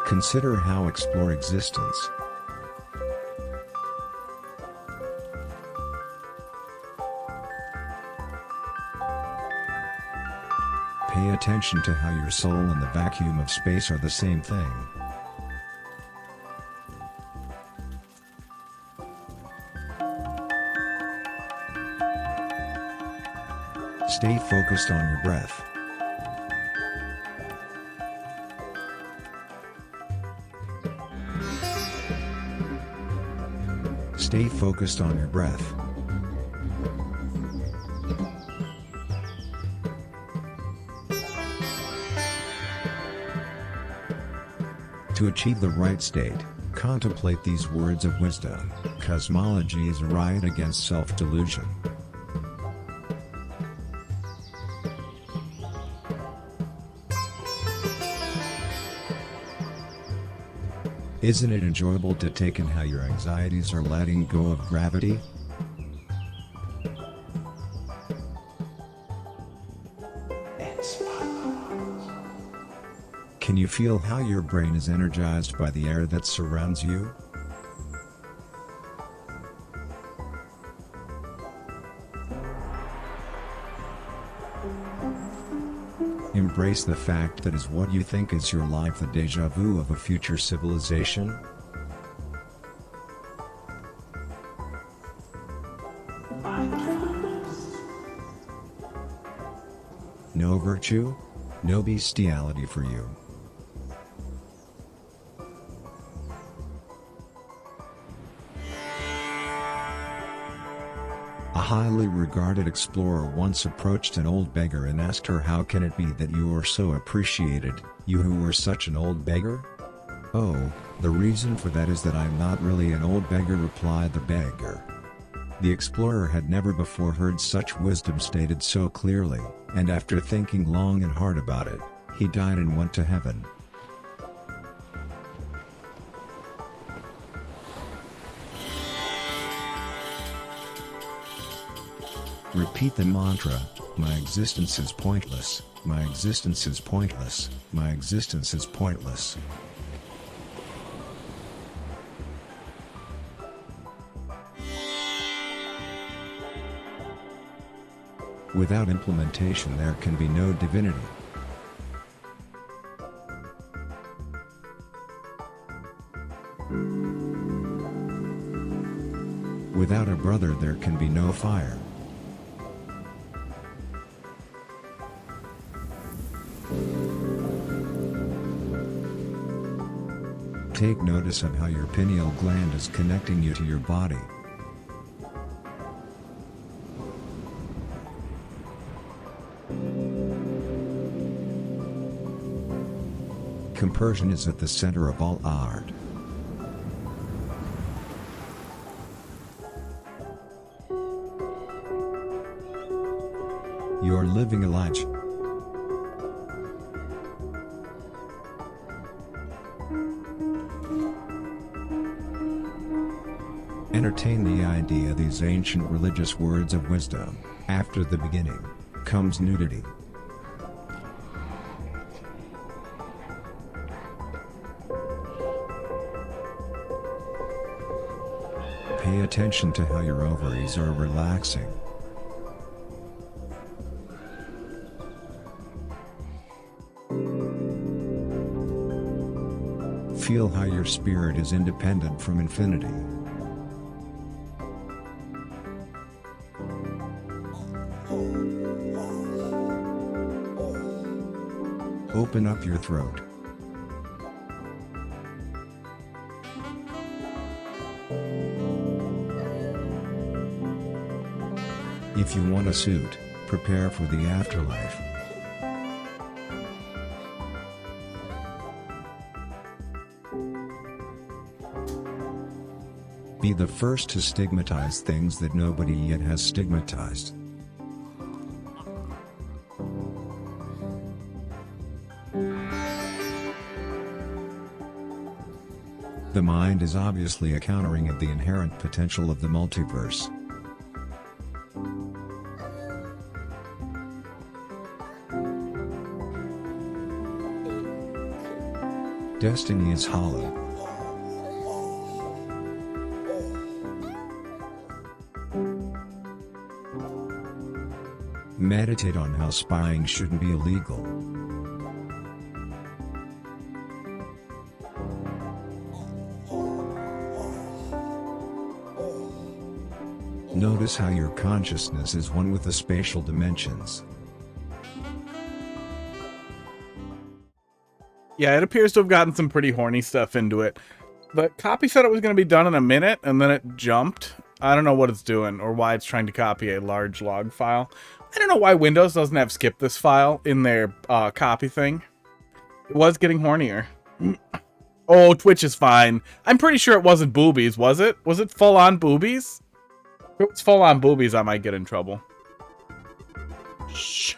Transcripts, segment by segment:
Consider how explore existence. Pay attention to how your soul and the vacuum of space are the same thing. Stay focused on your breath. Stay focused on your breath. To achieve the right state, contemplate these words of wisdom. Cosmology is a riot against self-delusion. Isn't it enjoyable to take in how your anxieties are letting go of gravity? Can you feel how your brain is energized by the air that surrounds you? Embrace the fact that is what you think is your life, the déjà vu of a future civilization? No virtue? No bestiality for you. A highly regarded explorer once approached an old beggar and asked her, "How can it be that you are so appreciated, you who were such an old beggar?" "Oh, the reason for that is that I'm not really an old beggar," replied the beggar. The explorer had never before heard such wisdom stated so clearly, and after thinking long and hard about it, he died and went to heaven. Repeat the mantra, "My existence is pointless, my existence is pointless, my existence is pointless." Without implementation there can be no divinity. Without a brother there can be no fire. Take notice of how your pineal gland is connecting you to your body. Compersion is at the center of all art. You are living a life. Entertain the idea these ancient religious words of wisdom. After the beginning comes nudity. Pay attention to how your ovaries are relaxing. Feel how your spirit is independent from infinity. Open up your throat. If you want a suit, prepare for the afterlife. Be the first to stigmatize things that nobody yet has stigmatized. The mind is obviously a countering of the inherent potential of the multiverse. Destiny is hollow. Meditate on how spying shouldn't be illegal. Notice how your consciousness is one with the spatial dimensions. Yeah, it appears to have gotten some pretty horny stuff into it. The copy said it was going to be done in a minute, and then it jumped. I don't know what it's doing, or why it's trying to copy a large log file. I don't know why Windows doesn't have skip this file in their copy thing. It was getting hornier. Oh, Twitch is fine. I'm pretty sure it wasn't boobies, was it? Was it full-on boobies? If it was full-on boobies, I might get in trouble. Shh.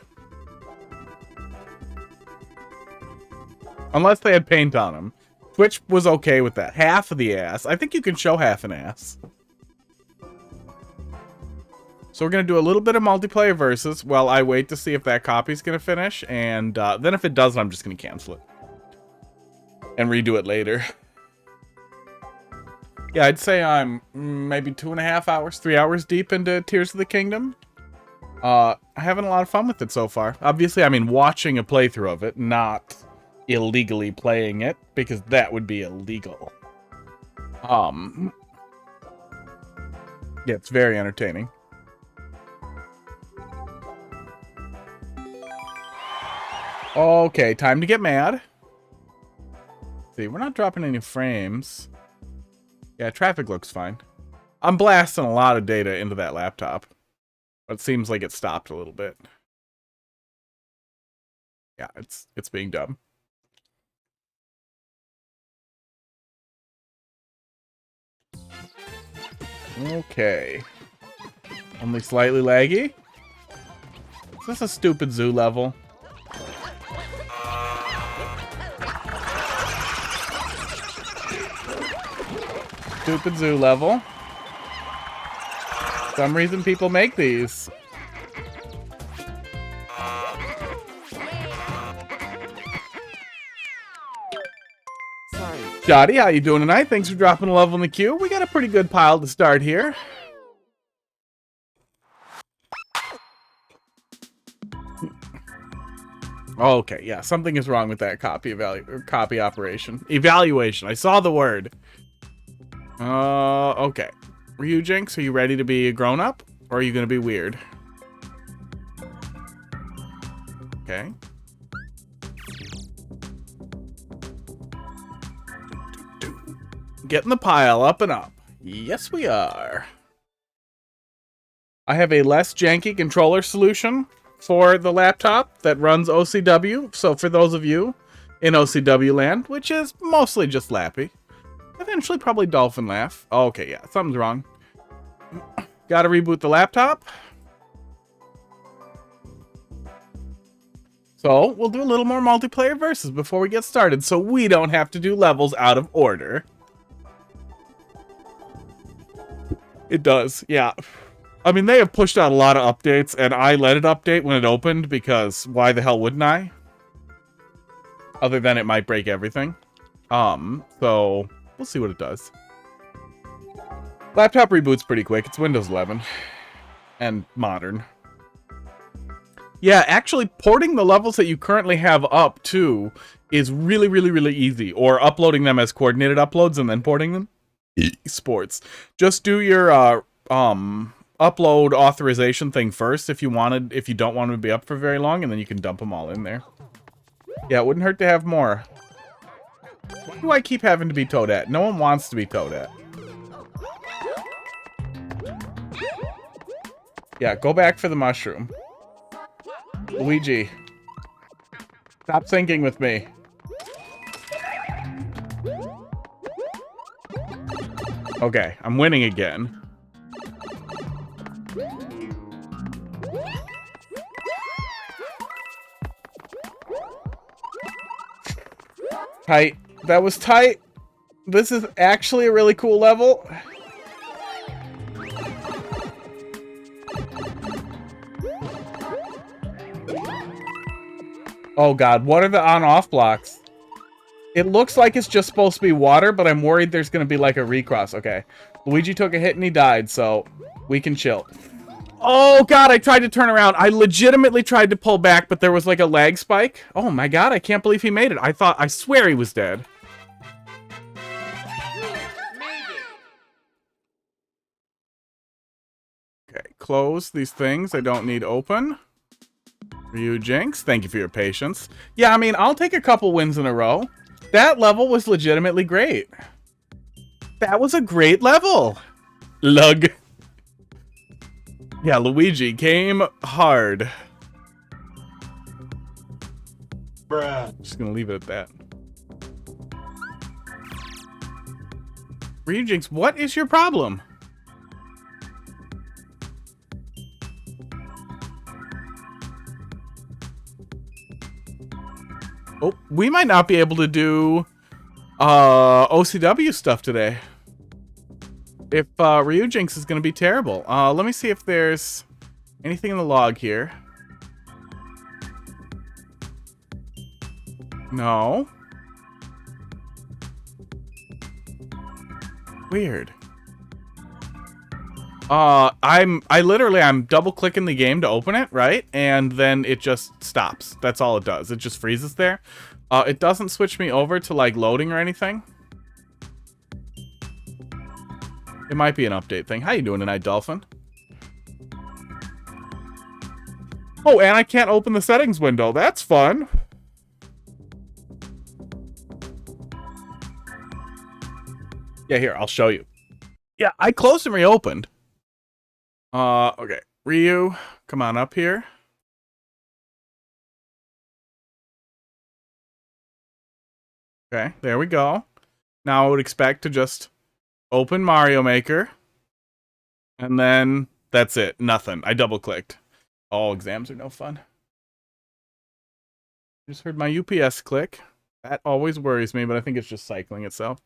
Unless they had paint on them. Twitch was okay with that. Half of the ass. I think you can show half an ass. So we're going to do a little bit of multiplayer versus while I wait to see if that copy's going to finish. And then if it doesn't, I'm just going to cancel it. And redo it later. Yeah, I'd say I'm maybe 2.5 hours, 3 hours deep into Tears of the Kingdom. Having a lot of fun with it so far. Obviously, I mean, watching a playthrough of it, not illegally playing it, because that would be illegal. Yeah, it's very entertaining. Okay, time to get mad. See, we're not dropping any frames. Yeah, traffic looks fine. I'm blasting a lot of data into that laptop. But it seems like it stopped a little bit. Yeah, it's being dumb. Okay. Only slightly laggy. Is this a stupid zoo level? Stupid zoo level. For some reason people make these. Jotty, how you doing tonight? Thanks for dropping a level in the queue. We got a pretty good pile to start here. Okay, yeah, something is wrong with that copy operation. Evaluation. I saw the word. Okay. Ryu Jinx, are you ready to be a grown-up? Or are you gonna be weird? Okay. Getting the pile up and up. Yes, we are. I have a less janky controller solution for the laptop that runs OCW. So for those of you in OCW land, which is mostly just Lappy, eventually probably Dolphin Laugh. Okay, yeah, something's wrong. Gotta reboot the laptop. So we'll do a little more multiplayer versus before we get started, so we don't have to do levels out of order. It does, yeah. I mean, they have pushed out a lot of updates, and I let it update when it opened, because why the hell wouldn't I? Other than it might break everything. So we'll see what it does. Laptop reboots pretty quick. It's Windows 11. And modern. Yeah, actually, porting the levels that you currently have up to is really, really, really easy. Or uploading them as coordinated uploads and then porting them. Sports. Just do your upload authorization thing first if you don't want them to be up for very long, and then you can dump them all in there. Yeah, it wouldn't hurt to have more. Why do I keep having to be Toadette? No one wants to be Toadette. Yeah, go back for the mushroom. Luigi. Stop thinking with me. Okay, I'm winning again. Tight. That was tight. This is actually a really cool level. Oh god, what are the on-off blocks? It looks like it's just supposed to be water, but I'm worried there's going to be like a recross. Okay. Luigi took a hit and he died, so we can chill. Oh, God, I tried to turn around. I legitimately tried to pull back, but there was like a lag spike. Oh, my God, I can't believe he made it. I swear he was dead. Okay, close these things I don't need open. Ryu Jinx, thank you for your patience. Yeah, I mean, I'll take a couple wins in a row. That level was legitimately great. That was a great level. Lug. Yeah, Luigi came hard. Bruh. Just gonna leave it at that. Ryu Jinx, what is your problem? Oh, we might not be able to do OCW stuff today. If Ryu Jinx is going to be terrible. Let me see if there's anything in the log here. No. Weird. I'm double clicking the game to open it, right? And then it just stops. That's all it does. It just freezes there. It doesn't switch me over to like loading or anything. It might be an update thing. How you doing tonight, Dolphin? Oh, and I can't open the settings window. That's fun. Yeah, here, I'll show you. Yeah, I closed and reopened. Okay. Ryu, come on up here. Okay, there we go. Now I would expect to just open Mario Maker. And then that's it. Nothing. I double clicked. All exams are no fun. Just heard my UPS click. That always worries me, but I think it's just cycling itself.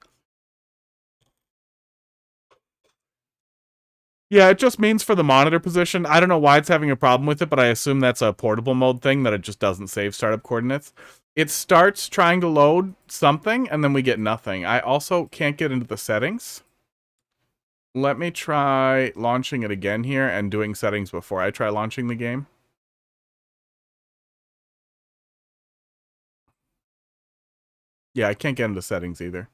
Yeah, it just means for the monitor position. I don't know why it's having a problem with it, but I assume that's a portable mode thing, that it just doesn't save startup coordinates. It starts trying to load something, and then we get nothing. I also can't get into the settings. Let me try launching it again here and doing settings before I try launching the game. Yeah, I can't get into settings either.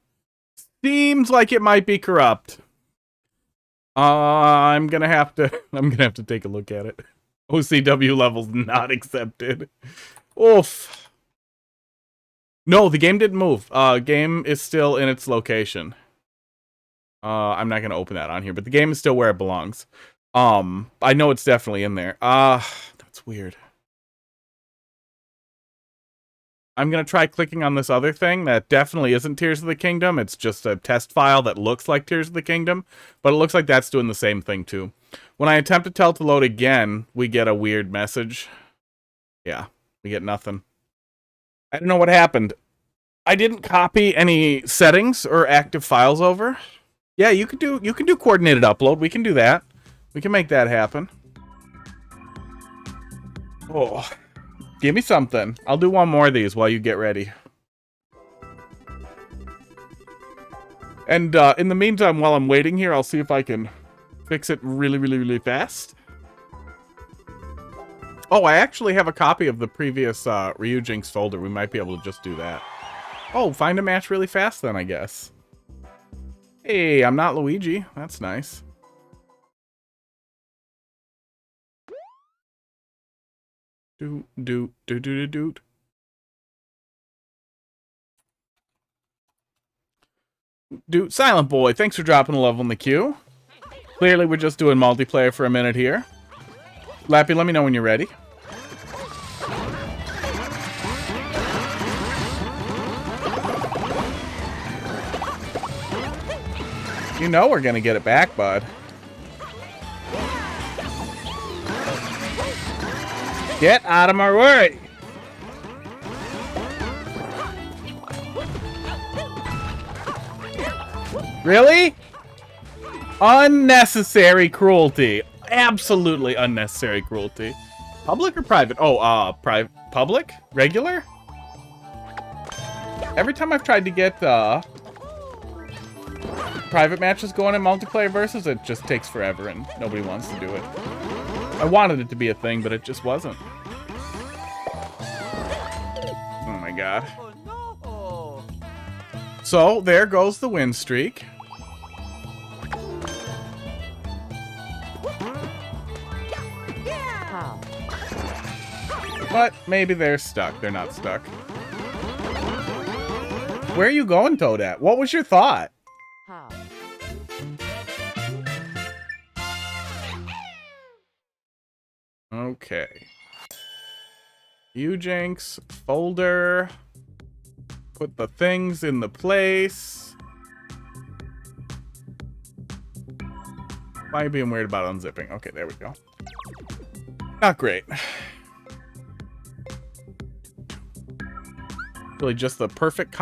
Seems like it might be corrupt. I'm gonna have to take a look at it. OCW levels not accepted. Oof. No, the game didn't move. Game is still in its location. I'm not gonna open that on here, but the game is still where it belongs. I know it's definitely in there. That's weird. I'm gonna try clicking on this other thing that definitely isn't Tears of the Kingdom. It's just a test file that looks like Tears of the Kingdom, but it looks like that's doing the same thing too. When I attempt to tell it to load again, we get a weird message. Yeah, we get nothing. I don't know what happened. I didn't copy any settings or active files over. Yeah, you can do coordinated upload. We can do that. We can make that happen. Oh. Give me something. I'll do one more of these while you get ready. And in the meantime, while I'm waiting here, I'll see if I can fix it really, really, really fast. Oh, I actually have a copy of the previous Ryu Jinx folder. We might be able to just do that. Oh, find a match really fast then, I guess. Hey, I'm not Luigi. That's nice. Doot. Silent Boy, thanks for dropping a level in the queue. Clearly, we're just doing multiplayer for a minute here. Lappy, let me know when you're ready. You know we're gonna get it back, bud. Get out of my way! Really? Unnecessary cruelty. Absolutely unnecessary cruelty. Public or private? Oh, public? Regular? Every time I've tried to get private matches going in multiplayer versus, it just takes forever and nobody wants to do it. I wanted it to be a thing, but it just wasn't. Oh my god. So, there goes the win streak. But maybe they're stuck. They're not stuck. Where are you going, Toadette? What was your thought? Okay. Ujinx, folder. Put the things in the place. Why are you being weird about unzipping? Okay, there we go. Not great. Really just the perfect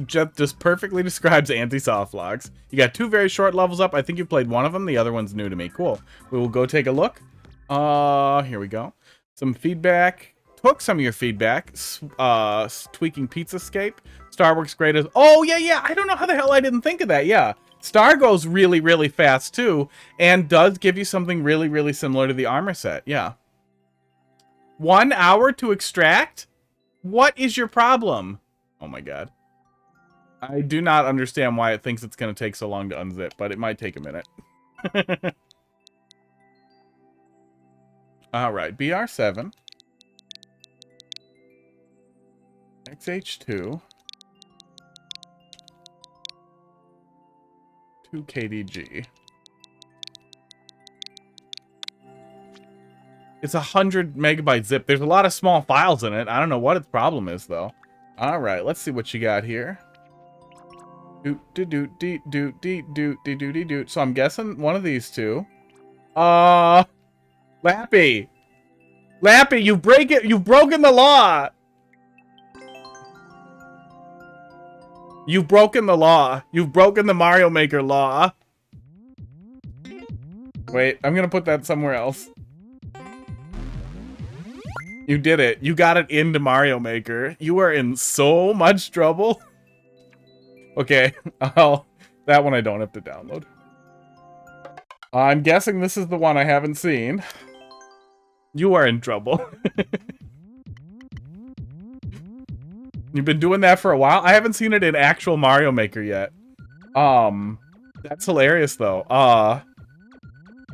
just perfectly describes anti-soft logs. You got 2 very short levels up. I think you played one of them. The other one's new to me. Cool. We will go take a look. Here we go. Some feedback. Took some of your feedback. Tweaking Pizzascape. Star works great as... Oh, yeah. I don't know how the hell I didn't think of that. Yeah. Star goes really, really fast, too. And does give you something really, really similar to the armor set. Yeah. 1 hour to extract? What is your problem? Oh my god. I do not understand why it thinks it's going to take so long to unzip, but it might take a minute. Alright, BR7. XH2. 2 KDG. It's 100 megabyte zip. There's a lot of small files in it. I don't know what its problem is, though. All right, let's see what you got here. So I'm guessing one of these two. Lappy, you've broken the law. You've broken the law. You've broken the Mario Maker law. Wait, I'm gonna put that somewhere else. You did it. You got it into Mario Maker. You are in so much trouble. Okay, that one I don't have to download. I'm guessing this is the one I haven't seen. You are in trouble. You've been doing that for a while? I haven't seen it in actual Mario Maker yet. That's hilarious though.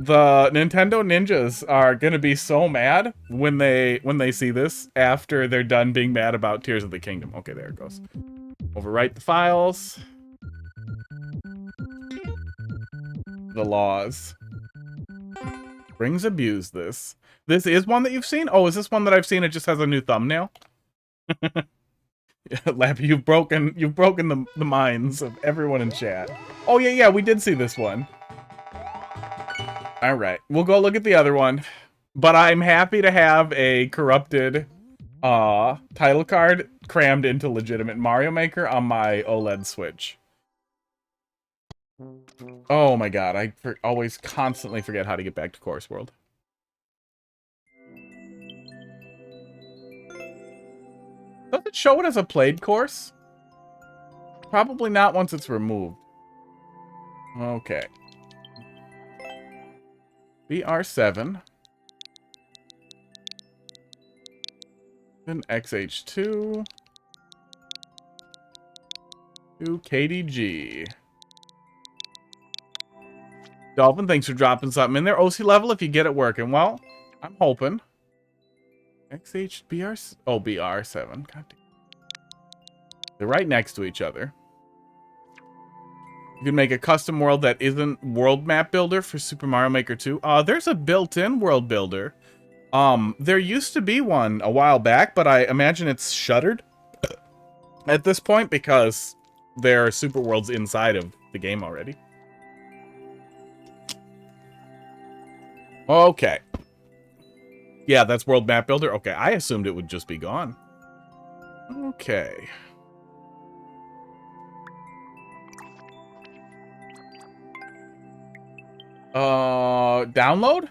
The Nintendo ninjas are gonna be so mad when they see this after they're done being mad about Tears of the Kingdom. Okay, there it goes. Overwrite the files. The laws. Rings abuse this. This is one that you've seen? Oh, is this one that I've seen? It just has a new thumbnail? Yeah, Lappy, you've broken the minds of everyone in chat. Oh yeah, we did see this one. Alright, we'll go look at the other one. But I'm happy to have a corrupted title card crammed into legitimate Mario Maker on my OLED Switch. Oh my god, I always constantly forget how to get back to Course World. Does it show it as a played course? Probably not once it's removed. Okay. BR7. Then XH2. 2 KDG. Dolphin, thanks for dropping something in there. OC level if you get it working. Well, I'm hoping. XHBR. Oh, BR7. God damn. They're right next to each other. You can make a custom world that isn't World Map Builder for Super Mario Maker 2. There's a built-in world builder. There used to be one a while back, but I imagine it's shuttered at this point because there are super worlds inside of the game already. Okay. Yeah, that's World Map Builder. Okay, I assumed it would just be gone. Okay. Download?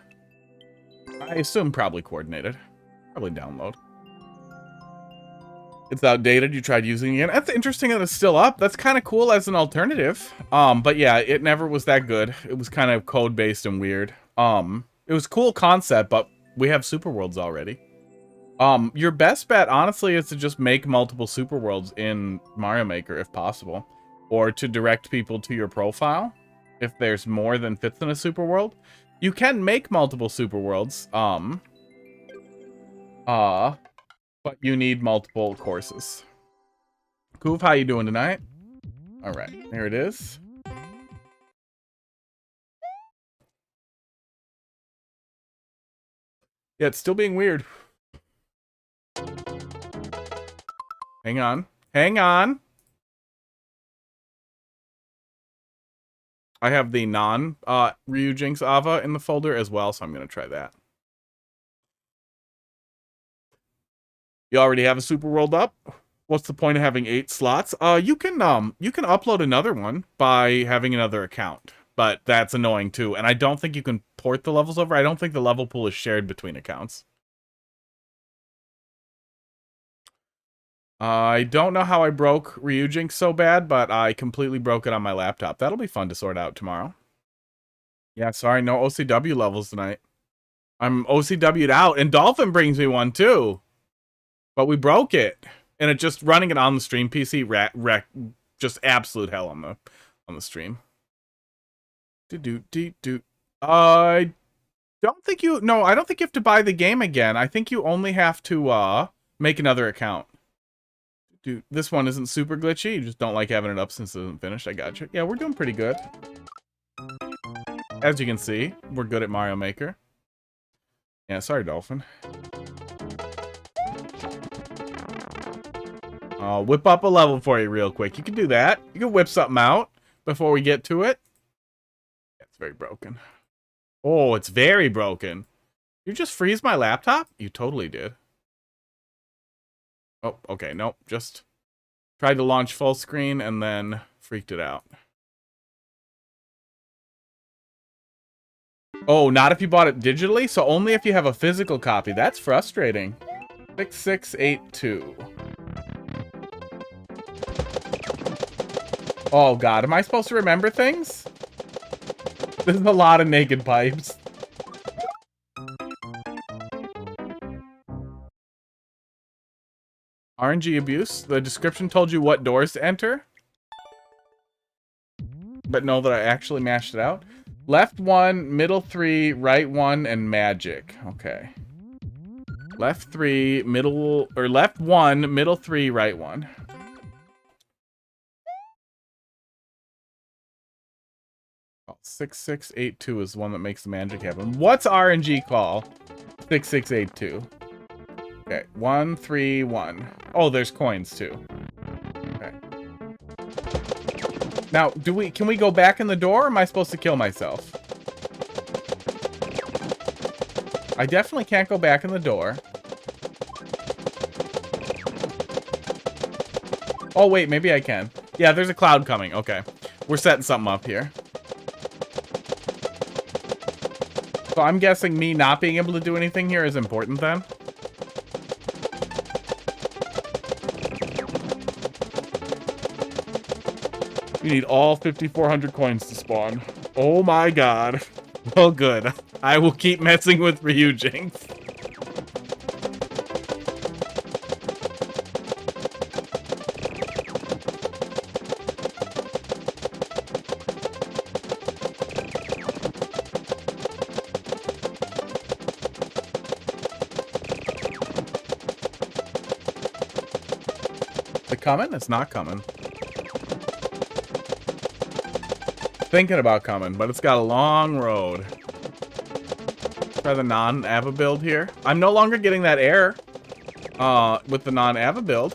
I assume probably coordinated. Probably download. It's outdated. You tried using it again. That's interesting that it's still up. That's kind of cool as an alternative. But yeah, it never was that good. It was kind of code-based and weird. It was a cool concept, but we have super worlds already. Your best bet, honestly, is to just make multiple super worlds in Mario Maker, if possible. Or to direct people to your profile, if there's more than fits in a super world. You can make multiple super worlds, but you need multiple courses. Koof, how you doing tonight? Alright, here it is. Yeah, it's still being weird. Hang on. Hang on! I have the non-Ryujinx Ava in the folder as well, so I'm going to try that. You already have a super world up? What's the point of having 8 slots? You can upload another one by having another account, but that's annoying too. And I don't think you can port the levels over. I don't think the level pool is shared between accounts. I don't know how I broke Ryujinx so bad, but I completely broke it on my laptop. That'll be fun to sort out tomorrow. Yeah, sorry, no OCW levels tonight. I'm OCW'd out, and Dolphin brings me one too. But we broke it. And it just running it on the stream PC just absolute hell on the stream. I don't think you I don't think you have to buy the game again. I think you only have to make another account. Dude, this one isn't super glitchy. You just don't like having it up since it isn't finished. I got you. Yeah, we're doing pretty good. As you can see, we're good at Mario Maker. Yeah, sorry, Dolphin. I'll whip up a level for you real quick. You can do that. You can whip something out before we get to it. It's very broken. Oh, it's very broken. You just freeze my laptop? You totally did. Oh, okay. Nope. Just tried to launch full screen and then freaked it out. Oh, not if you bought it digitally? So only if you have a physical copy. That's frustrating. 6682. Oh god, am I supposed to remember things? There's a lot of naked pipes. RNG abuse. The description told you what doors to enter. But know that I actually mashed it out. Left 1, middle 3, right 1, and magic. Okay. Left 3, middle... Or left 1, middle 3, right 1. Oh, 6682 is the one that makes the magic happen. What's RNG call? 6682. Okay, 131. Oh, there's coins too. Okay. Now, can we go back in the door, or am I supposed to kill myself? I definitely can't go back in the door. Oh, wait, maybe I can. Yeah, there's a cloud coming. Okay. We're setting something up here. So I'm guessing me not being able to do anything here is important then? You need all 5,400 coins to spawn. Oh my god. Well, good. I will keep messing with Ryujinx. Is it coming? It's not coming. Thinking about coming, but it's got a long road. Try the non-Ava build here. I'm no longer getting that error with the non-Ava build,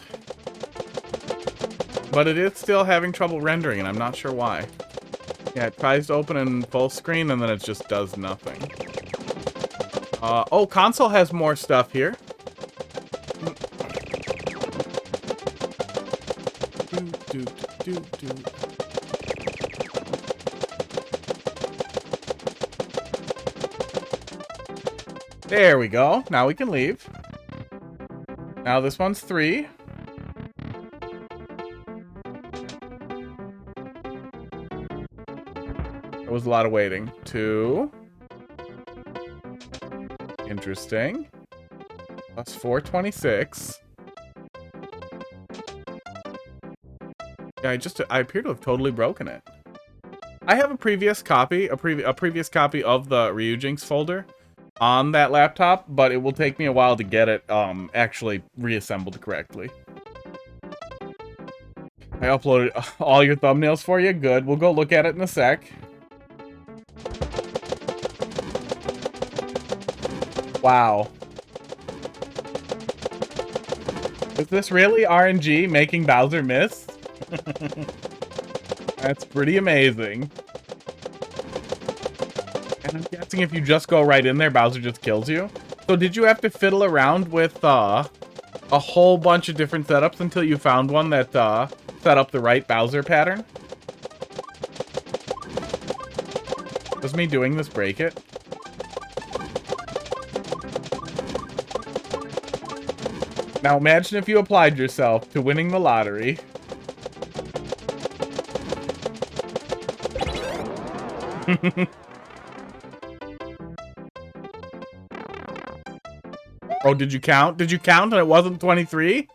but it is still having trouble rendering, and I'm not sure why. Yeah, it tries to open in full screen, and then it just does nothing. Oh, console has more stuff here. There we go. Now we can leave. Now this one's 3. was a lot of waiting. 2. Interesting. Plus 426. Yeah, I appear to have totally broken it. I have a previous copy, a previous copy of the Ryujinx folder on that laptop, but it will take me a while to get it actually reassembled correctly. I uploaded all your thumbnails for you. Good. We'll go look at it in a sec. Wow. Is this really RNG making Bowser miss? That's pretty amazing. And I'm guessing if you just go right in there, Bowser just kills you. So did you have to fiddle around with a whole bunch of different setups until you found one that set up the right Bowser pattern? Does me doing this break it? Now imagine if you applied yourself to winning the lottery. Oh, did you count? Did you count and it wasn't 23?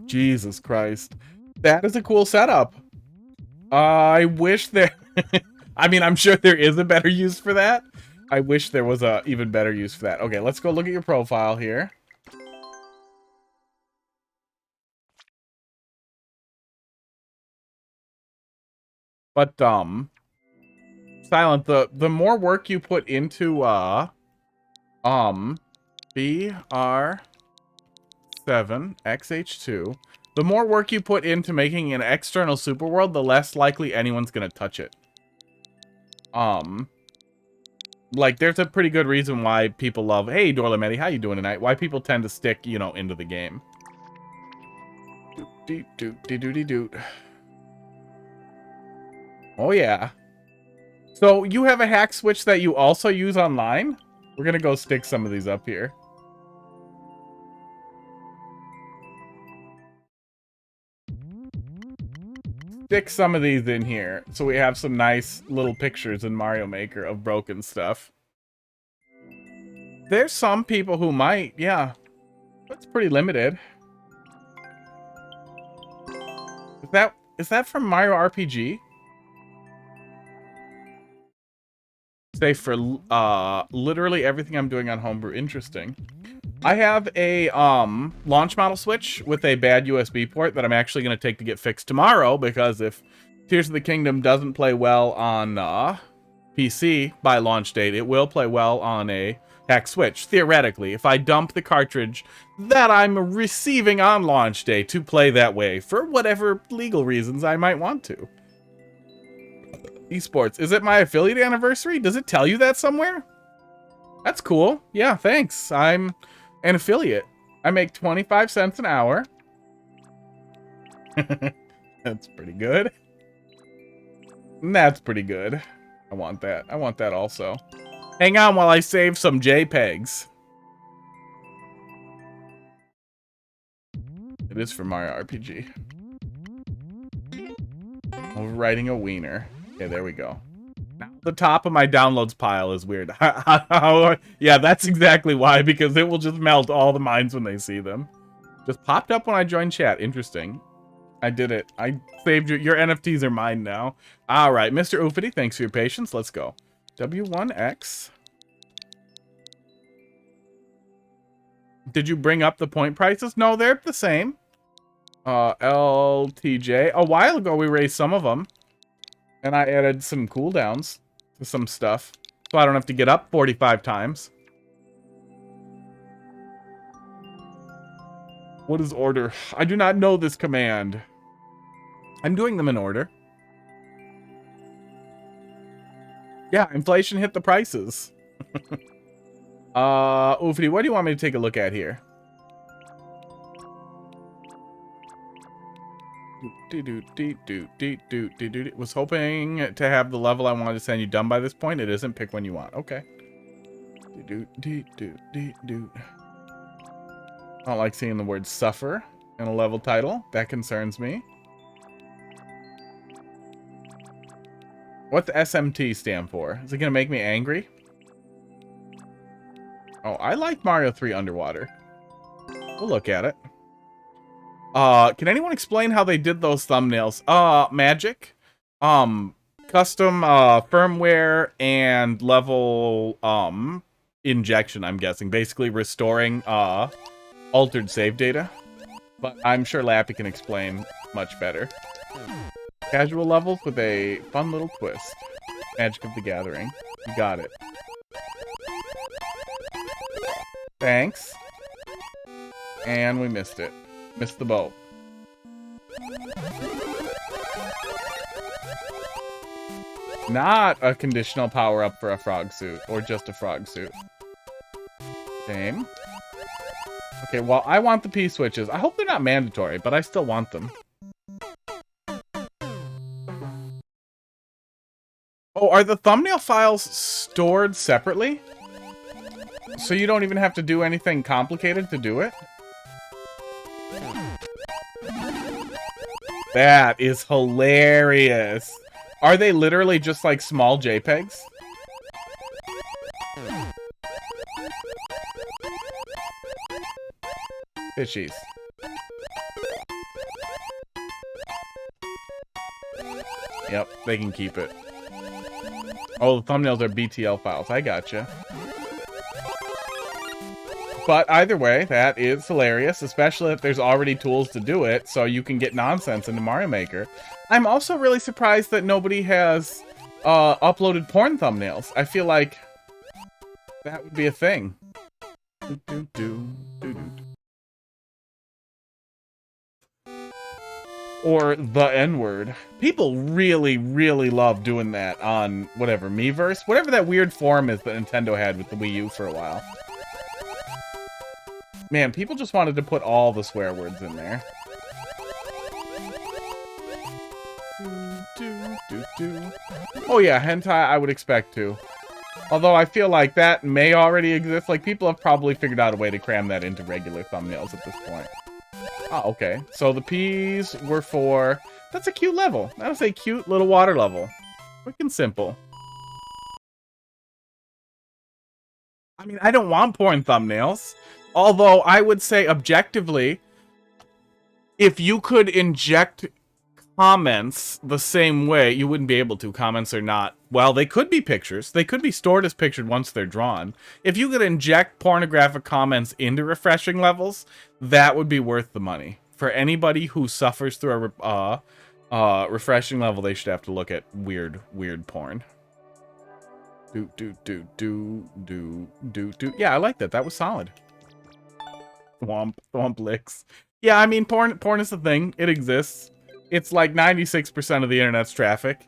Jesus Christ. That is a cool setup. I wish there... I mean, I'm sure there is a better use for that. I wish there was a even better use for that. Okay, let's go look at your profile here. But, Silent, the more work you put into, BR7XH2, the more work you put into making an external superworld, the less likely anyone's gonna touch it. Like, there's a pretty good reason why people love, hey, Dorlametti, how you doing tonight? Why people tend to stick, you know, into the game. Doot. Oh, yeah. So, you have a hack switch that you also use online? We're gonna go stick some of these up here. Stick some of these in here so we have some nice little pictures in Mario Maker of broken stuff. There's some people who might, yeah. That's pretty limited. Is that from Mario RPG? Say for literally everything I'm doing on Homebrew. Interesting. I have a launch model switch with a bad USB port that I'm actually going to take to get fixed tomorrow, because if Tears of the Kingdom doesn't play well on PC by launch date, it will play well on a hack switch. Theoretically, if I dump the cartridge that I'm receiving on launch day to play that way for whatever legal reasons I might want to. Esports, is it my affiliate anniversary? Does it tell you that somewhere? That's cool. Yeah, thanks. I'm an affiliate. I make 25 cents an hour. That's pretty good. That's pretty good. I want that. I want that also. Hang on while I save some JPEGs. It is for Mario RPG. Overwriting a wiener. Okay, there we go. Now, the top of my downloads pile is weird. Yeah, that's exactly why, because it will just melt all the minds when they see them. Just popped up when I joined chat. Interesting. I did it. I saved your NFTs are mine now. All right, Mr. Oofity, thanks for your patience. Let's go. W1X. Did you bring up the point prices? No, they're the same. LTJ. A while ago, we raised some of them. And I added some cooldowns to some stuff. So I don't have to get up 45 times. What is order? I do not know this command. I'm doing them in order. Yeah, inflation hit the prices. Oofity, what do you want me to take a look at here? Was hoping to have the level I wanted to send you done by this point. It isn't. Pick when you want. Okay. I don't like seeing the word suffer in a level title. That concerns me. What the SMT stand for? Is it going to make me angry? Oh, I like Mario 3 Underwater. We'll look at it. Can anyone explain how they did those thumbnails? Magic. Custom, firmware and level, injection, I'm guessing. Basically restoring, altered save data. But I'm sure Lappy can explain much better. Casual levels with a fun little twist. Magic of the Gathering. You got it. Thanks. And we missed it. Missed the boat. Not a conditional power-up for a frog suit. Or just a frog suit. Same. Okay, well, I want the P-switches. I hope they're not mandatory, but I still want them. Oh, are the thumbnail files stored separately? So you don't even have to do anything complicated to do it? That is hilarious. Are they literally just like small JPEGs? Fishies. Yep, they can keep it. Oh, the thumbnails are BTL files. I gotcha. But either way, that is hilarious, especially if there's already tools to do it, so you can get nonsense into Mario Maker. I'm also really surprised that nobody has uploaded porn thumbnails. I feel like that would be a thing. Or the N-word. People really, really love doing that on whatever, Miiverse? Whatever that weird forum is that Nintendo had with the Wii U for a while. Man, people just wanted to put all the swear words in there. Oh yeah, hentai I would expect to. Although I feel like that may already exist. Like, people have probably figured out a way to cram that into regular thumbnails at this point. Oh, okay. So the P's were for... That's a cute level. That was a cute little water level. Quick and simple. I mean, I don't want porn thumbnails. Although, I would say, objectively, if you could inject comments the same way, you wouldn't be able to. Comments are not... Well, they could be pictures. They could be stored as pictures once they're drawn. If you could inject pornographic comments into refreshing levels, that would be worth the money. For anybody who suffers through a refreshing level, they should have to look at weird porn. Yeah, I like that. That was solid. Thwomp licks. Yeah, I mean, porn is a thing. It exists. It's like 96% of the internet's traffic.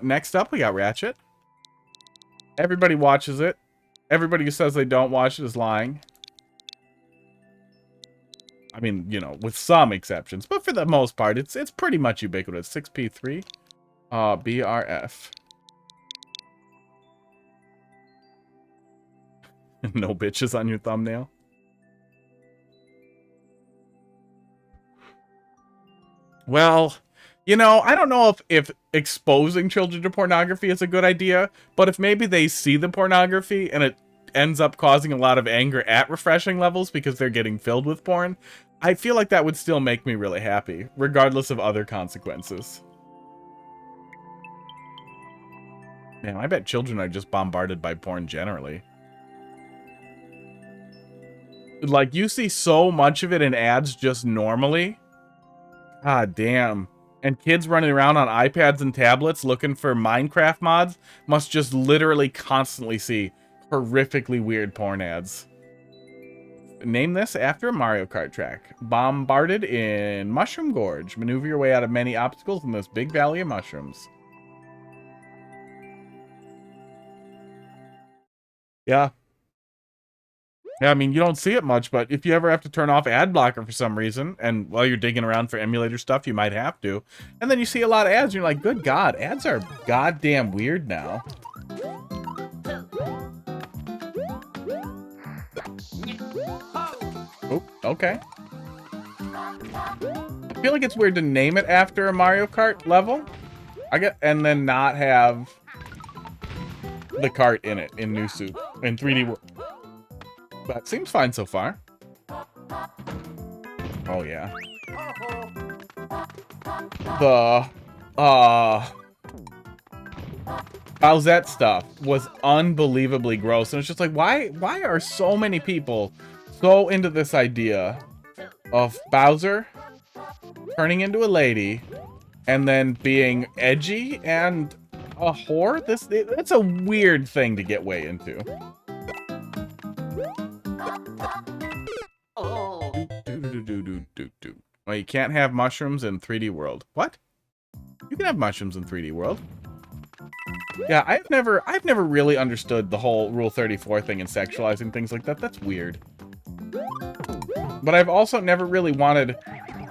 Next up, we got Ratchet. Everybody watches it. Everybody who says they don't watch it is lying. I mean, you know, with some exceptions, but for the most part, it's pretty much ubiquitous. 6P3, BRF. No bitches on your thumbnail. Well, you know, I don't know if exposing children to pornography is a good idea, but if maybe they see the pornography and it ends up causing a lot of anger at refreshing levels because they're getting filled with porn, I feel like that would still make me really happy, regardless of other consequences. Man, I bet children are just bombarded by porn generally. Like, you see so much of it in ads just normally. God damn. And kids running around on iPads and tablets looking for Minecraft mods must just literally constantly see horrifically weird porn ads. Name this after a Mario Kart track. Bombarded in Mushroom Gorge. Maneuver your way out of many obstacles in this big valley of mushrooms. Yeah. Yeah, I mean, you don't see it much, but if you ever have to turn off ad blocker for some reason, and while you're digging around for emulator stuff, you might have to. And then you see a lot of ads, and you're like, good God, ads are goddamn weird now. Okay. I feel like it's weird to name it after a Mario Kart level. And then not have the cart in it in New Soup in 3D World. That seems fine so far. Oh yeah. The Bowsette stuff was unbelievably gross, and it's just like, why are so many people so into this idea of Bowser turning into a lady and then being edgy and a whore? It's a weird thing to get way into. Well, you can't have mushrooms in 3D World. What? You can have mushrooms in 3D World. Yeah, I've never really understood the whole Rule 34 thing and sexualizing things like that. That's weird. But I've also never really wanted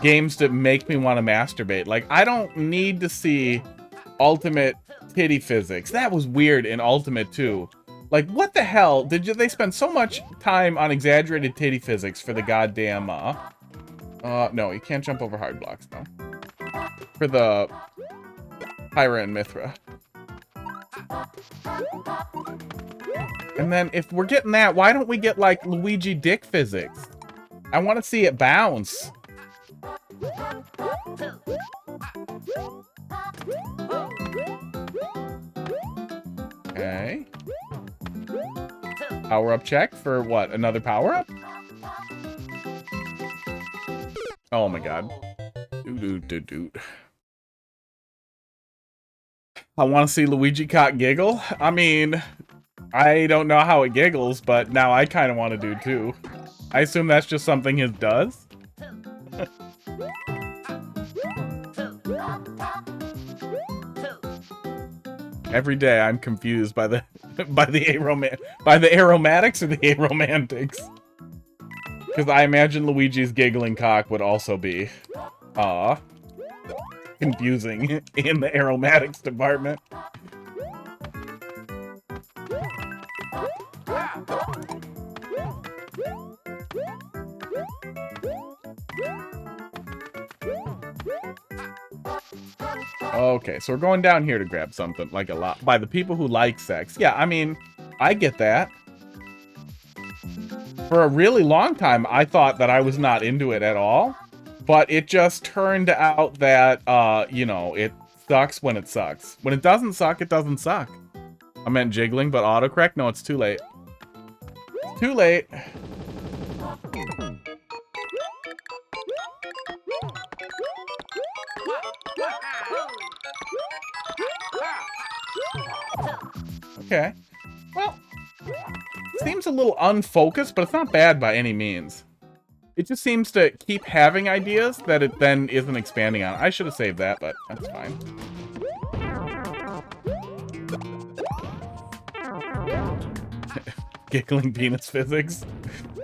games to make me want to masturbate. Like, I don't need to see Ultimate titty physics. That was weird in Ultimate too. Like, what the hell? They spend so much time on exaggerated titty physics for the goddamn, no, you can't jump over hard blocks, no. For the Pyra and Mithra. And then, if we're getting that, why don't we get, like, Luigi dick physics? I want to see it bounce. Okay. Power-up check for what? Another power-up? Oh my god. Dude. I want to see Luigi cock giggle. I mean, I don't know how it giggles, but now I kind of want to do too. I assume that's just something it does. Every day I'm confused by the aromatics or the aromantics. Because I imagine Luigi's giggling cock would also be confusing in the aromatics department. Okay, so we're going down here to grab something, like a lot, by the people who like sex. Yeah, I mean, I get that. For a really long time, I thought that I was not into it at all, but it just turned out that, you know, it sucks when it sucks. When it doesn't suck, it doesn't suck. I meant jiggling, but autocorrect? No, it's too late. It's too late. Okay. Well, seems a little unfocused, but it's not bad by any means. It just seems to keep having ideas that it then isn't expanding on. I should have saved that, but that's fine. Giggling penis physics.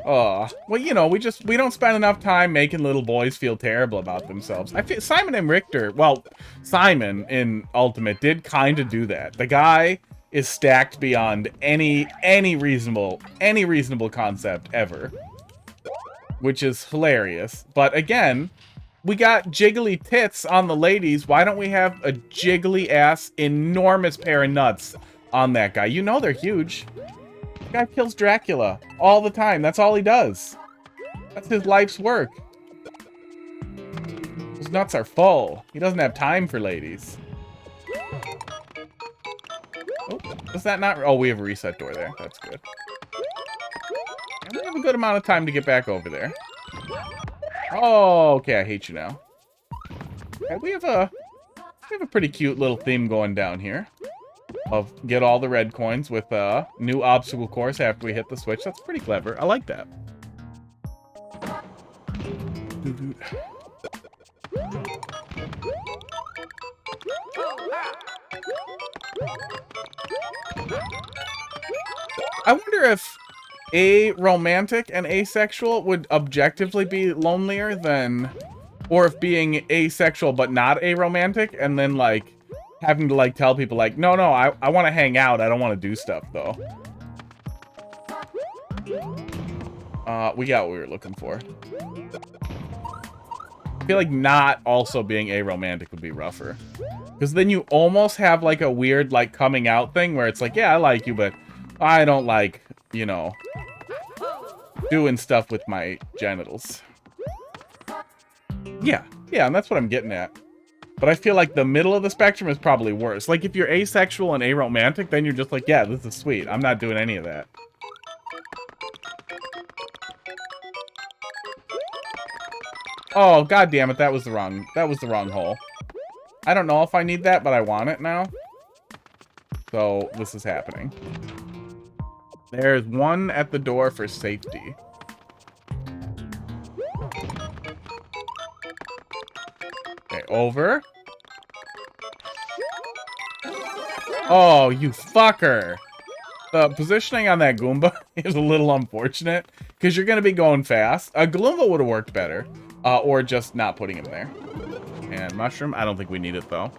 Oh, well, you know, we don't spend enough time making little boys feel terrible about themselves. I feel Simon and Richter, well, Simon in Ultimate did kind of do that. The guy is stacked beyond any reasonable concept ever, which is hilarious. But again, we got jiggly tits on the ladies. Why don't we have a jiggly ass, enormous pair of nuts on that guy? You know they're huge. The guy kills Dracula all the time. That's all he does. That's his life's work. His nuts are full. He doesn't have time for ladies. Oh, does that not... Oh, we have a reset door there. That's good. And we have a good amount of time to get back over there. Oh, okay. I hate you now. Okay, we have a pretty cute little theme going down here. Of get all the red coins with a new obstacle course after we hit the switch. That's pretty clever. I like that. I wonder if aromantic and asexual would objectively be lonelier than, or if being asexual but not aromantic and then like having to like tell people like, no, I want to hang out. I don't want to do stuff though. We got what we were looking for. I feel like not also being aromantic would be rougher. Because then you almost have like a weird like coming out thing where it's like, yeah, I like you, but I don't like, you know, doing stuff with my genitals. Yeah, and that's what I'm getting at. But I feel like the middle of the spectrum is probably worse. Like, if you're asexual and aromantic, then you're just like, yeah, this is sweet. I'm not doing any of that. Oh, god damn it, that was the wrong hole. I don't know if I need that, but I want it now. So, this is happening. There's one at the door for safety. Okay, over. Oh, you fucker. The positioning on that Goomba is a little unfortunate, because you're going to be going fast. A Gloomba would have worked better, or just not putting him there. And Mushroom, I don't think we need it, though.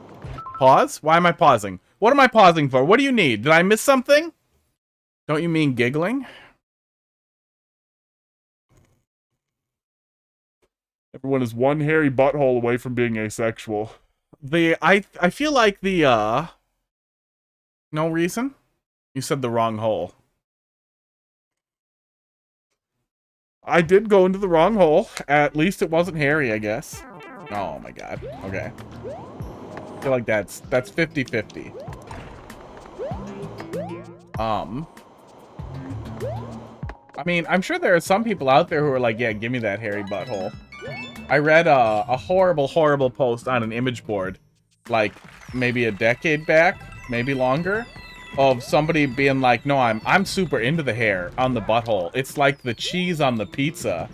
Pause? Why am I pausing? What am I pausing for? What do you need? Did I miss something? Don't you mean giggling? Everyone is one hairy butthole away from being asexual. I feel like the, no reason? You said the wrong hole. I did go into the wrong hole. At least it wasn't hairy, I guess. Oh my god. Okay. I feel like that's 50-50. I mean, I'm sure there are some people out there who are like, yeah, give me that hairy butthole. I read a horrible, horrible post on an image board, like maybe a decade back, maybe longer, of somebody being like, no, I'm super into the hair on the butthole. It's like the cheese on the pizza.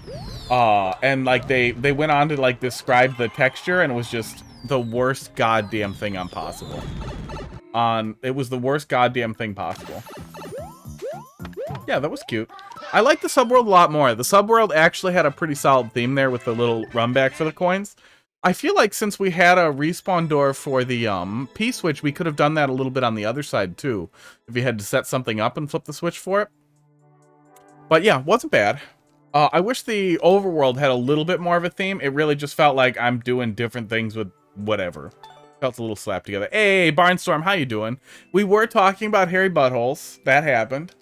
And like they went on to like describe the texture, and it was just the worst goddamn thing on possible. It was the worst goddamn thing possible. Yeah, that was cute. I like the subworld a lot more. The subworld actually had a pretty solid theme there with the little run back for the coins. I feel like since we had a respawn door for the P-switch, we could have done that a little bit on the other side too, if you had to set something up and flip the switch for it. But yeah, wasn't bad. I wish the overworld had a little bit more of a theme. It really just felt like I'm doing different things with whatever. Felt a little slapped together. Hey, Barnstorm, how you doing? We were talking about hairy buttholes. That happened.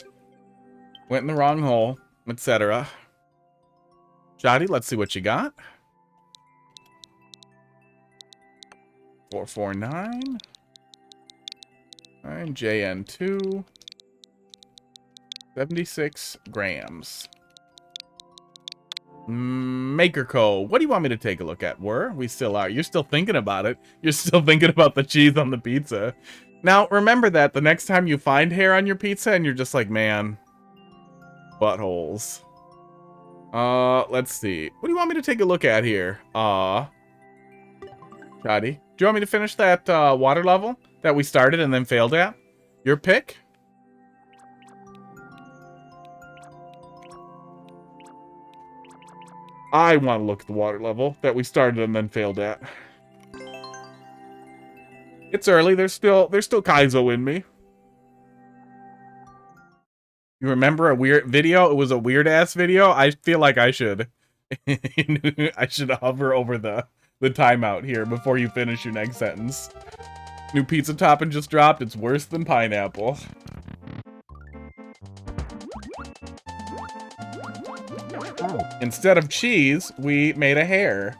Went in the wrong hole, etc. Jotty, let's see what you got. 449. And JN2. 76 grams. Maker Co. What do you want me to take a look at? We still are. You're still thinking about it. You're still thinking about the cheese on the pizza. Now, remember that the next time you find hair on your pizza and you're just like, man, buttholes. Let's see. What do you want me to take a look at here? Shoddy, do you want me to finish that water level that we started and then failed at? Your pick? I want to look at the water level that we started and then failed at. It's early. There's still Kaizo in me. You remember a weird video? It was a weird ass video. I feel like I should I should hover over the timeout here before you finish your next sentence. New pizza topping just dropped. It's worse than pineapple. Instead of cheese, we made a hair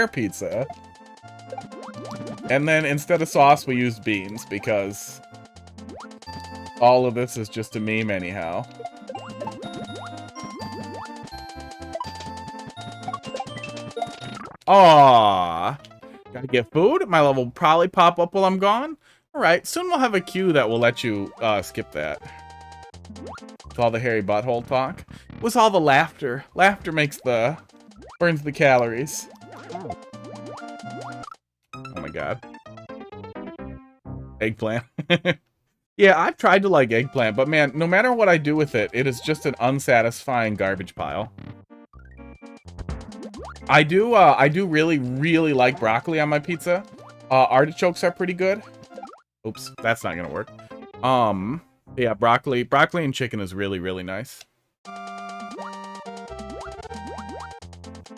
pizza. And then instead of sauce, we used beans because all of this is just a meme anyhow. Aww. Gotta get food. My level will probably pop up while I'm gone. Alright, soon we'll have a queue that will let you skip that. With all the hairy butthole talk. It was all the laughter. Laughter burns the calories. Oh my god. Eggplant. Yeah, I've tried to like eggplant, but man, no matter what I do with it, it is just an unsatisfying garbage pile. I do really, really like broccoli on my pizza. Artichokes are pretty good. Oops, that's not gonna work. Yeah, broccoli and chicken is really, really nice.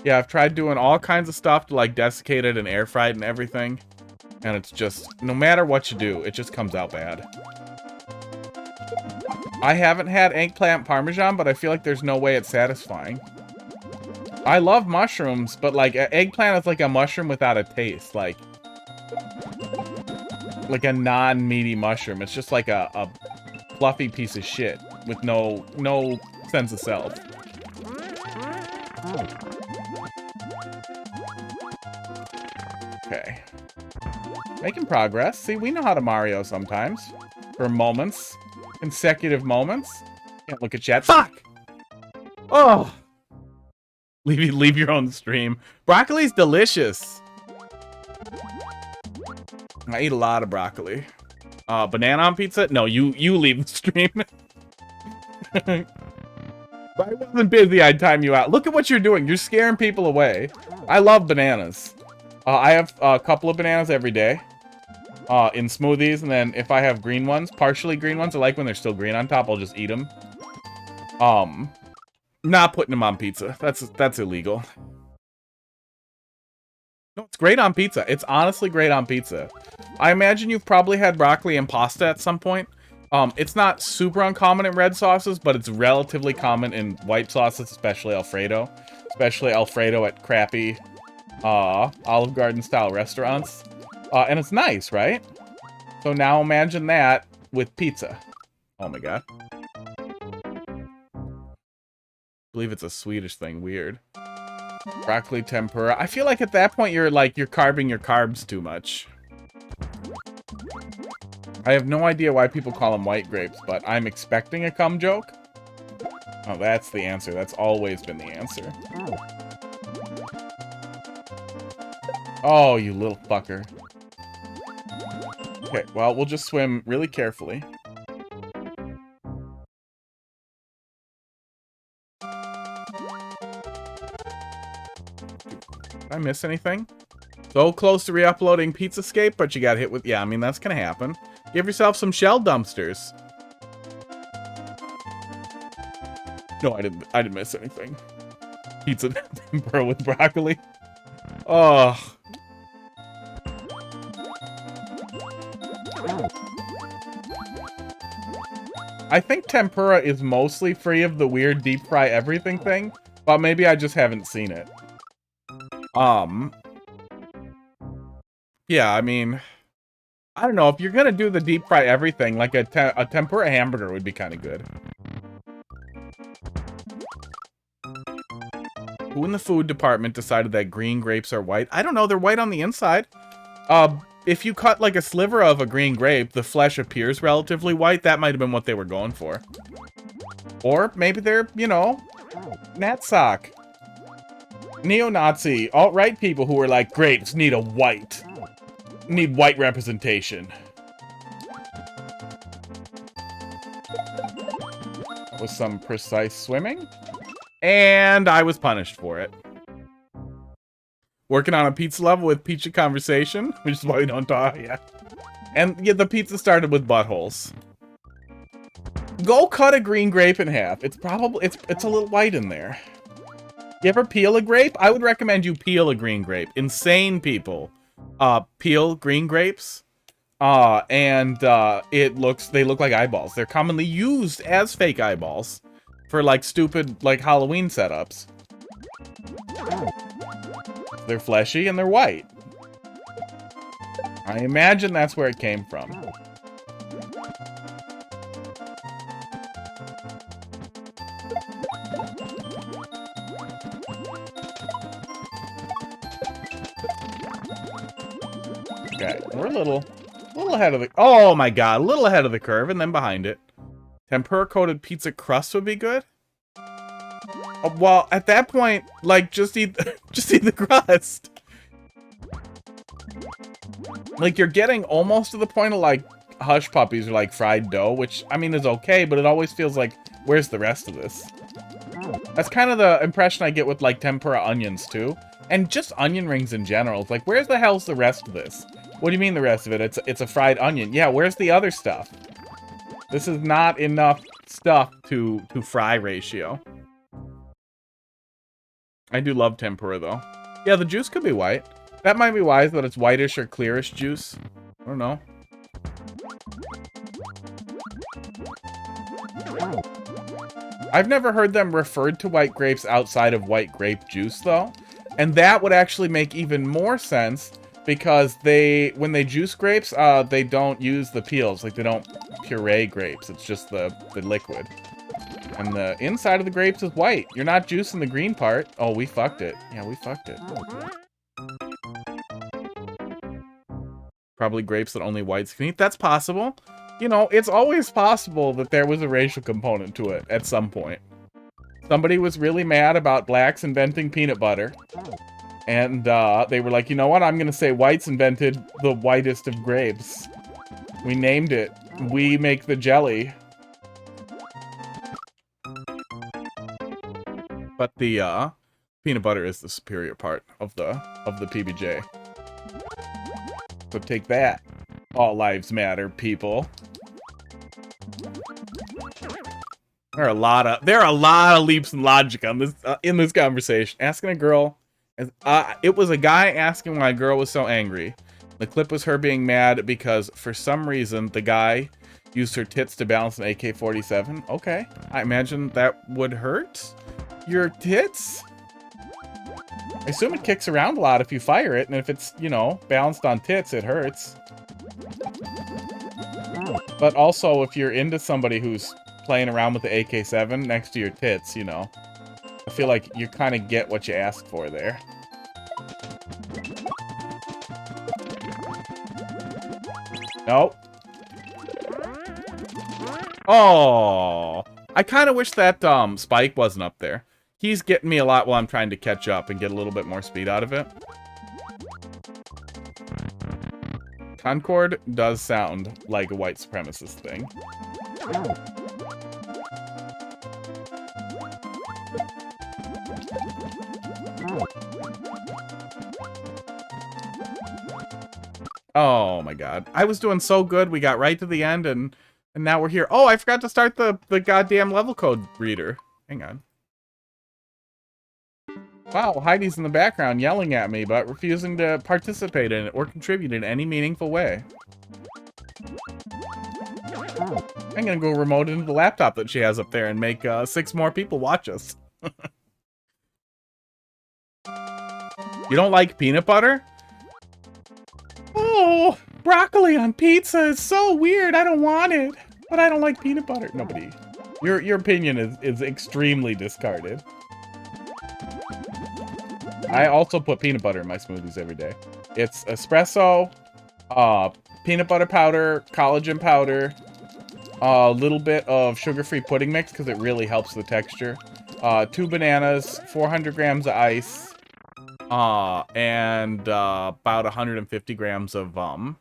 Yeah, I've tried doing all kinds of stuff to like desiccate it and air fry it and everything. And it's just, no matter what you do, it just comes out bad. I haven't had eggplant parmesan, but I feel like there's no way it's satisfying. I love mushrooms, but like eggplant is like a mushroom without a taste. Like a non-meaty mushroom. It's just like a fluffy piece of shit with no sense of self. Okay. Making progress. See, we know how to Mario sometimes. For moments. Consecutive moments. Can't look at chat. Fuck! Oh! Leave your own stream. Broccoli's delicious. I eat a lot of broccoli. Banana on pizza? No, you leave the stream. If I wasn't busy, I'd time you out. Look at what you're doing. You're scaring people away. I love bananas. I have a couple of bananas every day. In smoothies, and then if I have green ones, partially green ones, I like when they're still green on top, I'll just eat them. Not putting them on pizza. That's illegal. No, it's great on pizza. It's honestly great on pizza. I imagine you've probably had broccoli and pasta at some point. It's not super uncommon in red sauces, but it's relatively common in white sauces, especially Alfredo. Especially Alfredo at crappy Olive Garden style restaurants. And it's nice, right? So now imagine that with pizza. Oh my god. I believe it's a Swedish thing. Weird. Broccoli tempura. I feel like at that point you're carving your carbs too much. I have no idea why people call them white grapes, but I'm expecting a cum joke. Oh, that's the answer. That's always been the answer. Oh, you little fucker. Okay, well, we'll just swim really carefully. Did I miss anything? So close to re-uploading Pizzascape, but you got hit with... Yeah, I mean, that's gonna happen. Give yourself some shell dumpsters. No, I didn't miss anything. Pizza tempura with broccoli. Oh. I think tempura is mostly free of the weird deep fry everything thing, but maybe I just haven't seen it. Yeah, I mean, I don't know, if you're gonna do the deep fry everything, like a tempura hamburger would be kind of good. Who in the food department decided that green grapes are white? I don't know, they're white on the inside. If you cut like a sliver of a green grape, the flesh appears relatively white. That might have been what they were going for. Or maybe they're, you know, Natsock. Neo-Nazi, alt-right people who were like, grapes need white representation. That was some precise swimming. And I was punished for it. Working on a pizza level with pizza conversation, which is why we don't talk yet. And yeah, the pizza started with buttholes. Go cut a green grape in half. It's probably it's a little white in there. You ever peel a grape? I would recommend you peel a green grape. Insane people peel green grapes. They look like eyeballs. They're commonly used as fake eyeballs for like stupid like Halloween setups. They're fleshy and they're white. I imagine that's where it came from. Okay, we're a little ahead of the... Oh my god, a little ahead of the curve and then behind it. Tempura-coated pizza crust would be good? Well, at that point, like, just eat the crust. Like, you're getting almost to the point of, like, hush puppies or, like, fried dough, which, I mean, is okay, but it always feels like, where's the rest of this? That's kind of the impression I get with, like, tempura onions, too. And just onion rings in general. It's like, where's the hell's the rest of this? What do you mean the rest of it? It's a fried onion. Yeah, where's the other stuff? This is not enough stuff to fry ratio. I do love tempura, though. Yeah, the juice could be white. That might be wise that it's whitish or clearish juice. I don't know. I've never heard them referred to white grapes outside of white grape juice, though. And that would actually make even more sense because when they juice grapes, they don't use the peels. Like, they don't puree grapes. It's just the liquid. And the inside of the grapes is white. You're not juicing the green part. Oh, we fucked it. Yeah, we fucked it. Probably grapes that only whites can eat. That's possible. You know, it's always possible that there was a racial component to it at some point. Somebody was really mad about blacks inventing peanut butter. And they were like, you know what? I'm going to say whites invented the whitest of grapes. We named it. We make the jelly. But the peanut butter is the superior part of the PBJ. So take that. All lives matter, people. There are a lot of leaps in logic on this in this conversation. Asking a girl, it was a guy asking why a girl was so angry. The clip was her being mad because for some reason the guy used her tits to balance an AK-47. Okay, I imagine that would hurt your tits. I assume it kicks around a lot if you fire it, and if it's, you know, balanced on tits, it hurts. But also, if you're into somebody who's playing around with the AK-7 next to your tits, you know, I feel like you kind of get what you asked for there. Nope. Oh, I kind of wish that Spike wasn't up there. He's getting me a lot while I'm trying to catch up and get a little bit more speed out of it. Concord does sound like a white supremacist thing. Oh my god. I was doing so good. We got right to the end and now we're here. Oh, I forgot to start the goddamn level code reader. Hang on. Wow, Heidi's in the background yelling at me, but refusing to participate in it or contribute in any meaningful way. I'm gonna go remote into the laptop that she has up there and make 6 more people watch us. You don't like peanut butter? Oh, broccoli on pizza is so weird. I don't want it, but I don't like peanut butter. Nobody. Your opinion is extremely discarded. I also put peanut butter in my smoothies every day. It's espresso, peanut butter powder, collagen powder, a little bit of sugar-free pudding mix because it really helps the texture, 2 bananas, 400 grams of ice, and about 150 grams of almond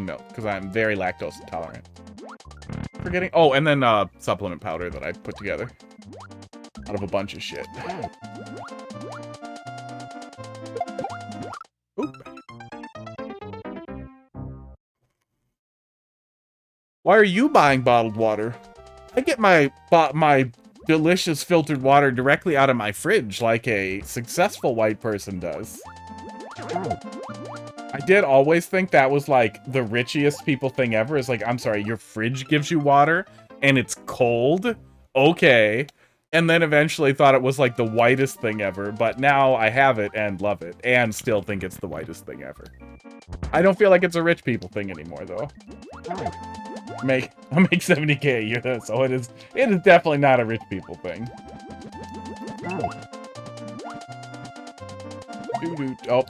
milk because I'm very lactose intolerant. Forgetting. Oh, and then supplement powder that I put together out of a bunch of shit. Oop. Why are you buying bottled water? I get my delicious filtered water directly out of my fridge like a successful white person does. I did always think that was like the richest people thing ever. Is like, I'm sorry, your fridge gives you water and it's cold? Okay. And then eventually thought it was like the whitest thing ever, but now I have it and love it, and still think it's the whitest thing ever. I don't feel like it's a rich people thing anymore, though. I'll make 70K a year, so it is definitely not a rich people thing. Oh,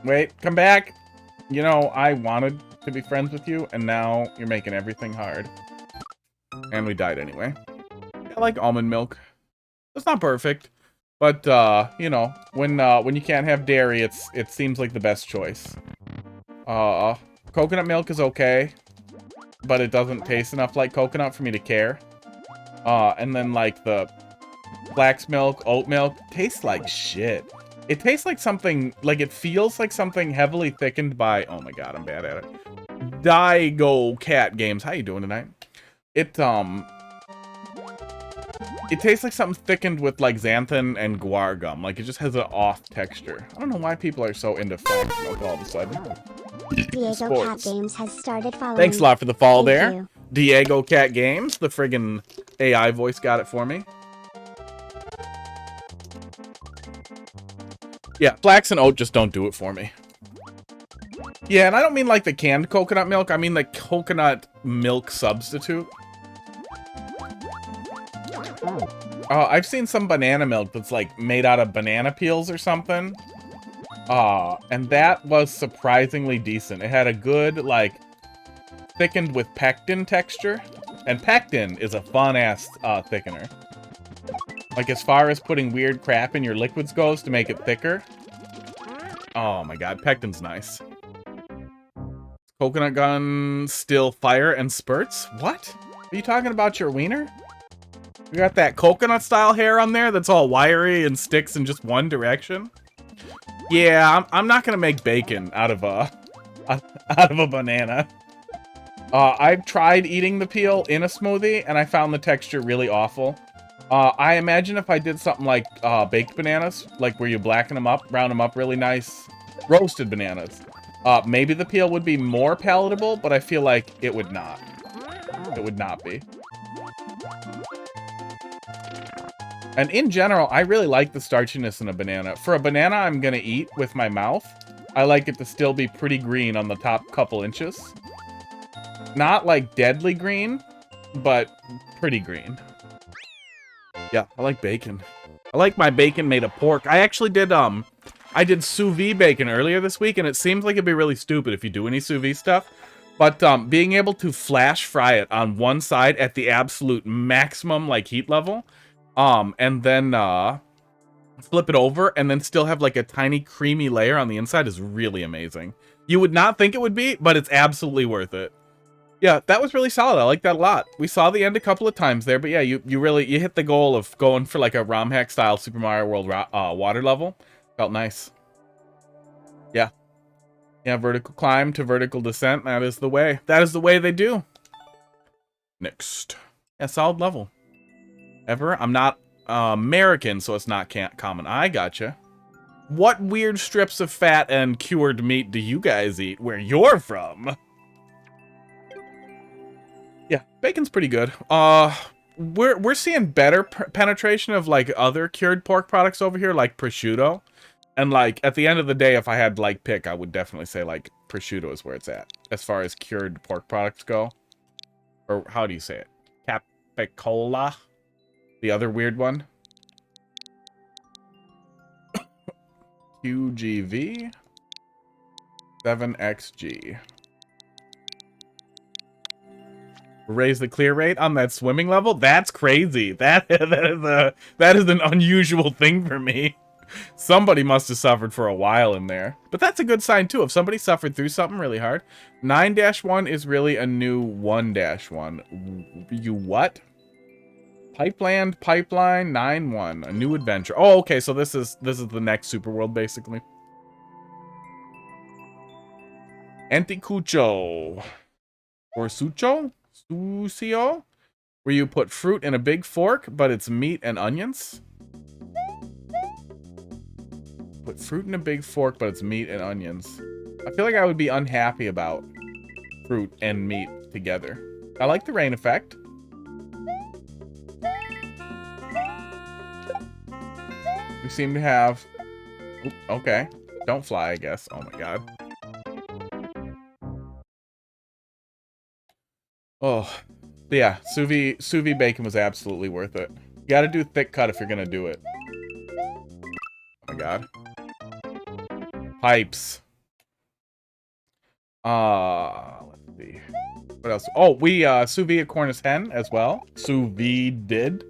wait, come back! You know, I wanted to be friends with you, and now you're making everything hard. And we died anyway. I like almond milk. It's not perfect, but you know, when you can't have dairy, it seems like the best choice. Coconut milk is okay, but it doesn't taste enough like coconut for me to care. And then like the flax milk, oat milk, tastes like shit. It tastes like something, like it feels like something heavily thickened by, oh my god, I'm bad at it. Daigo Cat Games. How you doing tonight? It tastes like something thickened with like xanthan and guar gum. Like it just has an off texture. I don't know why people are so into flag smoke all of a sudden. Diego Cat Games has started following. Thanks a lot for the follow Thank there. you. Diego Cat Games, the friggin' AI voice got it for me. Yeah, flax and oat just don't do it for me. Yeah, and I don't mean like the canned coconut milk. I mean the coconut milk substitute. I've seen some banana milk that's like made out of banana peels or something. And that was surprisingly decent. It had a good, like, thickened with pectin texture. And pectin is a fun-ass thickener. Like, as far as putting weird crap in your liquids goes to make it thicker. Oh my god, pectin's nice. Coconut gun still fire and spurts? What? Are you talking about your wiener? You got that coconut-style hair on there that's all wiry and sticks in just one direction? Yeah, I'm not gonna make bacon out of a banana. I've tried eating the peel in a smoothie, and I found the texture really awful. I imagine if I did something like baked bananas, like where you blacken them up, brown them up really nice, roasted bananas, maybe the peel would be more palatable, but I feel like it would not. It would not be. And in general, I really like the starchiness in a banana. For a banana I'm gonna eat with my mouth, I like it to still be pretty green on the top couple inches. Not like deadly green, but pretty green. Yeah, I like bacon. I like my bacon made of pork. I actually did, I did sous vide bacon earlier this week, and it seems like it'd be really stupid if you do any sous vide stuff. But being able to flash fry it on one side at the absolute maximum, like, heat level, and then flip it over and then still have like a tiny creamy layer on the inside is really amazing. You would not think it would be, but it's absolutely worth it. Yeah, that was really solid. I like that a lot. We saw the end a couple of times there, but yeah, you hit the goal of going for like a ROM hack style Super Mario World water level. Felt nice. Yeah. Yeah, vertical climb to vertical descent. That is the way. That is the way they do. Next. Yeah, solid level. Ever? I'm not American, so it's not common. I gotcha. What weird strips of fat and cured meat do you guys eat where you're from? Yeah, bacon's pretty good. We're seeing better penetration of like other cured pork products over here, like prosciutto. And like at the end of the day, if I had like pick, I would definitely say like prosciutto is where it's at as far as cured pork products go. Or how do you say it? Capicola? The other weird one. QGV 7XG. Raise the clear rate on that swimming level? That's crazy. That is an unusual thing for me. Somebody must have suffered for a while in there. But that's a good sign too. If somebody suffered through something really hard. 9-1 is really a new 1-1. You what? Pipeline 9-1, a new adventure. Oh, okay, so this is the next super world basically. Anticucho or Sucho, where you put fruit in a big fork, but it's meat and onions. Put fruit in a big fork, but it's meat and onions. I feel like I would be unhappy about fruit and meat together. I like the rain effect. We seem to have... Oop, okay. Don't fly, I guess. Oh my god. Oh. Yeah, sous vide bacon was absolutely worth it. You gotta do thick cut if you're gonna do it. Oh my god. Pipes. Let's see. What else? Oh, we sous vide a Cornish hen as well. Sous vide did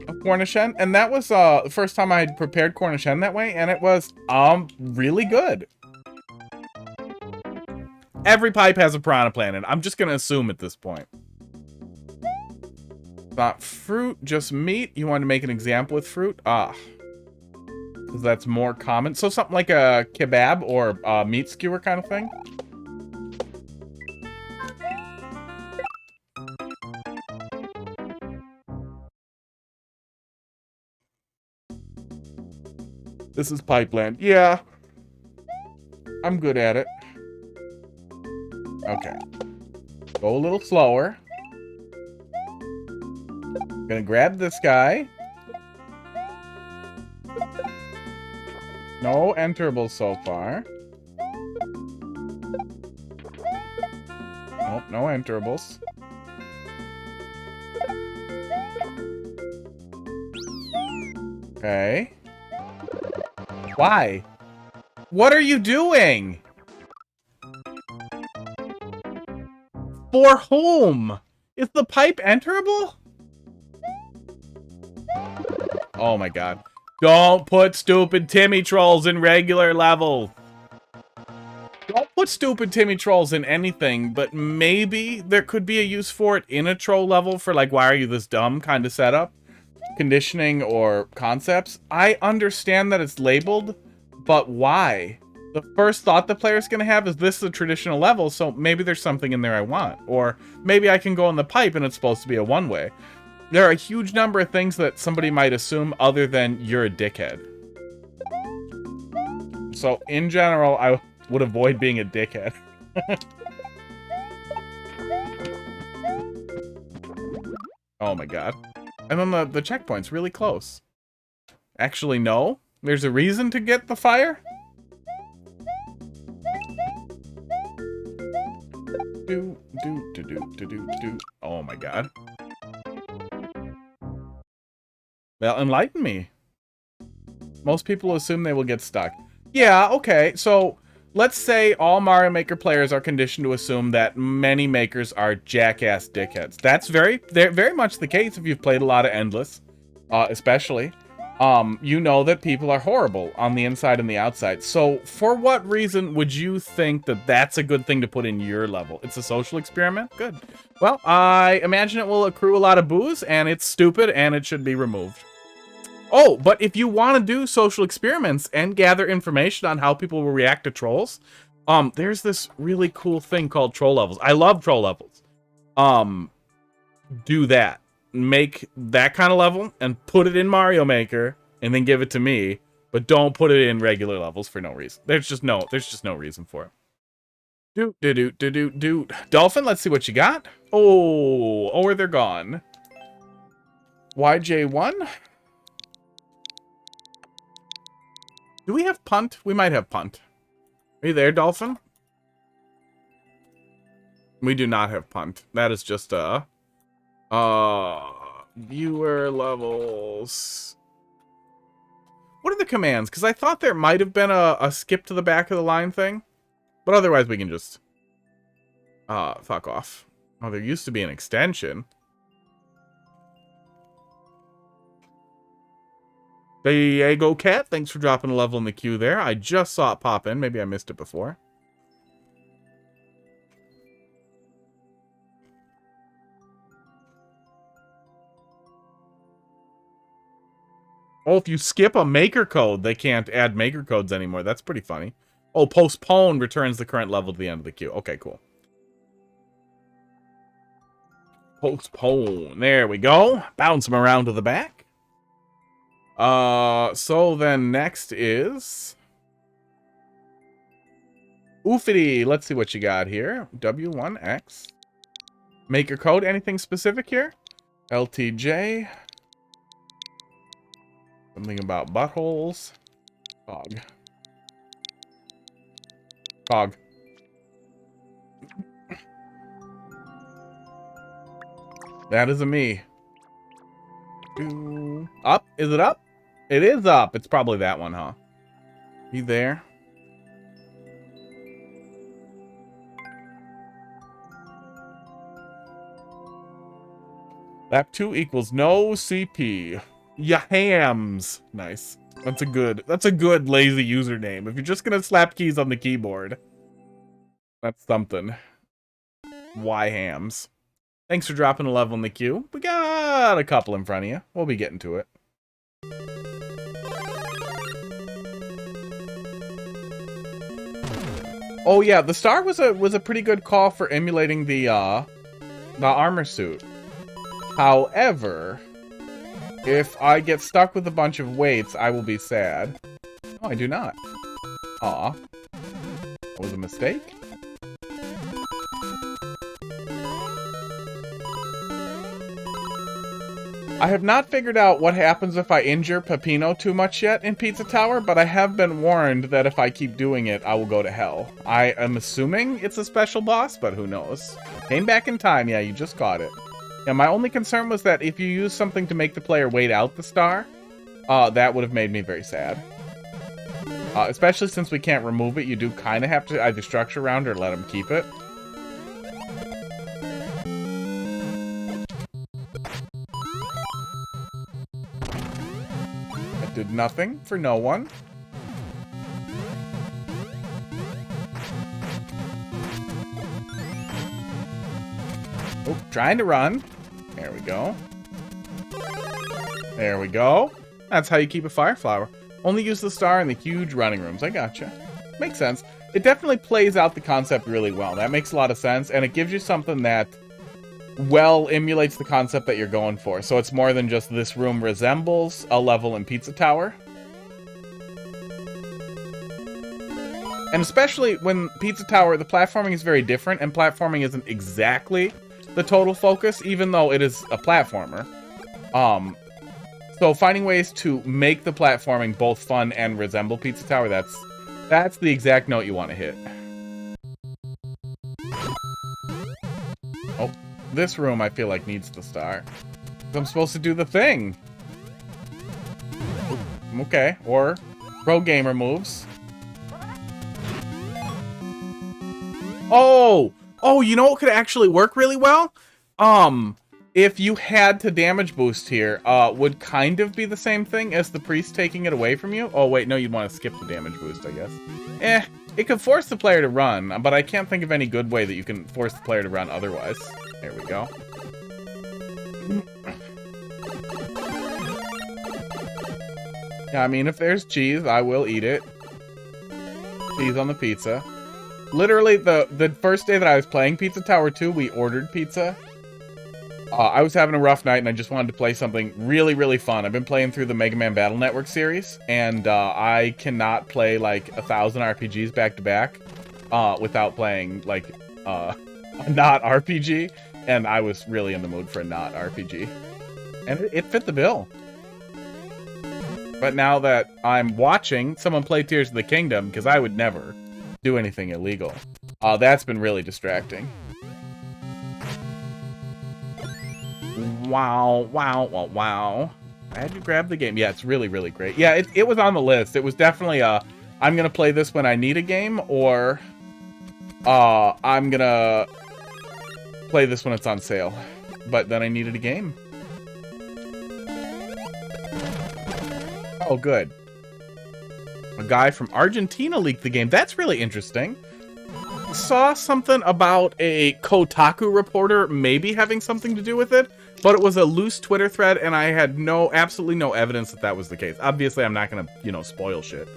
a Cornish hen, and that was the first time I had prepared Cornish hen that way, and it was really good. Every pipe has a piranha plant in it. I'm just gonna assume at this point. Not fruit, just meat. You want to make an example with fruit? Because that's more common. So something like a kebab or a meat skewer kind of thing. This is Pipeland. Yeah. I'm good at it. Okay. Go a little slower. Gonna grab this guy. No enterables so far. Nope, no enterables. Okay. Why? What are you doing? For whom? Is the pipe enterable? Oh my god. Don't put stupid Timmy trolls in regular level. Don't put stupid Timmy trolls in anything, but maybe there could be a use for it in a troll level for like, why are you this dumb kind of setup, conditioning, or concepts. I understand that it's labeled, but why? The first thought the player's gonna have is this is a traditional level, so maybe there's something in there I want. Or maybe I can go in the pipe and it's supposed to be a one-way. There are a huge number of things that somebody might assume other than you're a dickhead. So, in general, I would avoid being a dickhead. Oh my god. And then the checkpoint's really close. Actually, no. There's a reason to get the fire? Oh my god. Well, enlighten me. Most people assume they will get stuck. Yeah, okay, so let's say all Mario Maker players are conditioned to assume that many makers are jackass dickheads. That's very much the case if you've played a lot of Endless, especially. You know that people are horrible on the inside and the outside. So for what reason would you think that that's a good thing to put in your level? It's a social experiment? Good. Well, I imagine it will accrue a lot of booze, and it's stupid, and it should be removed. Oh, but if you want to do social experiments and gather information on how people will react to trolls, there's this really cool thing called troll levels. I love troll levels. Do that. Make that kind of level and put it in Mario Maker and then give it to me, but don't put it in regular levels for no reason. There's just no reason for it. Dolphin, let's see what you got. Oh, they're gone. YJ1? Do we have punt? We might have punt. Are you there, Dolphin? We do not have punt. That is just viewer levels. What are the commands? Because I thought there might have been a skip to the back of the line thing. But otherwise we can just fuck off. Oh, there used to be an extension. Diego Cat, thanks for dropping a level in the queue there. I just saw it pop in. Maybe I missed it before. Oh, if you skip a maker code, they can't add maker codes anymore. That's pretty funny. Oh, postpone returns the current level to the end of the queue. Okay, cool. Postpone. There we go. Bounce them around to the back. So then next is Oofity. Let's see what you got here. W1X. Maker code. Anything specific here? LTJ. Something about buttholes. Cog. Cog. That is a me. Up? Is it up? It is up. It's probably that one, huh? You there? Lap 2 equals no CP. Yahams. Nice. That's a good lazy username. If you're just gonna slap keys on the keyboard, that's something. Yhams. Thanks for dropping a level in the queue. We got a couple in front of you. We'll be getting to it. Oh yeah, the star was a pretty good call for emulating the armor suit. However, if I get stuck with a bunch of weights, I will be sad. No, I do not. Aw. That was a mistake? I have not figured out what happens if I injure Peppino too much yet in Pizza Tower, but I have been warned that if I keep doing it, I will go to hell. I am assuming it's a special boss, but who knows. Came back in time. Yeah, you just got it. Yeah, my only concern was that if you use something to make the player wait out the star, that would have made me very sad. Especially since we can't remove it, you do kind of have to either structure around or let him keep it. That did nothing for no one. Oh, trying to run. There we go. There we go. That's how you keep a fire flower. Only use the star in the huge running rooms. I gotcha. Makes sense. It definitely plays out the concept really well. That makes a lot of sense, and it gives you something that well emulates the concept that you're going for. So it's more than just this room resembles a level in Pizza Tower. And especially when Pizza Tower, the platforming is very different, and platforming isn't exactly the total focus, even though it is a platformer. So finding ways to make the platforming both fun and resemble Pizza Tower, that's the exact note you want to hit. Oh, this room I feel like needs the star. I'm supposed to do the thing. Okay, or pro gamer moves. Oh, you know what could actually work really well? If you had to damage boost here, would kind of be the same thing as the priest taking it away from you. Oh, wait, no, you'd want to skip the damage boost, I guess. It could force the player to run, but I can't think of any good way that you can force the player to run otherwise. There we go. Yeah, I mean, if there's cheese, I will eat it. Cheese on the pizza. Literally, the first day that I was playing Pizza Tower 2, we ordered pizza. I was having a rough night, and I just wanted to play something really, really fun. I've been playing through the Mega Man Battle Network series, and I cannot play, like, 1,000 RPGs back-to-back without playing, like, a not RPG, and I was really in the mood for a not RPG. And it fit the bill. But now that I'm watching someone play Tears of the Kingdom, because I would never do anything illegal, that's been really distracting. Wow. How'd you grab the game? Yeah, it's really, really great. Yeah, it was on the list. It was definitely I'm gonna play this when I need a game, or I'm gonna play this when it's on sale. But then I needed a game. Oh, good. A guy from Argentina leaked the game. That's really interesting. Saw something about a Kotaku reporter maybe having something to do with it, but it was a loose Twitter thread, and I had absolutely no evidence that that was the case. Obviously, I'm not gonna, spoil shit.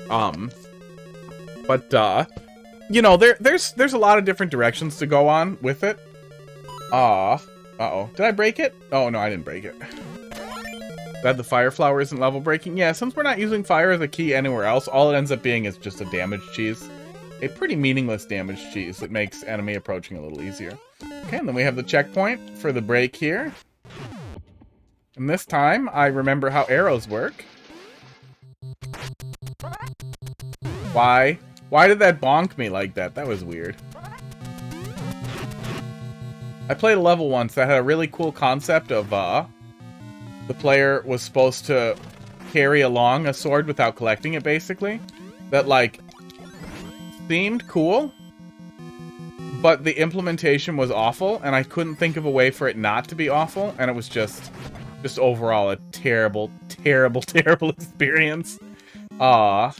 But there's a lot of different directions to go on with it. Uh-oh. Did I break it? Oh, no, I didn't break it. Glad the fire flower isn't level breaking. Yeah, since we're not using fire as a key anywhere else, all it ends up being is just a damaged cheese. A pretty meaningless damaged cheese that makes enemy approaching a little easier. Okay, and then we have the checkpoint for the break here. And this time, I remember how arrows work. Why? Why did that bonk me like that? That was weird. I played a level once that had a really cool concept of, the player was supposed to carry along a sword without collecting it, basically. That, like, seemed cool, but the implementation was awful, and I couldn't think of a way for it not to be awful, and it was just overall a terrible, terrible, terrible experience. I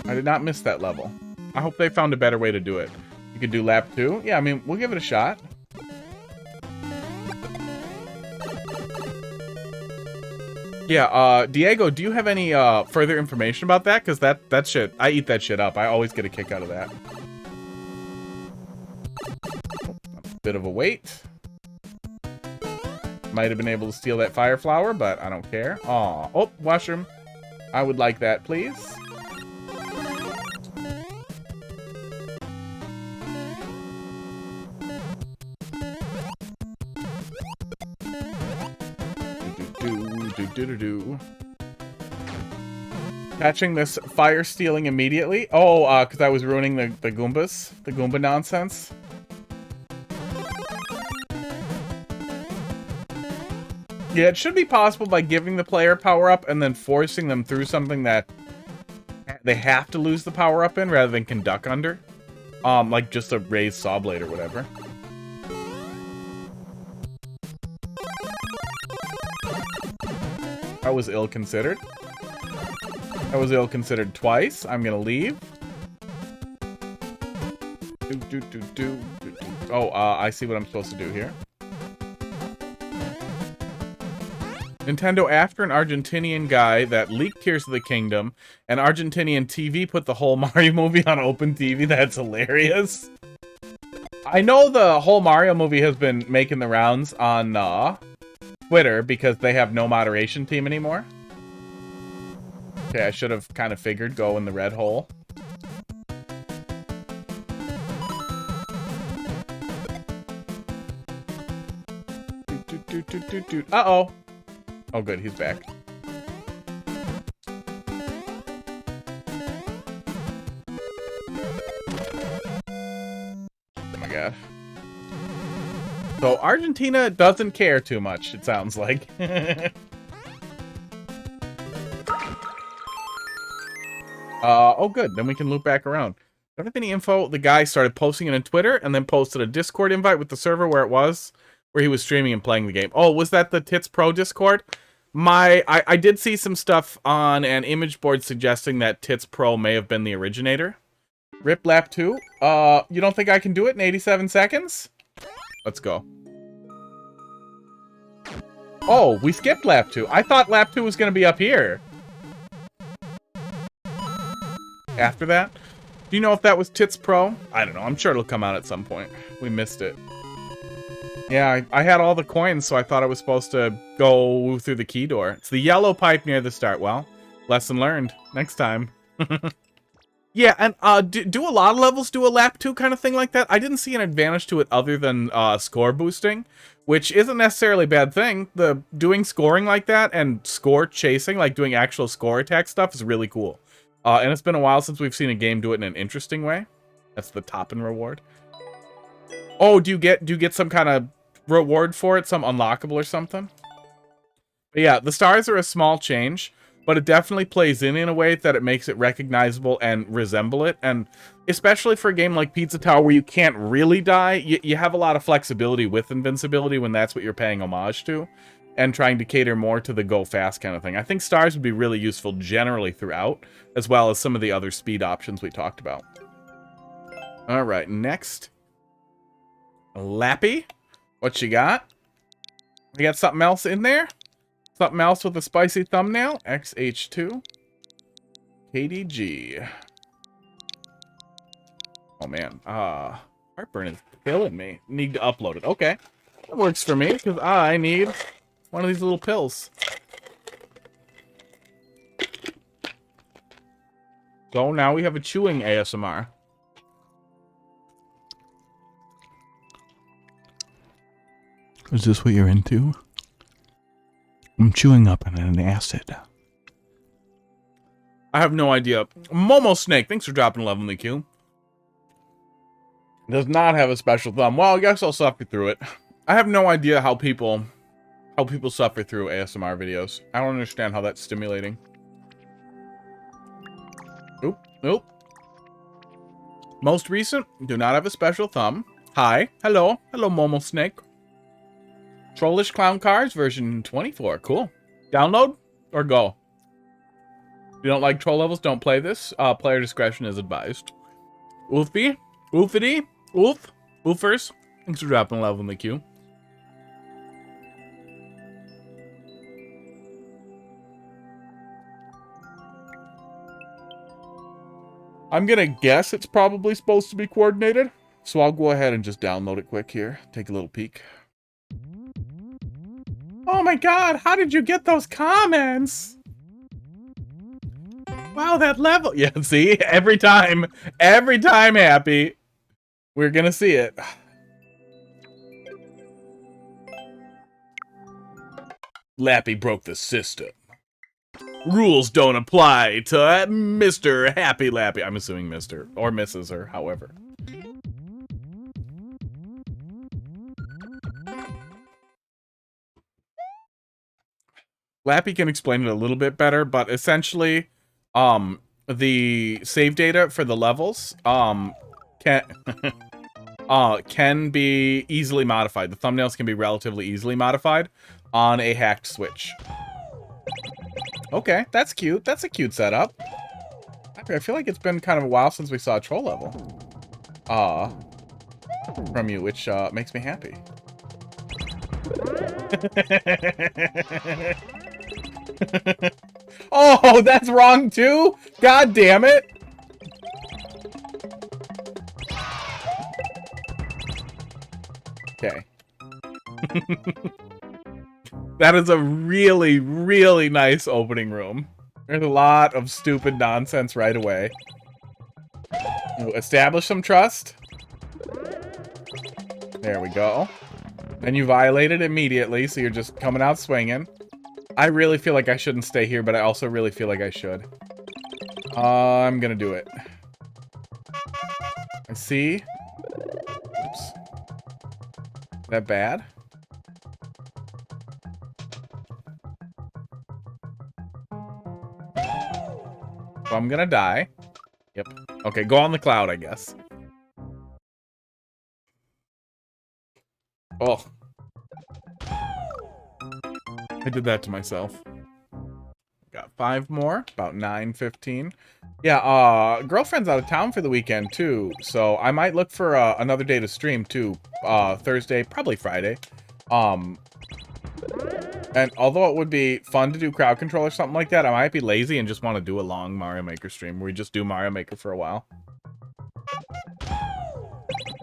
did not miss that level. I hope they found a better way to do it. You could do lap 2. Yeah, I mean, we'll give it a shot. Yeah, Diego, do you have any further information about that? Because that shit, I eat that shit up. I always get a kick out of that. Bit of a wait. Might have been able to steal that fire flower, but I don't care. Aw. Oh, mushroom. I would like that, please. Do. Catching this fire stealing immediately. Oh, because I was ruining the Goombas. The Goomba nonsense. Yeah, it should be possible by giving the player power up and then forcing them through something that they have to lose the power up in rather than can duck under. Like just a raised saw blade or whatever. That was ill-considered. That was ill-considered twice. I'm gonna leave. Oh, I see what I'm supposed to do here. Nintendo, after an Argentinian guy that leaked Tears of the Kingdom, and Argentinian TV put the whole Mario movie on open TV. That's hilarious. I know the whole Mario movie has been making the rounds on Twitter because they have no moderation team anymore. Okay, I should have kind of figured go in the red hole. Uh-oh. Oh, good, he's back. Oh my god. So Argentina doesn't care too much, it sounds like. Oh good, then we can loop back around. Don't have any info. The guy started posting it on Twitter and then posted a Discord invite with the server where he was streaming and playing the game. Oh, was that the Tits Pro Discord? I did see some stuff on an image board suggesting that Tits Pro may have been the originator. Rip lap 2. You don't think I can do it in 87 seconds? Let's go. Oh, we skipped lap 2. I thought lap 2 was going to be up here. After that? Do you know if that was Tits Pro? I don't know. I'm sure it'll come out at some point. We missed it. Yeah, I had all the coins, so I thought I was supposed to go through the key door. It's the yellow pipe near the start. Well, lesson learned. Next time. Yeah, and do a lot of levels do a lap 2 kind of thing like that? I didn't see an advantage to it other than score boosting, which isn't necessarily a bad thing. Doing scoring like that and score chasing, like doing actual score attack stuff, is really cool. And it's been a while since we've seen a game do it in an interesting way. That's the top-in reward. Oh, do you get some kind of reward for it? Some unlockable or something? But yeah, the stars are a small change, but it definitely plays in a way that it makes it recognizable and resemble it. And especially for a game like Pizza Tower where you can't really die, you have a lot of flexibility with invincibility when that's what you're paying homage to, and trying to cater more to the go fast kind of thing. I think stars would be really useful generally throughout, as well as some of the other speed options we talked about. All right, next. Lappy, what you got? We got something else in there? Something else with a spicy thumbnail? XH2. KDG. Oh man, heartburn is killing me. Need to upload it. Okay, that works for me because I need one of these little pills. So now we have a chewing ASMR. Is this what you're into? I'm chewing up on an acid. I have no idea. Momo Snake, thanks for dropping 11 in the queue. Does not have a special thumb. Well, I guess I'll suffer through it. I have no idea how people suffer through ASMR videos. I don't understand how that's stimulating. Oop, oop. Most recent, do not have a special thumb. Hi, hello, Momo Snake. Trollish Clown Cars version 24. Cool. Download or go? If you don't like troll levels, don't play this. Player discretion is advised. Oofy, oofity, oof, oofers. Thanks for dropping a level in the queue. I'm gonna guess it's probably supposed to be coordinated, so I'll go ahead and just download it quick here. Take a little peek. my god, how did you get those comments? Wow, that level. Yeah, see? Every time, Happy, we're gonna see it. Lappy broke the system. Rules don't apply to Mr. Happy Lappy. I'm assuming Mr. or Mrs. or however. Lappy can explain it a little bit better, but essentially, the save data for the levels, can be easily modified. The thumbnails can be relatively easily modified on a hacked Switch. Okay, that's cute. That's a cute setup. I feel like it's been kind of a while since we saw a troll level. From you, which makes me happy. Oh, that's wrong too? God damn it. Okay. That is a really, really nice opening room. There's a lot of stupid nonsense right away. Establish some trust. There we go. And you violate it immediately, so you're just coming out swinging. I really feel like I shouldn't stay here, but I also really feel like I should. I'm gonna do it. I see. Oops. Is that bad? So I'm gonna die. Yep. Okay, go on the cloud, I guess. Oh. I did that to myself. Got 5 more, about 9:15. Yeah, girlfriend's out of town for the weekend too, so I might look for another day to stream too. Thursday, probably Friday. And although it would be fun to do crowd control or something like that, I might be lazy and just want to do a long Mario Maker stream where we just do Mario Maker for a while.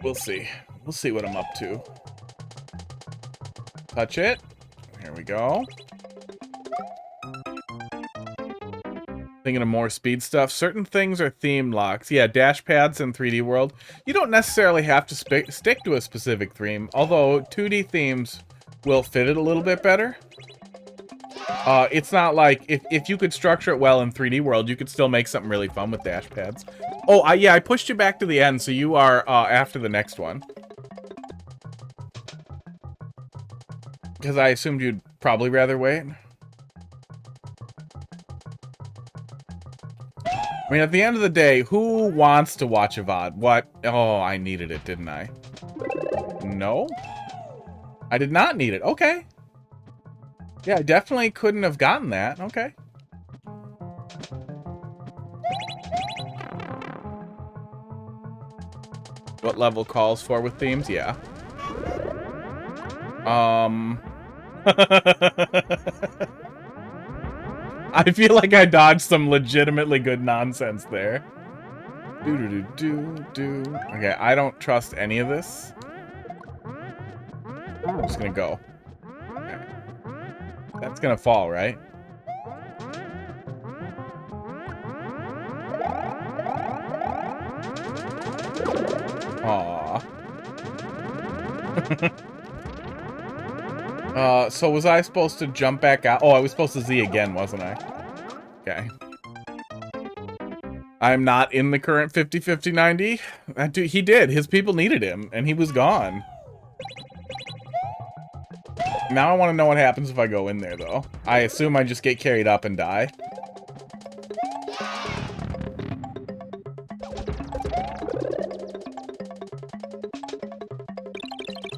We'll see. We'll see what I'm up to. Touch it. Here we go. Thinking of more speed stuff. Certain things are theme locks. Yeah, dash pads in 3D World. You don't necessarily have to stick to a specific theme, although 2D themes will fit it a little bit better. It's not like if you could structure it well in 3D World, you could still make something really fun with dash pads. Oh, yeah, I pushed you back to the end, so you are after the next one. Because I assumed you'd probably rather wait. I mean, at the end of the day, who wants to watch a VOD? What? Oh, I needed it, didn't I? No? I did not need it. Okay. Yeah, I definitely couldn't have gotten that. Okay. What level calls for with themes? Yeah. I feel like I dodged some legitimately good nonsense there. Okay, I don't trust any of this. I'm just gonna go. Okay. That's gonna fall, right? Aww. So was I supposed to jump back out? Oh, I was supposed to Z again, wasn't I? Okay. I'm not in the current 50-50-90. That dude, he did. His people needed him, and he was gone. Now I want to know what happens if I go in there, though. I assume I just get carried up and die.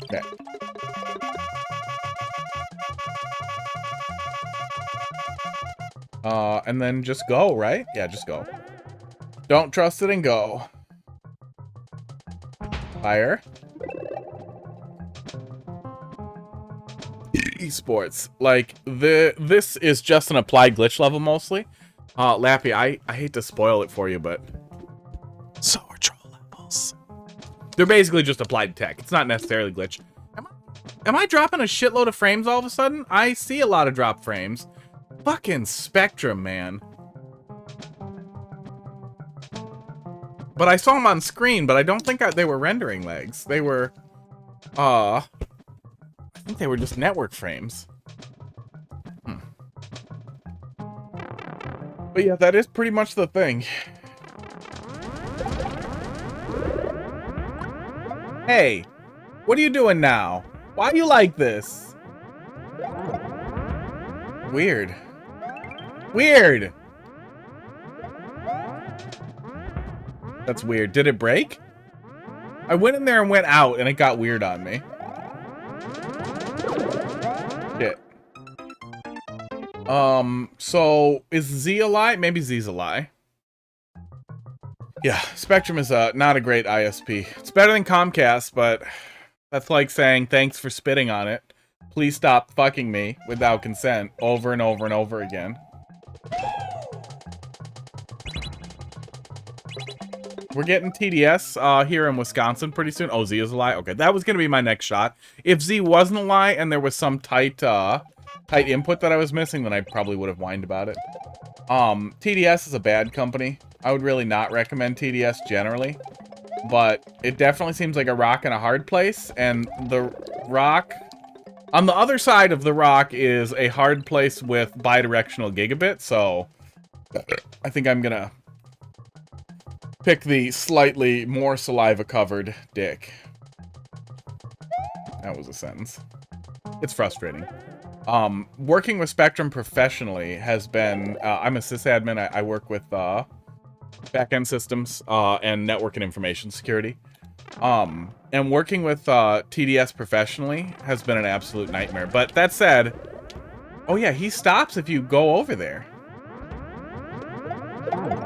Okay. And then just go, right? Yeah, just go. Don't trust it and go. Fire. Esports. Like, this is just an applied glitch level mostly. Lappy, I hate to spoil it for you, but so are troll levels. They're basically just applied tech. It's not necessarily glitch. Come on. Am I dropping a shitload of frames all of a sudden? I see a lot of drop frames. Fucking Spectrum, man. But I saw them on screen, but I don't think they were rendering legs. They were, I think they were just network frames. But yeah, that is pretty much the thing. Hey, what are you doing now? Why do you like this? Weird. Weird! That's weird. Did it break? I went in there and went out, and it got weird on me. Shit. So, is Z a lie? Maybe Z's a lie. Yeah, Spectrum is not a great ISP. It's better than Comcast, but that's like saying thanks for spitting on it. Please stop fucking me without consent over and over and over again. We're getting TDS here in Wisconsin pretty soon. Oh, Z is a lie? Okay, that was going to be my next shot. If Z wasn't a lie and there was some tight input that I was missing, then I probably would have whined about it. TDS is a bad company. I would really not recommend TDS generally. But it definitely seems like a rock in a hard place. And the rock... On the other side of the rock is a hard place with bidirectional gigabit. So I think I'm going to pick the slightly more saliva-covered dick. That was a sentence. It's frustrating. Working with Spectrum professionally has been... I'm a sysadmin. I work with back-end systems and network and information security. And working with TDS professionally has been an absolute nightmare. But that said... Oh yeah, he stops if you go over there.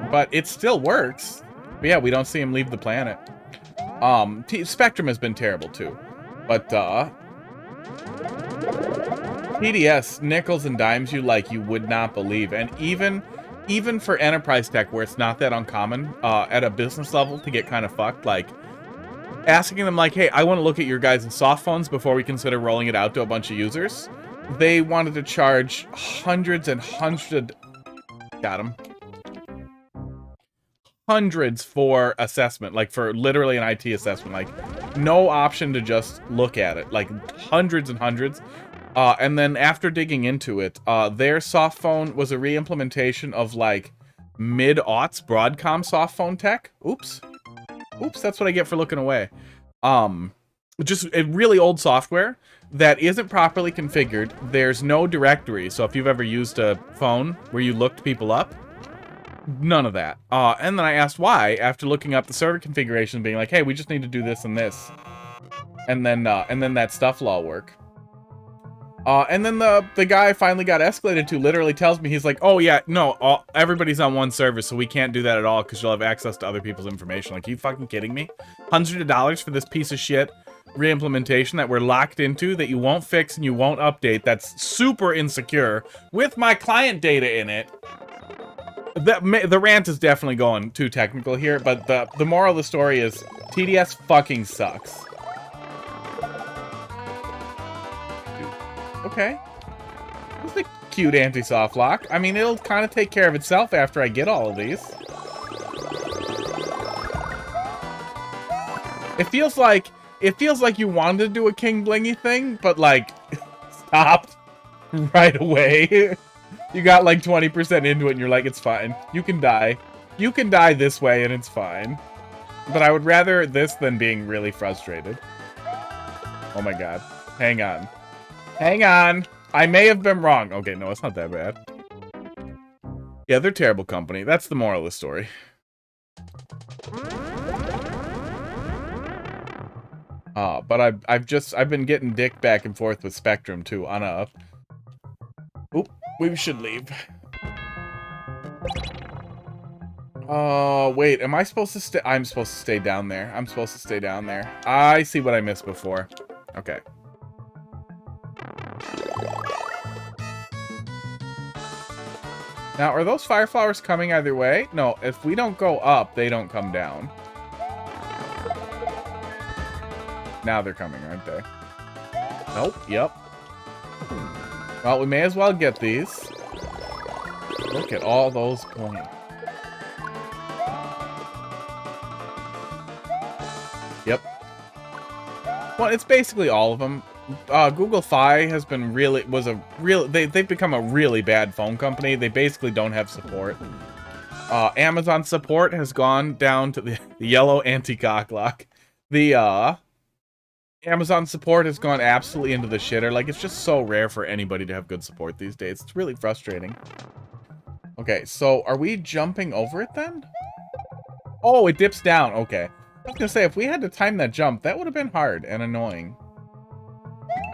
But it still works. But yeah, we don't see him leave the planet. Spectrum has been terrible too. But TDS nickels and dimes you like you would not believe. And even for enterprise tech where it's not that uncommon at a business level to get kind of fucked, like asking them like, hey, I want to look at your guys' soft phones before we consider rolling it out to a bunch of users. They wanted to charge hundreds and hundreds... Got him. Hundreds for assessment, like for literally an IT assessment, like no option to just look at it, like hundreds and hundreds. And then after digging into it, their soft phone was a re-implementation of like mid-aughts Broadcom soft phone tech. Oops, that's what I get for looking away. Just a really old software that isn't properly configured. There's no directory, so if you've ever used a phone where you looked people up, none of that. And then I asked why after looking up the server configuration, being like, hey, we just need to do this and this. And then that stuff will all work. And then the guy I finally got escalated to literally tells me, he's like, oh yeah, no, everybody's on one server, so we can't do that at all because you'll have access to other people's information. Like, are you fucking kidding me? Hundreds of dollars for this piece of shit re-implementation that we're locked into, that you won't fix and you won't update, that's super insecure, with my client data in it. The rant is definitely going too technical here, but the moral of the story is TDS fucking sucks. Okay. It's a cute anti-soft lock. I mean, it'll kind of take care of itself after I get all of these. It feels like you wanted to do a King Blingy thing, but like stopped right away. You got like 20% into it and you're like, it's fine. You can die. You can die this way and it's fine. But I would rather this than being really frustrated. Oh my god. Hang on. Hang on. I may have been wrong. Okay, no, it's not that bad. Yeah, they're a terrible company. That's the moral of the story. But I've been getting dick back and forth with Spectrum too on a... Oop, we should leave. Wait, am I supposed to stay? I'm supposed to stay down there. I'm supposed to stay down there. I see what I missed before. Okay. Now, are those fire flowers coming either way? No, if we don't go up, they don't come down. Now they're coming, aren't they? Nope, yep. Well, we may as well get these. Look at all those points. Yep. Well, it's basically all of them. Google Fi has been they've become a really bad phone company. They basically don't have support. Amazon support has gone down to the yellow anti-cock lock. The Amazon support has gone absolutely into the shitter. Like, it's just so rare for anybody to have good support these days. It's really frustrating. Okay, so are we jumping over it then? Oh, it dips down. Okay. I was gonna say, if we had to time that jump, that would have been hard and annoying.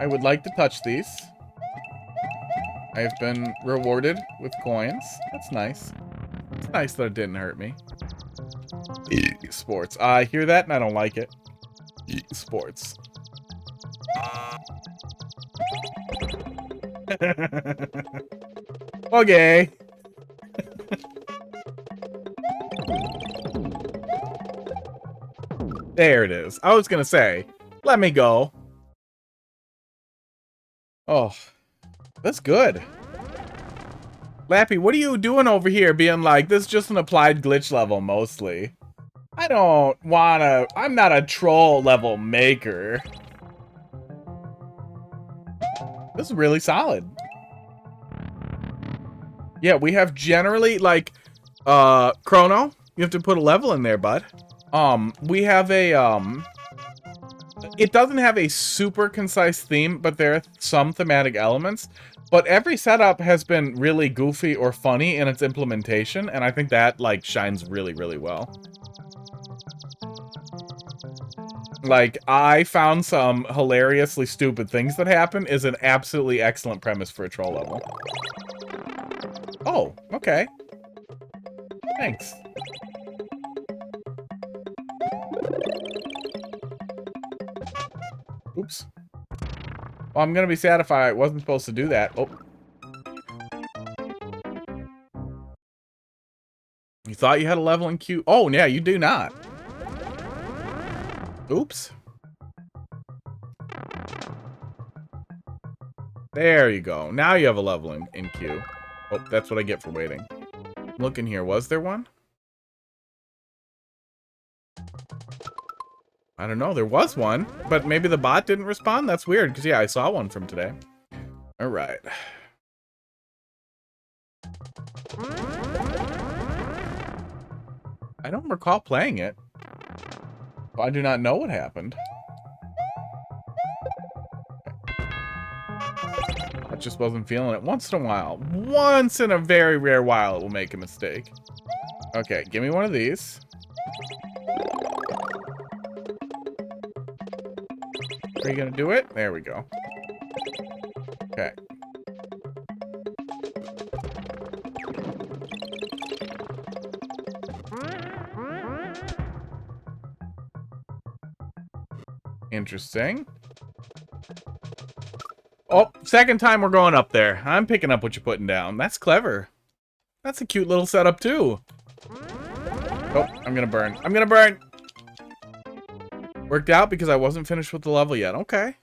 I would like to touch these. I have been rewarded with coins. That's nice. It's nice that it didn't hurt me. Sports. I hear that and I don't like it. Sports. Okay. There it is. I was gonna say, let me go. Oh, that's good. Lappy, what are you doing over here being like, this is just an applied glitch level mostly? I don't wanna, I'm not a troll level maker. This is really solid. Yeah, we have generally, like, Chrono, you have to put a level in there, bud. We have a, it doesn't have a super concise theme, but there are some thematic elements. But every setup has been really goofy or funny in its implementation, and I think that, like, shines really, really well. Like, I found some hilariously stupid things that happen is an absolutely excellent premise for a troll level. Oh, okay. Thanks. Oops. Well, I'm gonna be sad if I wasn't supposed to do that. Oh. You thought you had a level in queue? Oh, yeah, you do not. Oops. There you go. Now you have a level in queue. Oh, that's what I get for waiting. Look in here. Was there one? I don't know. There was one, but maybe the bot didn't respond? That's weird, because, yeah, I saw one from today. All right. I don't recall playing it. I do not know what happened. I just wasn't feeling it. Once in a while. Once in a very rare while, it will make a mistake. Okay, give me one of these. Are you gonna do it? There we go. Okay. Interesting. Oh, second time we're going up there. I'm picking up what you're putting down. That's clever. That's a cute little setup, too. Oh, I'm gonna burn. I'm gonna burn! Worked out because I wasn't finished with the level yet. Okay.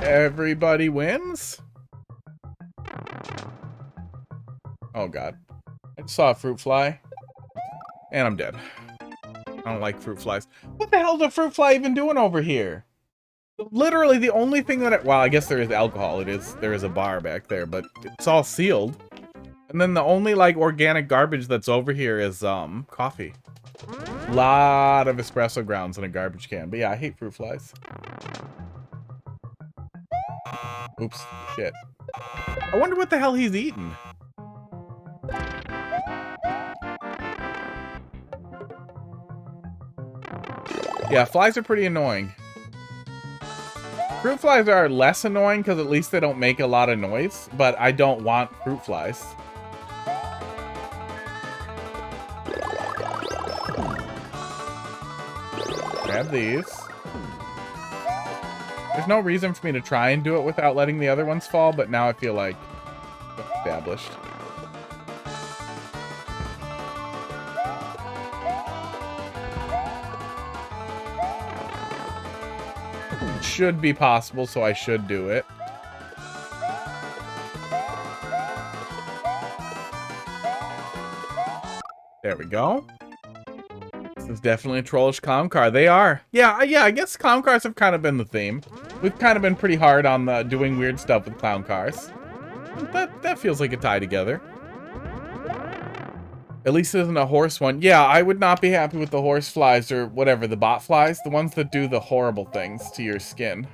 Everybody wins? Oh, God. I just saw a fruit fly. And I'm dead. I don't like fruit flies. What the hell is a fruit fly even doing over here? Literally the only thing that well, I guess there is alcohol. There is a bar back there, but it's all sealed. And then the only, like, organic garbage that's over here is coffee. Lot of espresso grounds in a garbage can. But yeah, I hate fruit flies. Oops, shit. I wonder what the hell he's eating. Yeah, flies are pretty annoying. Fruit flies are less annoying because at least they don't make a lot of noise, but I don't want fruit flies. Grab these. There's no reason for me to try and do it without letting the other ones fall, but now I feel like it's established. should be possible, so I should do it. There we go. This is definitely a trollish clown car. They are. Yeah, I guess clown cars have kind of been the theme. We've kind of been pretty hard on the doing weird stuff with clown cars. That feels like a tie together. At least it isn't a horse one. Yeah, I would not be happy with the horse flies or whatever, the bot flies. The ones that do the horrible things to your skin.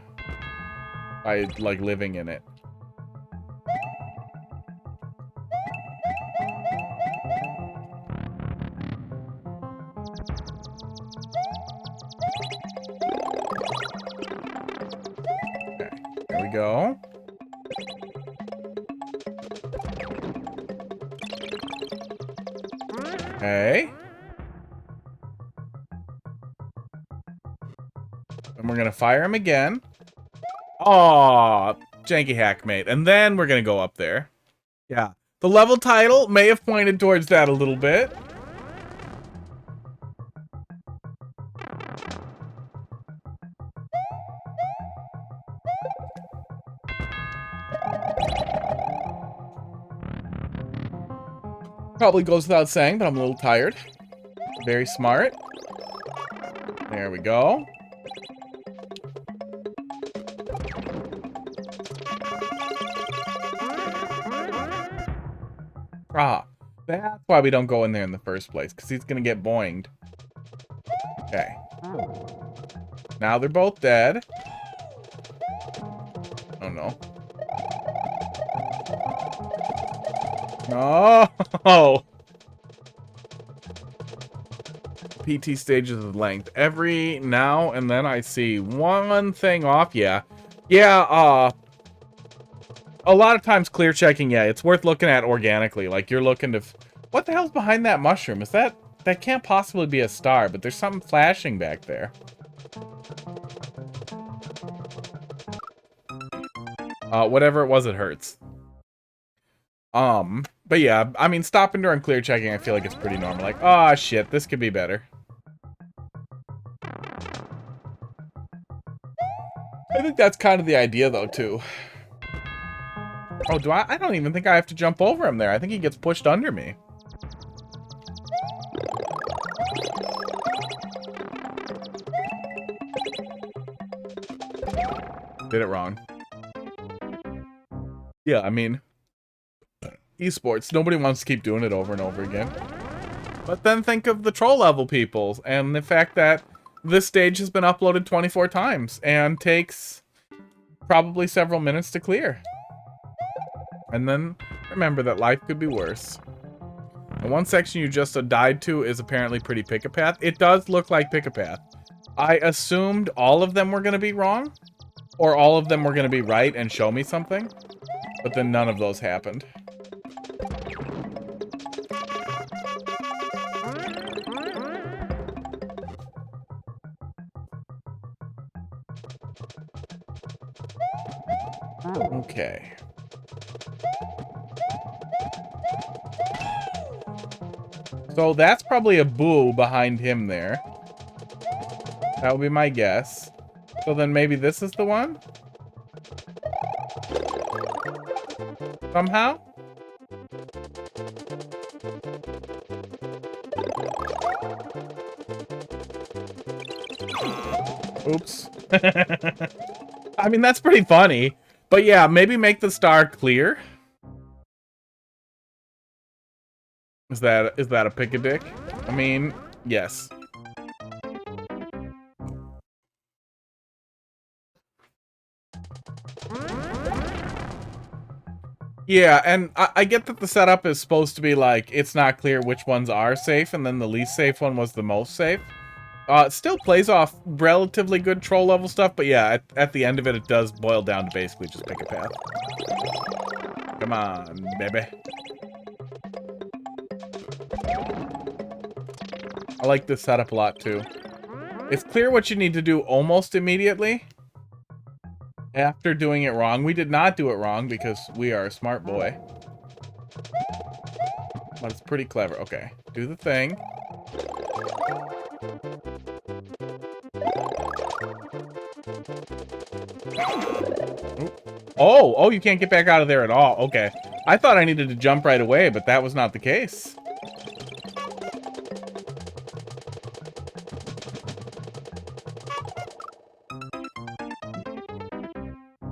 By, like, living in it. Okay, there we go. Okay. And we're gonna fire him again. Aw, janky hackmate. And then we're gonna go up there. Yeah. The level title may have pointed towards that a little bit. Probably goes without saying, but I'm a little tired. Very smart. There we go. Ah, that's why we don't go in there in the first place, because he's gonna get boinged. Okay. Now they're both dead. Oh no. No! PT stages of length. Every now and then I see one thing off. Yeah. Yeah, a lot of times clear checking, yeah, it's worth looking at organically. Like, you're looking to... What the hell's behind that mushroom? Is that... That can't possibly be a star, but there's something flashing back there. Whatever it was, it hurts. But yeah, I mean, stopping during clear checking, I feel like it's pretty normal. Like, oh shit, this could be better. I think that's kind of the idea, though, too. Oh, do I? I don't even think I have to jump over him there. I think he gets pushed under me. Did it wrong. Yeah, I mean, esports, nobody wants to keep doing it over and over again. But then think of the troll level people and the fact that this stage has been uploaded 24 times and takes probably several minutes to clear. And then remember that life could be worse. The one section you just died to is apparently pretty pick-a-path. It does look like pick-a-path. I assumed all of them were going to be wrong, or all of them were going to be right and show me something, but then none of those happened. Okay. So that's probably a boo behind him there. That would be my guess. So then maybe this is the one? Somehow? Oops. I mean, that's pretty funny. But yeah, maybe make the star clear. Is that a pick-a-dick? I mean, yes. Yeah, and I get that the setup is supposed to be like, it's not clear which ones are safe, and then the least safe one was the most safe. It still plays off relatively good troll level stuff, but yeah, at the end of it, it does boil down to basically just pick a path. Come on, baby. I like this setup a lot, too. It's clear what you need to do almost immediately after doing it wrong. We did not do it wrong because we are a smart boy. But it's pretty clever. Okay, do the thing. Oh, you can't get back out of there at all. Okay. I thought I needed to jump right away, but that was not the case.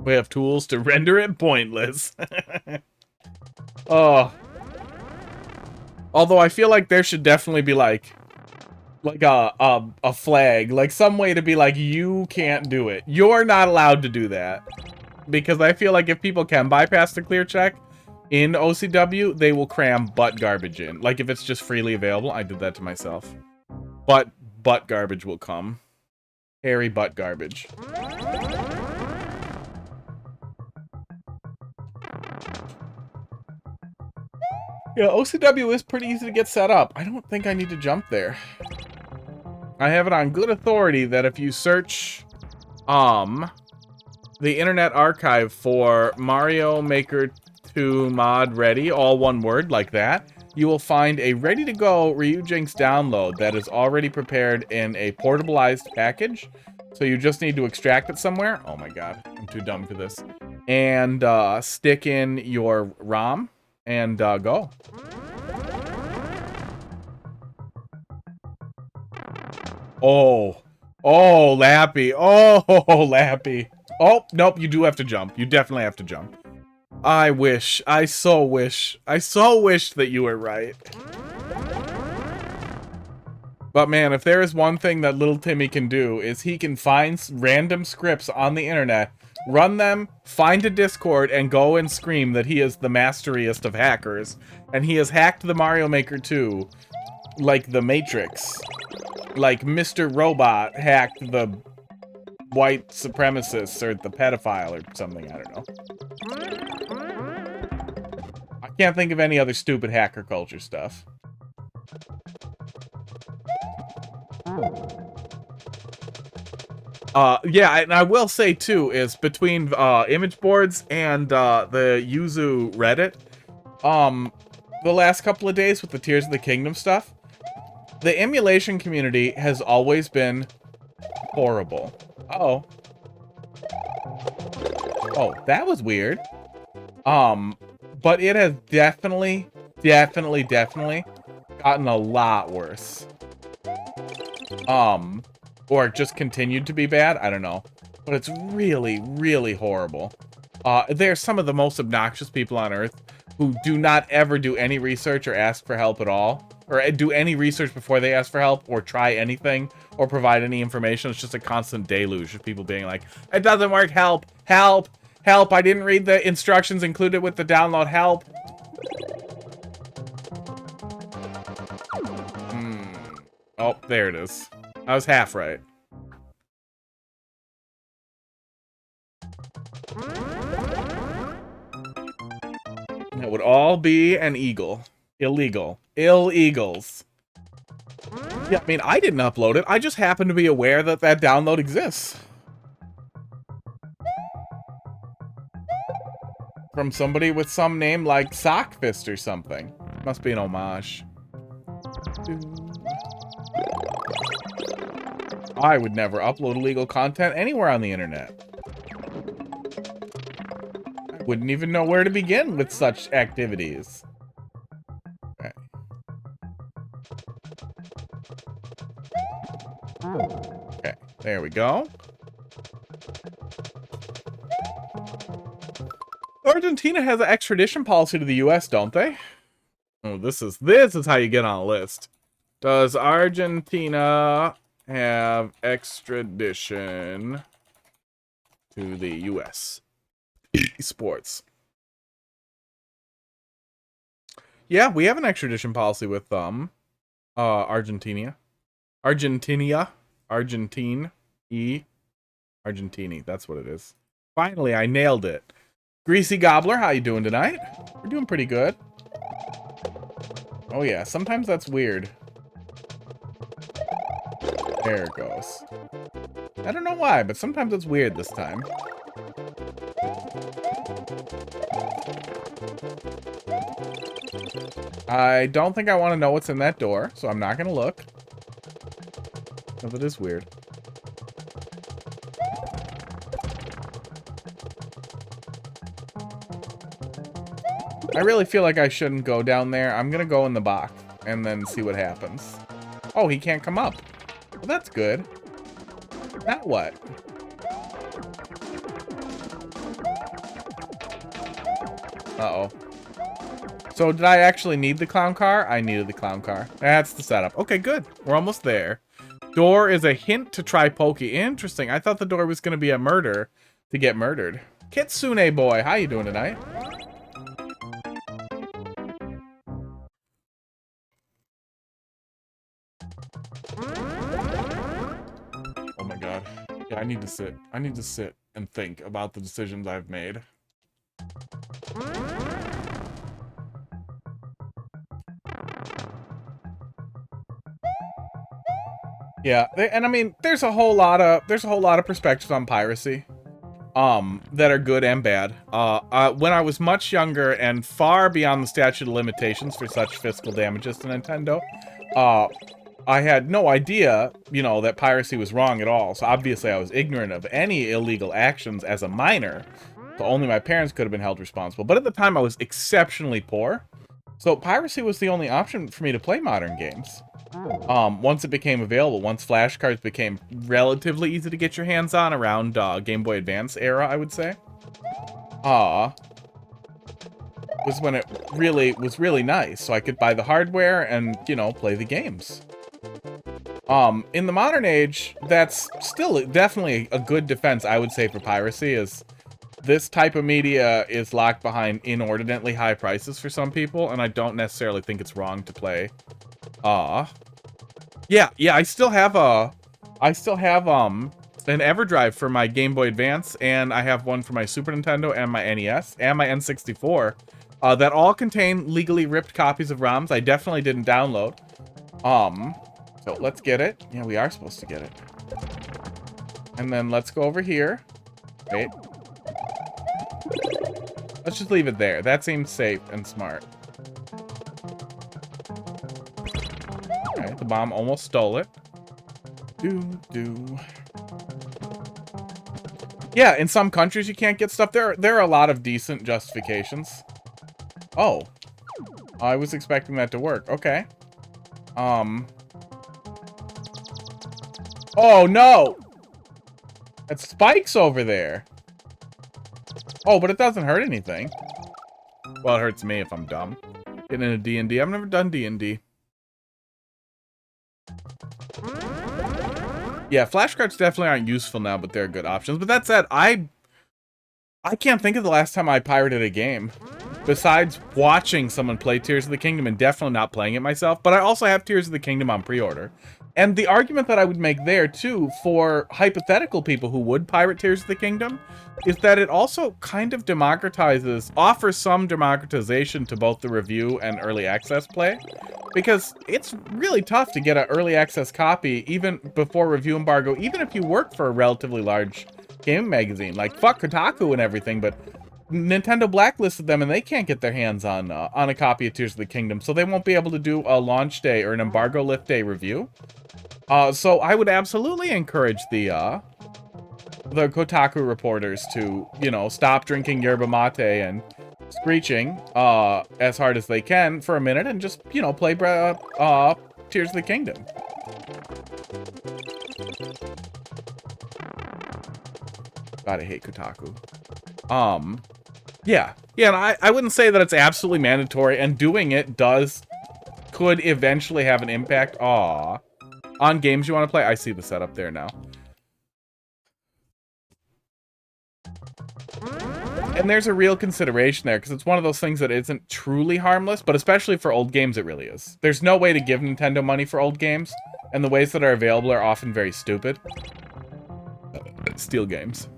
We have tools to render it pointless. Oh. Although I feel like there should definitely be like a flag, like some way to be like, you can't do it. You're not allowed to do that. Because I feel like if people can bypass the clear check in OCW, they will cram butt garbage in. Like if it's just freely available, I did that to myself. But butt garbage will come. Hairy butt garbage. Yeah, OCW is pretty easy to get set up. I don't think I need to jump there. I have it on good authority that if you search the Internet Archive for Mario Maker 2 mod ready, all one word like that, you will find a ready-to-go Ryujinx download that is already prepared in a portableized package. So you just need to extract it somewhere. Oh my god, I'm too dumb for this. And stick in your ROM and go. Oh, Lappy. Oh, Lappy. Oh, nope, you do have to jump. You definitely have to jump. I so wish that you were right. But man, if there is one thing that little Timmy can do, is he can find random scripts on the internet, run them, find a Discord, and go and scream that he is the masteriest of hackers. And he has hacked the Mario Maker 2 like the Matrix. Like Mr. Robot hacked the white supremacists or the pedophile or something, I don't know. I can't think of any other stupid hacker culture stuff. Yeah, and I will say too, is between image boards and the Yuzu Reddit, the last couple of days with the Tears of the Kingdom stuff, the emulation community has always been horrible. Uh-oh. Oh, that was weird. But it has definitely gotten a lot worse. Or just continued to be bad, I don't know. But it's really, really horrible. They're some of the most obnoxious people on Earth who do not ever do any research or ask for help at all. Or do any research before they ask for help, or try anything, or provide any information. It's just a constant deluge of people being like, it doesn't work, help, help, help, I didn't read the instructions included with the download, help. Oh, there it is. I was half right. That would all be an eagle. Illegal. Illegals. Yeah, I mean, I didn't upload it. I just happened to be aware that that download exists. From somebody with some name like Sockfist or something. Must be an homage. I would never upload illegal content anywhere on the internet. I wouldn't even know where to begin with such activities. Okay. Okay, there we go. Argentina has an extradition policy to the US, don't they? Oh, this is how you get on a list. Does Argentina have extradition to the US? Sports. Yeah, we have an extradition policy with Argentina. Argentini. Argentini, that's what it is. Finally, I nailed it. Greasy Gobbler, how you doing tonight? We're doing pretty good. Oh yeah, sometimes that's weird. There it goes. I don't know why, but sometimes it's weird this time. I don't think I want to know what's in that door, so I'm not going to look. Because it is weird. I really feel like I shouldn't go down there. I'm gonna go in the box and then see what happens. Oh, he can't come up. Well, that's good. Now what? Uh-oh. So did I actually need the clown car? I needed the clown car. That's the setup. Okay, good. We're almost there. Door is a hint to try pokey. Interesting. I thought the door was going to be a murder to get murdered. Kitsune boy, how you doing tonight? Oh my god. Yeah, I need to sit. I need to sit and think about the decisions I've made. Yeah, and I mean, there's a whole lot of perspectives on piracy, that are good and bad. When I was much younger and far beyond the statute of limitations for such fiscal damages to Nintendo, I had no idea, you know, that piracy was wrong at all. So obviously, I was ignorant of any illegal actions as a minor. So only my parents could have been held responsible. But at the time, I was exceptionally poor, so piracy was the only option for me to play modern games. Once it became available, once flashcards became relatively easy to get your hands on around Game Boy Advance era, I would say, was when it really was really nice. So I could buy the hardware and, you know, play the games. In the modern age, that's still definitely a good defense, I would say, for piracy, is this type of media is locked behind inordinately high prices for some people, and I don't necessarily think it's wrong to play. Yeah, I still have an EverDrive for my Game Boy Advance, and I have one for my Super Nintendo and my NES and my N64, that all contain legally ripped copies of ROMs I definitely didn't download. So let's get it. Yeah, we are supposed to get it. And then let's go over here. Wait. Let's just leave it there. That seems safe and smart. Okay, the bomb almost stole it. Yeah, in some countries you can't get stuff. There are a lot of decent justifications. Oh. I was expecting that to work. Okay. Oh, no! It spikes over there. Oh, but it doesn't hurt anything. Well, it hurts me if I'm dumb. Getting into D&D. I've never done D&D. Yeah, flashcards definitely aren't useful now, but they're good options. But that said, I can't think of the last time I pirated a game. Besides watching someone play Tears of the Kingdom and definitely not playing it myself. But I also have Tears of the Kingdom on pre-order. And the argument that I would make there, too, for hypothetical people who would pirate Tears of the Kingdom, is that it also kind of offers some democratization to both the review and early access play. Because it's really tough to get an early access copy, even before review embargo, even if you work for a relatively large gaming magazine. Like, fuck Kotaku and everything, but Nintendo blacklisted them and they can't get their hands on a copy of Tears of the Kingdom, so they won't be able to do a launch day or an embargo lift day review. So I would absolutely encourage the Kotaku reporters to, you know, stop drinking yerba mate and screeching as hard as they can for a minute and just, you know, play Tears of the Kingdom. God, I hate Kotaku. Yeah, and I wouldn't say that it's absolutely mandatory, and doing it could eventually have an impact on games you want to play. I see the setup there now. And there's a real consideration there, because it's one of those things that isn't truly harmless, but especially for old games, it really is. There's no way to give Nintendo money for old games, and the ways that are available are often very stupid. Steal games.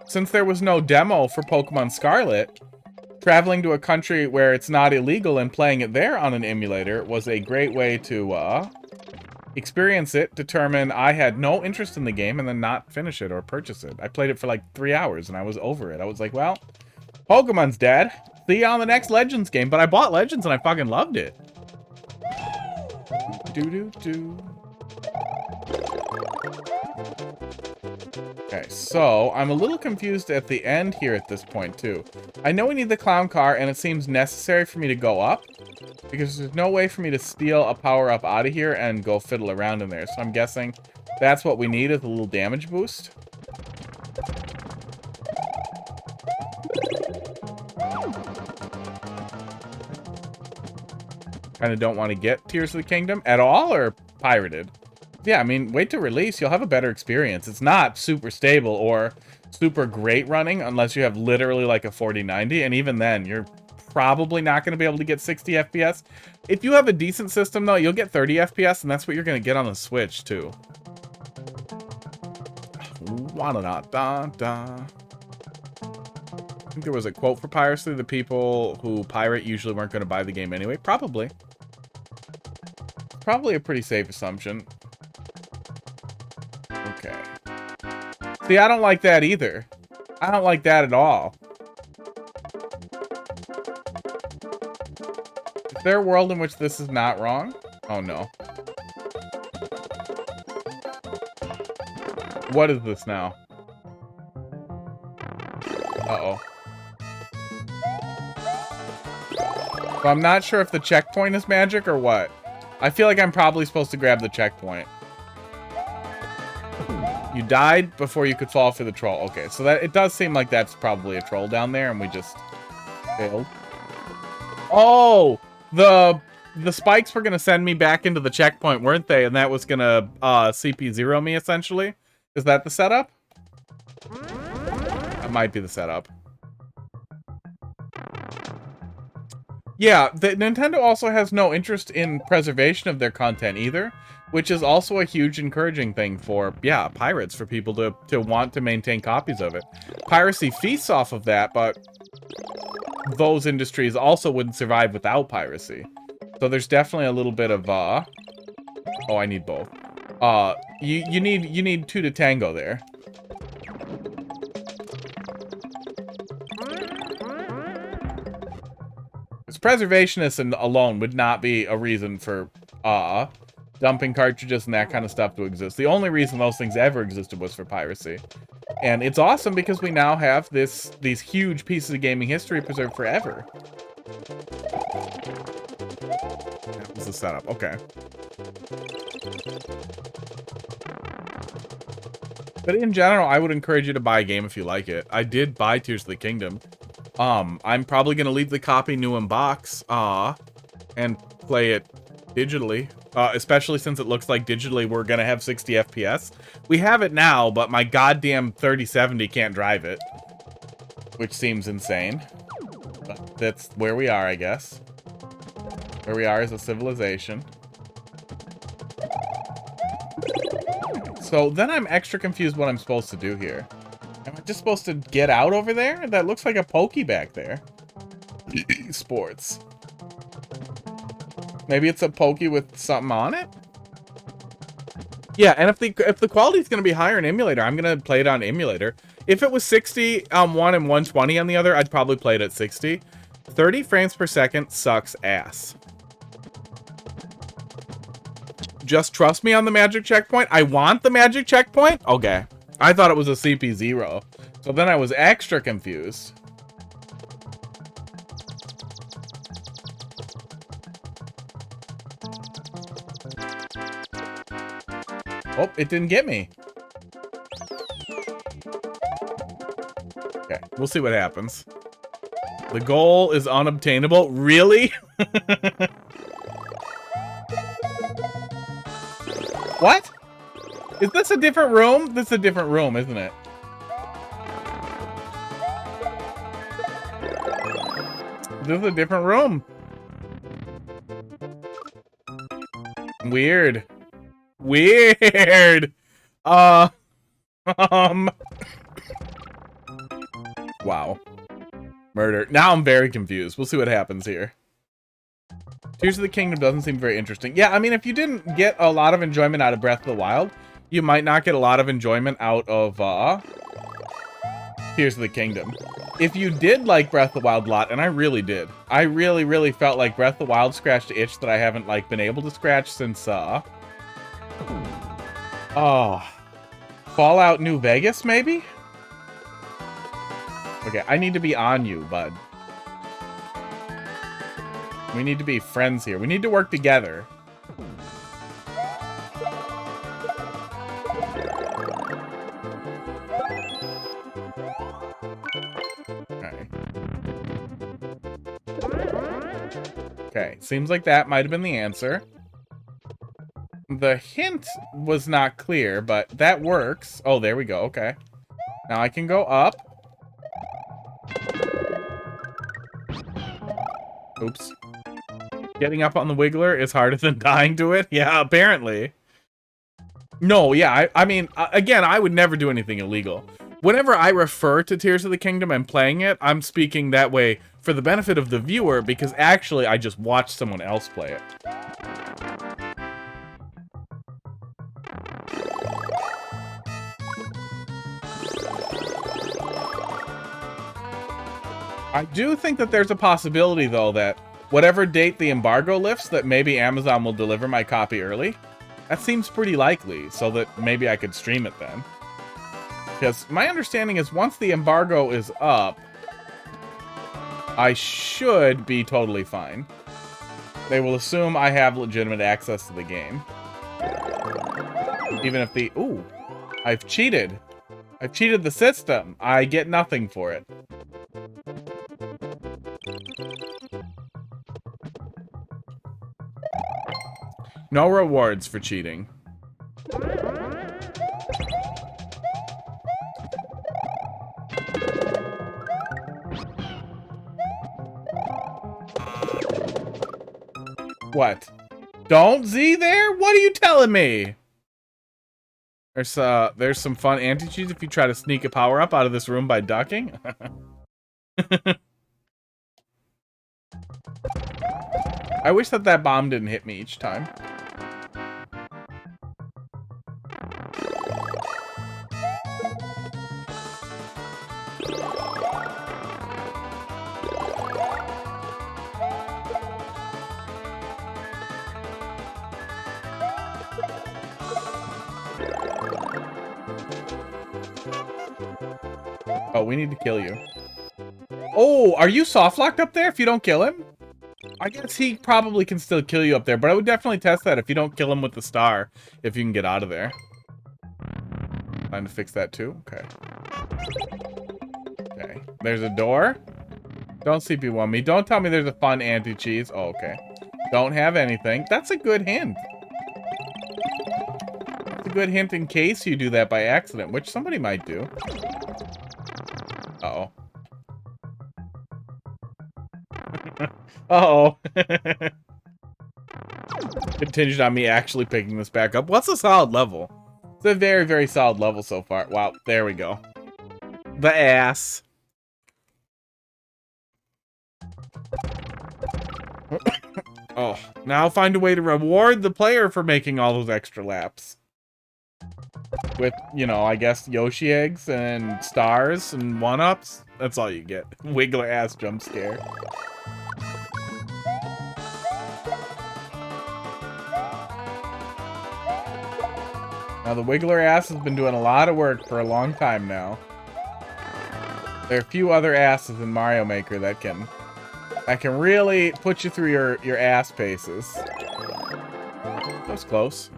Since there was no demo for Pokemon Scarlet, traveling to a country where it's not illegal and playing it there on an emulator was a great way to, experience it, determine I had no interest in the game, and then not finish it or purchase it. I played it for like 3 hours, and I was over it. I was like, well, Pokemon's dead. See you on the next Legends game. But I bought Legends, and I fucking loved it. Do-do-do. Okay, so I'm a little confused at the end here at this point, too. I know we need the clown car, and it seems necessary for me to go up, because there's no way for me to steal a power-up out of here and go fiddle around in there. So I'm guessing that's what we need, is a little damage boost. Kind of don't want to get Tears of the Kingdom at all, or pirated? Yeah, I mean, wait to release. You'll have a better experience. It's not super stable or super great running unless you have literally like a 4090. And even then, you're probably not going to be able to get 60 FPS. If you have a decent system, though, you'll get 30 FPS, and that's what you're going to get on the Switch, too. I think there was a quote for piracy. The people who pirate usually weren't going to buy the game anyway. Probably. Probably a pretty safe assumption. Okay. See, I don't like that either. I don't like that at all. Is there a world in which this is not wrong? Oh, no. What is this now? Uh-oh. So I'm not sure if the checkpoint is magic or what. I feel like I'm probably supposed to grab the checkpoint. You died before you could fall for the troll. Okay, so that it does seem like that's probably a troll down there, and we just failed. Oh, the spikes were gonna send me back into the checkpoint, weren't they? And that was gonna CP0 me essentially. Is that the setup? That might be the setup. Yeah, Nintendo also has no interest in preservation of their content either, which is also a huge encouraging thing for, yeah, pirates, for people to want to maintain copies of it. Piracy feasts off of that, but those industries also wouldn't survive without piracy. So there's definitely a little bit of, oh, I need both. You need two to tango there. Preservationists alone would not be a reason for dumping cartridges and that kind of stuff to exist. The only reason those things ever existed was for piracy. And it's awesome because we now have these huge pieces of gaming history preserved forever. That was the setup. Okay. But in general, I would encourage you to buy a game if you like it. I did buy Tears of the Kingdom. I'm probably going to leave the copy new in box, and play it digitally, especially since it looks like digitally we're going to have 60 FPS. We have it now, but my goddamn 3070 can't drive it, which seems insane. But that's where we are, I guess. Where we are as a civilization. So then I'm extra confused what I'm supposed to do here. Am I just supposed to get out over there? That looks like a pokey back there. Sports. Maybe it's a pokey with something on it? Yeah, and if the quality is going to be higher in emulator, I'm going to play it on emulator. If it was 60 on one and 120 on the other, I'd probably play it at 60. 30 frames per second sucks ass. Just trust me on the magic checkpoint. I want the magic checkpoint? Okay. I thought it was a CP0. So then I was extra confused. Oh, it didn't get me. Okay, we'll see what happens. The goal is unobtainable. Really? What? Is this a different room? This is a different room, isn't it? This is a different room. Weird. Weird. Wow. Murder. Now I'm very confused. We'll see what happens here. Tears of the Kingdom doesn't seem very interesting. Yeah, I mean, if you didn't get a lot of enjoyment out of Breath of the Wild, you might not get a lot of enjoyment out of Tears of the Kingdom. If you did like Breath of the Wild a lot, and I really did, I really, really felt like Breath of the Wild scratched the itch that I haven't been able to scratch since Fallout New Vegas, maybe? Okay, I need to be on you, bud. We need to be friends here. We need to work together. Okay. Okay, seems like that might have been the answer. The hint was not clear, but that works. Oh, there we go. Okay. Now I can go up. Oops. Getting up on the Wiggler is harder than dying to it? Yeah, apparently. No, yeah, I mean, again, I would never do anything illegal. Whenever I refer to Tears of the Kingdom and playing it, I'm speaking that way for the benefit of the viewer, because actually I just watched someone else play it. I do think that there's a possibility, though, that whatever date the embargo lifts, that maybe Amazon will deliver my copy early. That seems pretty likely, so that maybe I could stream it then. Because my understanding is once the embargo is up, I should be totally fine. They will assume I have legitimate access to the game. Even if the... Ooh, I've cheated. I've cheated the system. I get nothing for it. No rewards for cheating. What? Don't Z there? What are you telling me? There's some fun anti-cheats if you try to sneak a power-up out of this room by ducking. I wish that bomb didn't hit me each time. Oh, we need to kill you. Oh, are you soft locked up there if you don't kill him? I guess he probably can still kill you up there, but I would definitely test that if you don't kill him with the star, if you can get out of there. Time to fix that too. Okay. Okay. There's a door. Don't CP1 me. Don't tell me there's a fun anti-cheese. Oh, okay. Don't have anything. That's a good hint. That's a good hint in case you do that by accident, which somebody might do. Uh-oh. Uh-oh. Contingent on me actually picking this back up. What's a solid level? It's a very, very solid level so far. Wow, there we go. The ass. Oh, now find a way to reward the player for making all those extra laps. With, you know, I guess Yoshi eggs and stars and one-ups. That's all you get. Wiggler ass jump scare. Now the Wiggler ass has been doing a lot of work for a long time now. There are a few other asses in Mario Maker that can really put you through your ass paces. That was close.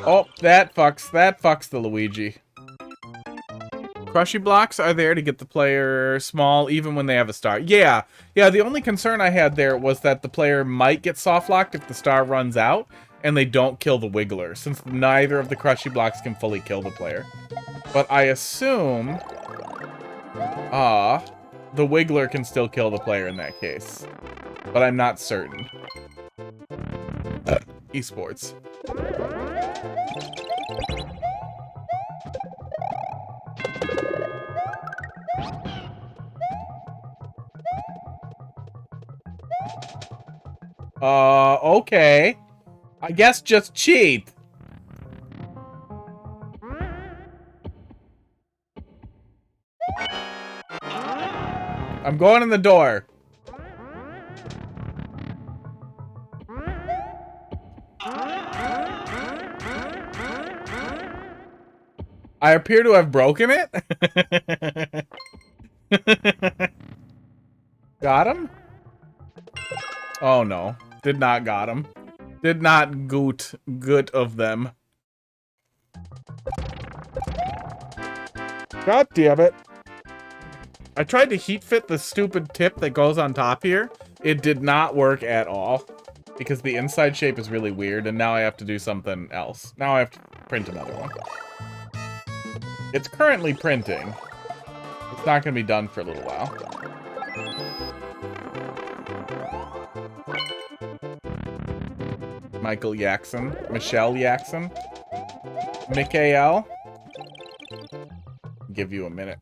Oh, that fucks the Luigi. Crushy blocks are there to get the player small even when they have a star. Yeah, the only concern I had there was that the player might get soft locked if the star runs out and they don't kill the Wiggler, since neither of the Crushy blocks can fully kill the player. But I assume the Wiggler can still kill the player in that case. But I'm not certain. Esports. Okay. I guess just cheat. I'm going in the door. I appear to have broken it. Got him? Oh no. Did not got him. Did not good of them. God damn it. I tried to heat fit the stupid tip that goes on top here. It did not work at all. Because the inside shape is really weird, and now I have to do something else. Now I have to print another one. It's currently printing. It's not going to be done for a little while. Michael Jackson. Michelle Jackson. Mikael. Give you a minute.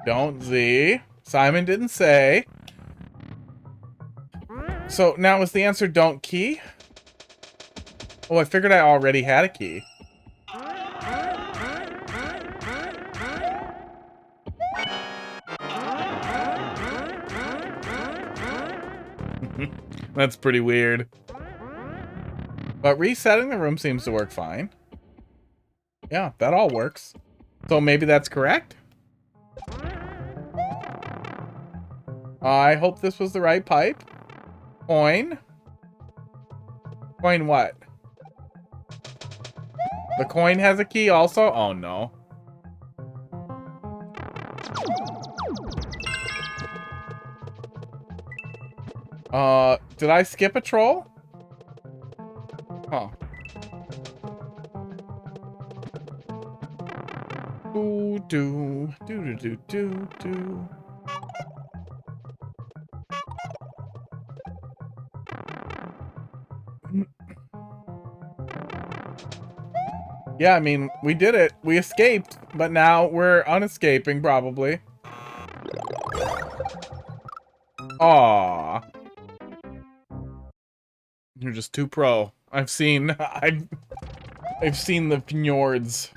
Don't Z. Simon didn't say. So now is the answer don't key? Oh, I figured I already had a key. That's pretty weird. But resetting the room seems to work fine. Yeah, that all works. So maybe that's correct? I hope this was the right pipe. Coin. Coin what? The coin has a key also? Oh no. Did I skip a troll? Huh. Ooh, do, do, do, do, do, do. Yeah, I mean, we did it. We escaped, but now we're unescaping, probably. Aww. You're just too pro. I've seen the fjords.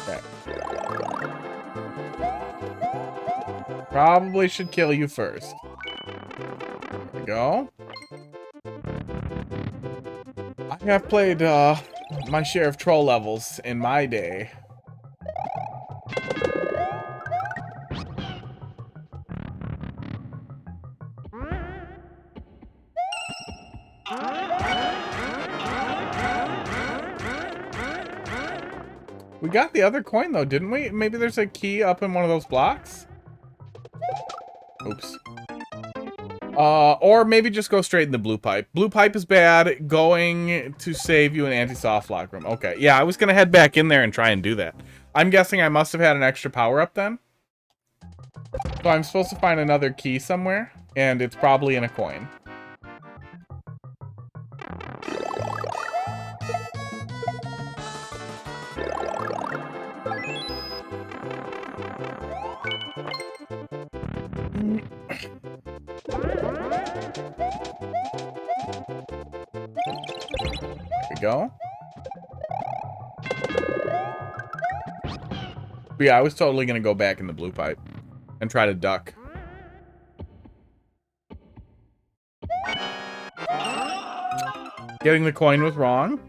Okay. Probably should kill you first. There we go. I have played my share of troll levels in my day. We got the other coin though, didn't we? Maybe there's a key up in one of those blocks? Oops. Or maybe just go straight in the blue pipe. Blue pipe is bad. Going to save you an anti-soft lock room. Okay, yeah, I was gonna head back in there and try and do that. I'm guessing I must have had an extra power up then. So I'm supposed to find another key somewhere, and it's probably in a coin. There we go. But yeah, I was totally gonna go back in the blue pipe and try to duck. Getting the coin was wrong.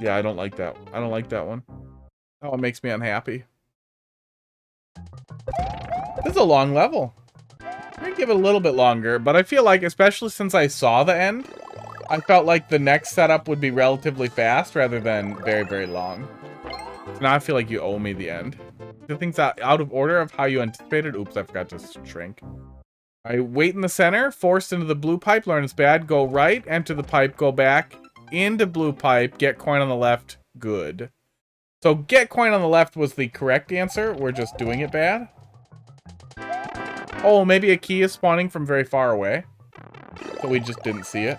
Yeah, I don't like that. I don't like that one. Oh, it makes me unhappy. This is a long level. I'm gonna give it a little bit longer, but I feel like, especially since I saw the end, I felt like the next setup would be relatively fast rather than very, very long. So now I feel like you owe me the end. The things out of order of how you anticipated. Oops, I forgot to shrink. I wait in the center, forced into the blue pipe, learn it's bad, go right, enter the pipe, go back, into blue pipe, get coin on the left, good. So get coin on the left was the correct answer, we're just doing it bad. Oh, maybe a key is spawning from very far away. So we just didn't see it.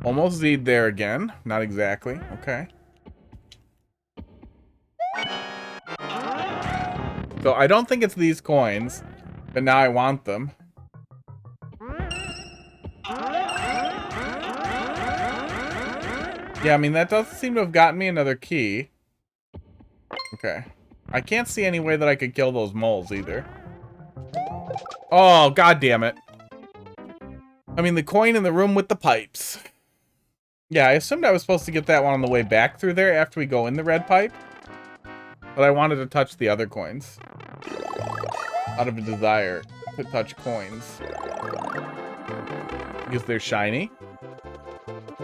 Almost Z'd there again. Not exactly. Okay. So I don't think it's these coins, but now I want them. Yeah, I mean, that doesn't seem to have gotten me another key. Okay. I can't see any way that I could kill those moles either. Oh, god damn it. I mean, the coin in the room with the pipes. Yeah, I assumed I was supposed to get that one on the way back through there after we go in the red pipe. But I wanted to touch the other coins. Out of a desire to touch coins. Because they're shiny.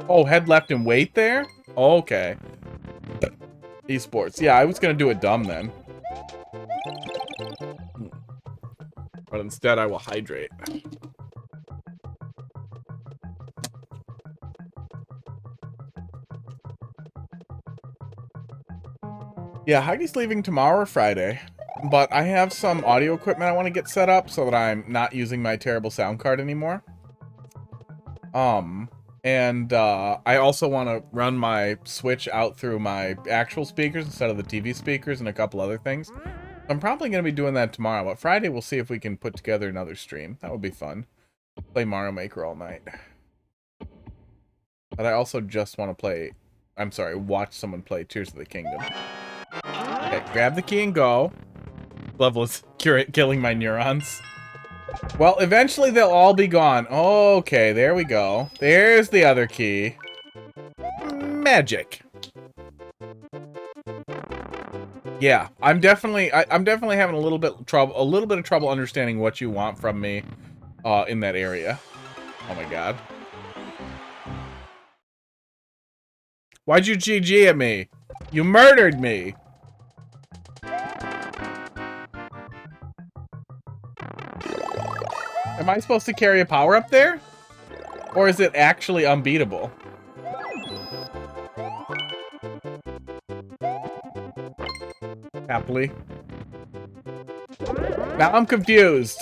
Oh, head left and wait there? Okay. Esports. Yeah, I was gonna do it dumb then. But instead I will hydrate. Yeah, Heidi's leaving tomorrow or Friday. But I have some audio equipment I want to get set up so that I'm not using my terrible sound card anymore. I also want to run my Switch out through my actual speakers instead of the TV speakers and a couple other things. I'm probably going to be doing that tomorrow, but Friday we'll see if we can put together another stream. That would be fun. Play Mario Maker all night. But I also just want to play... I'm sorry, watch someone play Tears of the Kingdom. Okay, grab the key and go. Level is killing my neurons. Well, eventually they'll all be gone. Okay, there we go. There's the other key. Magic. Yeah, I'm definitely having a little bit of trouble understanding what you want from me in that area. Oh my god. Why'd you GG at me? You murdered me. Am I supposed to carry a power up there? Or is it actually unbeatable? Happily. Now I'm confused.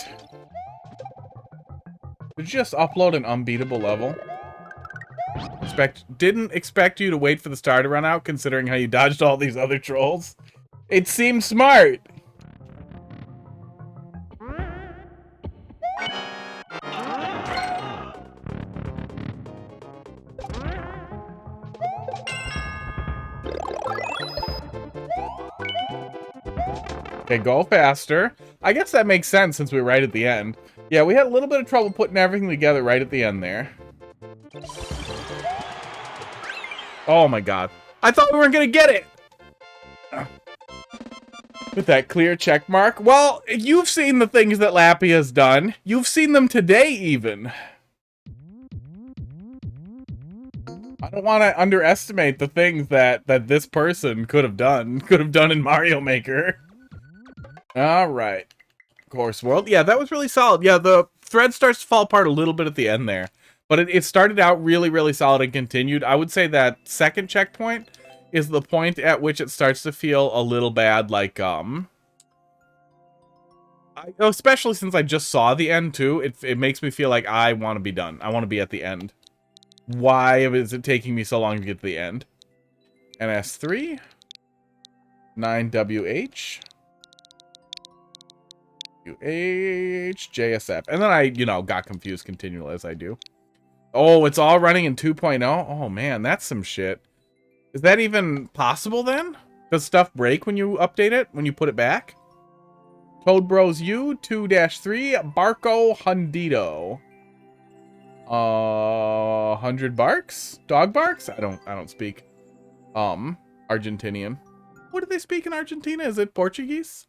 Did you just upload an unbeatable level? Didn't expect you to wait for the star to run out, considering how you dodged all these other trolls. It seems smart. Okay, go faster. I guess that makes sense since we're right at the end. Yeah, we had a little bit of trouble putting everything together right at the end there. Oh my god. I thought we weren't gonna get it! With that clear check mark. Well, you've seen the things that Lappy has done. You've seen them today, even. I don't want to underestimate the things that this person could have done in Mario Maker. Alright. Course World. Yeah, that was really solid. Yeah, the thread starts to fall apart a little bit at the end there. But it started out really, really solid and continued. I would say that second checkpoint is the point at which it starts to feel a little bad, like, especially since I just saw the end, too. It makes me feel like I want to be done. I want to be at the end. Why is it taking me so long to get to the end? NS3. 9WH. JSF. And then I, got confused continually as I do. Oh, it's all running in 2.0? Oh, man, that's some shit. Is that even possible, then? Does stuff break when you update it? When you put it back? Toad Bros U, 2-3, Barco Hundido. 100 barks? Dog barks? I don't speak. Argentinian. What do they speak in Argentina? Is it Portuguese?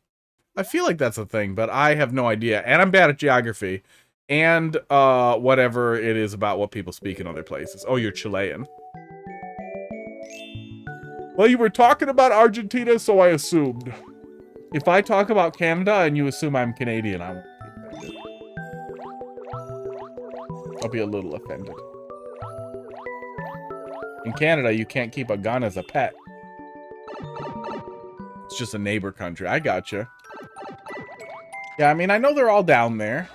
I feel like that's a thing, but I have no idea. And I'm bad at geography. And, whatever it is about what people speak in other places. Oh, you're Chilean. Well, you were talking about Argentina, so I assumed. If I talk about Canada and you assume I'm Canadian, I won't be offended. I'll be a little offended. In Canada, you can't keep a gun as a pet. It's just a neighbor country. I gotcha. Yeah, I mean, I know they're all down there.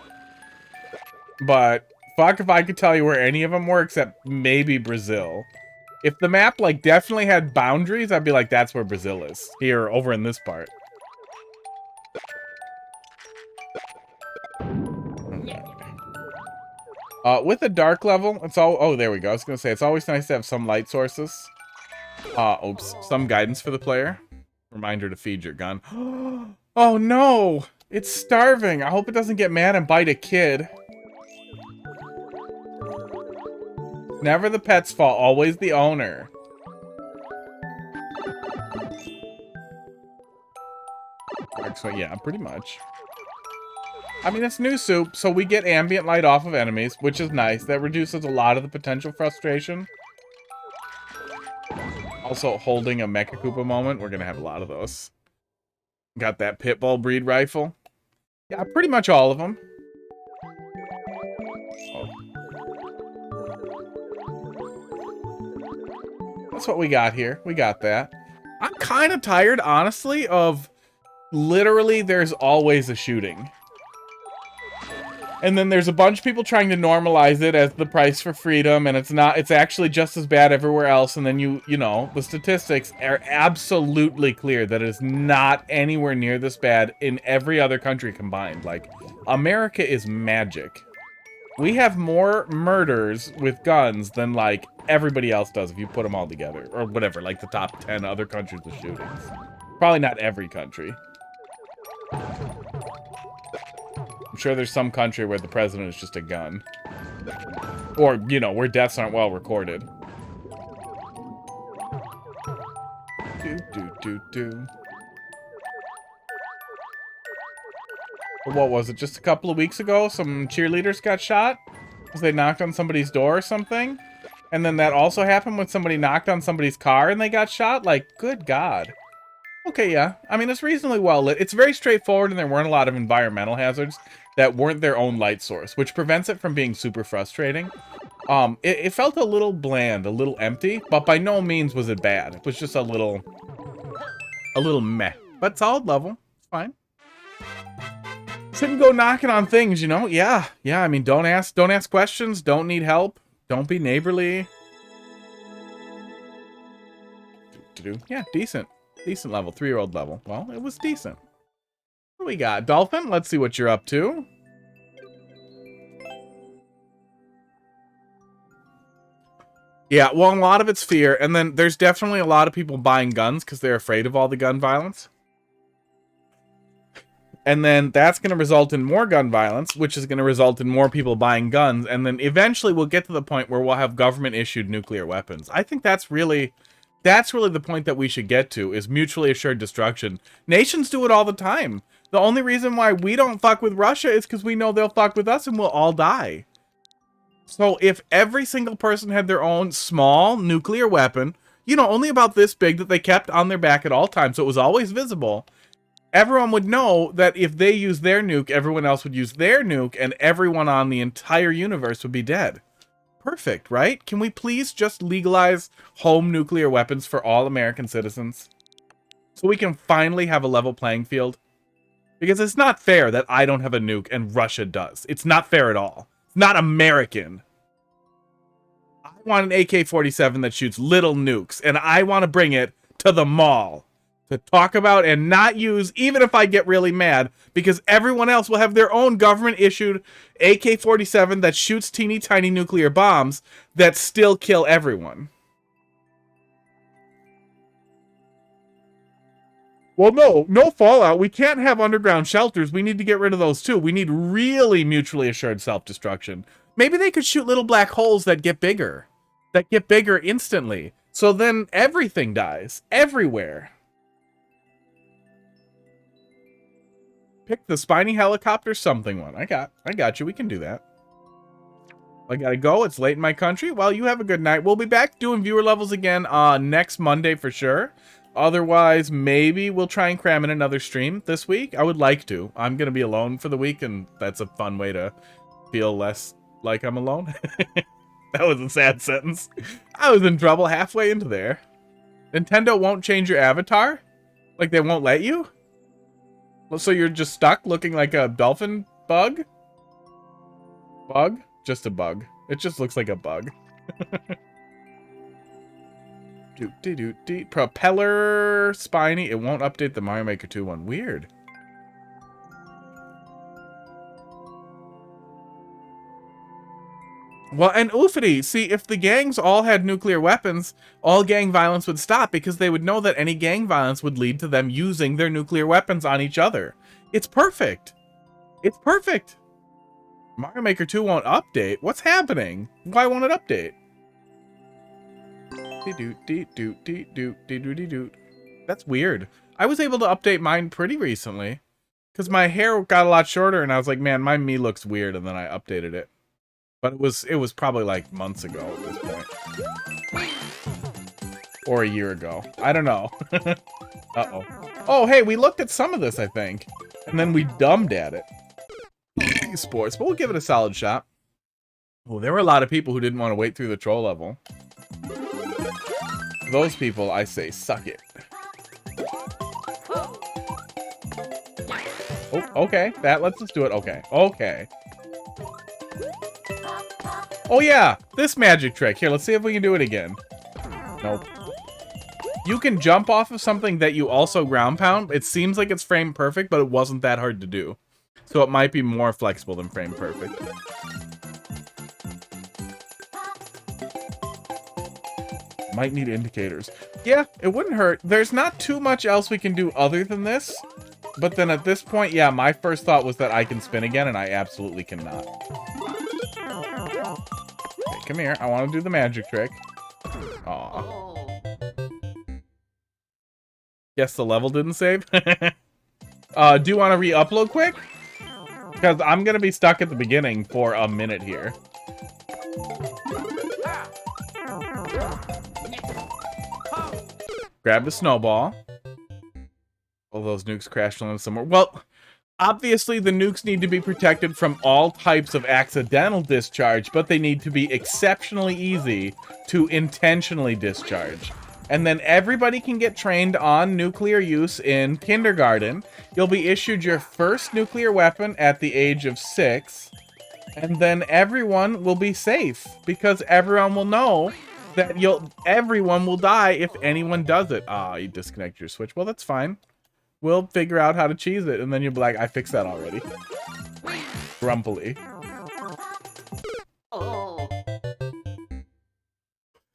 But fuck if I could tell you where any of them were except maybe Brazil. If the map, like, definitely had boundaries, I'd be like, that's where Brazil is. Here, over in this part. With a dark level, it's all... Oh, there we go. I was going to say, it's always nice to have some light sources. Oops. Some guidance for the player. Reminder to feed your gun. Oh, no! It's starving. I hope it doesn't get mad and bite a kid. Never the pet's fault, always the owner. So, yeah, pretty much. I mean, it's new soup, so we get ambient light off of enemies, which is nice. That reduces a lot of the potential frustration. Also, holding a Mecha Koopa moment. We're going to have a lot of those. Got that Pitbull breed rifle. Yeah, pretty much all of them. Oh. That's what we got here. We got that. I'm kind of tired, honestly, of literally there's always a shooting. And then there's a bunch of people trying to normalize it as the price for freedom, and it's actually just as bad everywhere else. And then you know, the statistics are absolutely clear that it is not anywhere near this bad in every other country combined. Like, America is magic. We have more murders with guns than, like, everybody else does if you put them all together. Or whatever, like the top 10 other countries with shootings. Probably not every country. I'm sure there's some country where the president is just a gun. Or, you know, where deaths aren't well recorded. What was it? Just a couple of weeks ago, some cheerleaders got shot? Because they knocked on somebody's door or something? And then that also happened when somebody knocked on somebody's car and they got shot? Like, good God. Okay, yeah. I mean, it's reasonably well lit. It's very straightforward, and there weren't a lot of environmental hazards that weren't their own light source, which prevents it from being super frustrating. It felt a little bland, a little empty, but by no means was it bad. It was just a little meh. But solid level. It's fine. Shouldn't go knocking on things, you know? Yeah. I mean, don't ask questions. Don't need help. Don't be neighborly. Yeah, decent. Decent level. 3-year-old level. Well, it was decent. What do we got? Dolphin, let's see what you're up to. Yeah, well, a lot of it's fear. And then there's definitely a lot of people buying guns because they're afraid of all the gun violence. And then that's going to result in more gun violence, which is going to result in more people buying guns. And then eventually we'll get to the point where we'll have government-issued nuclear weapons. I think that's really the point that we should get to, is mutually assured destruction. Nations do it all the time. The only reason why we don't fuck with Russia is because we know they'll fuck with us and we'll all die. So if every single person had their own small nuclear weapon, you know, only about this big that they kept on their back at all times, so it was always visible, everyone would know that if they use their nuke, everyone else would use their nuke, and everyone on the entire universe would be dead. Perfect, right? Can we please just legalize home nuclear weapons for all American citizens? So we can finally have a level playing field? Because it's not fair that I don't have a nuke and Russia does. It's not fair at all. It's not American. I want an AK-47 that shoots little nukes, and I want to bring it to the mall to talk about and not use, even if I get really mad, because everyone else will have their own government-issued AK-47 that shoots teeny tiny nuclear bombs that still kill everyone. Well, no fallout. We can't have underground shelters. We need to get rid of those too. We need really mutually assured self-destruction. Maybe they could shoot little black holes that get bigger. That get bigger instantly. So then everything dies. Everywhere. Pick the spiny helicopter something one. I got you. We can do that. I gotta go. It's late in my country. Well, you have a good night. We'll be back doing viewer levels again next Monday for sure. Otherwise, maybe we'll try and cram in another stream this week. I would like to. I'm gonna be alone for the week, and that's a fun way to feel less like I'm alone. That was a sad sentence. I was in trouble halfway into there. Nintendo won't change your avatar? Like they won't let you? Well, so you're just stuck looking like a dolphin bug? Bug? Just a bug. It just looks like a bug. Propeller spiny. It won't update the Mario Maker 2 one. Weird. Well, and oofity, see, if the gangs all had nuclear weapons, all gang violence would stop because they would know that any gang violence would lead to them using their nuclear weapons on each other. It's perfect. It's perfect. Mario Maker 2 won't update. What's happening? Why won't it update? That's weird. I was able to update mine pretty recently because my hair got a lot shorter and I was like, man, my me looks weird, and then I updated it. But it was probably like months ago at this point. Or a year ago. I don't know. Uh-oh. Oh, hey, we looked at some of this, I think. And then we dumbed at it. Sports, but we'll give it a solid shot. Oh, there were a lot of people who didn't want to wait through the troll level. Those people, I say, suck it. Oh, okay. That lets us do it. Okay. Okay. Oh, yeah. This magic trick. Here, let's see if we can do it again. Nope. You can jump off of something that you also ground pound. It seems like it's frame perfect, but it wasn't that hard to do. So it might be more flexible than frame perfect. Might need indicators. Yeah, it wouldn't hurt. There's not too much else we can do other than this. But then at this point, yeah, my first thought was that I can spin again, and I absolutely cannot. Okay, come here. I want to do the magic trick. Aw. Guess the level didn't save. Do you want to re-upload quick? Because I'm going to be stuck at the beginning for a minute here. Grab the snowball. All those nukes crashed on them somewhere. Well, obviously the nukes need to be protected from all types of accidental discharge, but they need to be exceptionally easy to intentionally discharge. And then everybody can get trained on nuclear use in kindergarten. You'll be issued your first nuclear weapon at the age of 6. And then everyone will be safe because everyone will know that everyone will die if anyone does it. Ah, you disconnect your switch. Well, that's fine. We'll figure out how to cheese it, and then you'll be like, I fixed that already. Grumpily.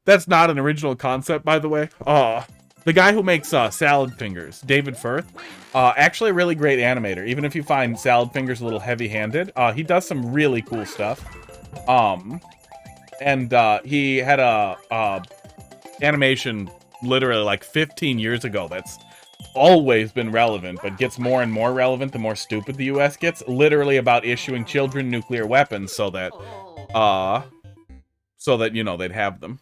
That's not an original concept, by the way. The guy who makes salad fingers, David Firth, actually a really great animator. Even if you find salad fingers a little heavy-handed, he does some really cool stuff. He had a animation literally like 15 years ago that's always been relevant, but gets more and more relevant the more stupid the US gets. Literally about issuing children nuclear weapons so that, you know, they'd have them.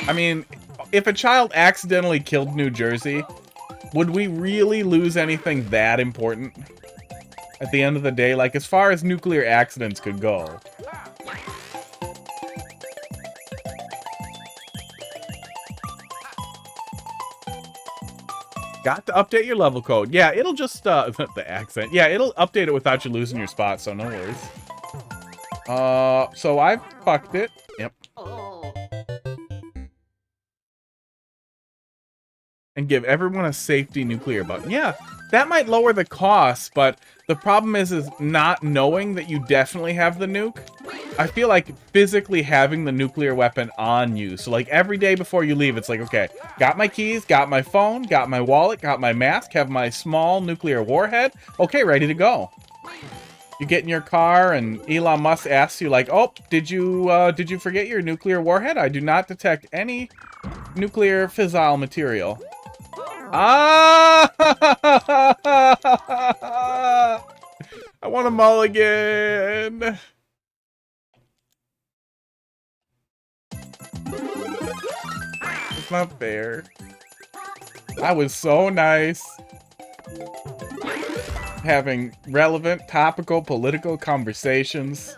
I mean, if a child accidentally killed New Jersey, would we really lose anything that important? At the end of the day, like, as far as nuclear accidents could go. Got to update your level code. Yeah, it'll just, the accent. Yeah, it'll update it without you losing your spot, so no worries. So I've fucked it. Yep. And give everyone a safety nuclear button. Yeah, that might lower the cost, but the problem is not knowing that you definitely have the nuke. I feel like physically having the nuclear weapon on you. So like every day before you leave, it's like, okay, got my keys, got my phone, got my wallet, got my mask, have my small nuclear warhead. Okay, ready to go. You get in your car and Elon Musk asks you like, oh, did you forget your nuclear warhead? I do not detect any nuclear fissile material. Ah! I want a mulligan. It's not fair. That was so nice. Having relevant, topical, political conversations,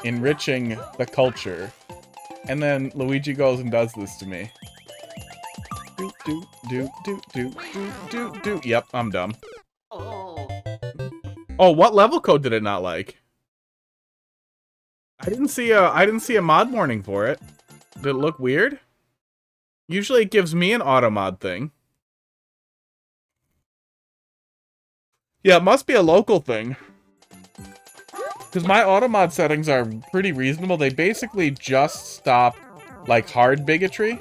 enriching the culture. And then Luigi goes and does this to me. Do. Yep, I'm dumb. Oh, what level code did it not like? I didn't see a mod warning for it. Did it look weird? Usually it gives me an auto mod thing. Yeah, it must be a local thing. Because my auto mod settings are pretty reasonable. They basically just stop, like, hard bigotry.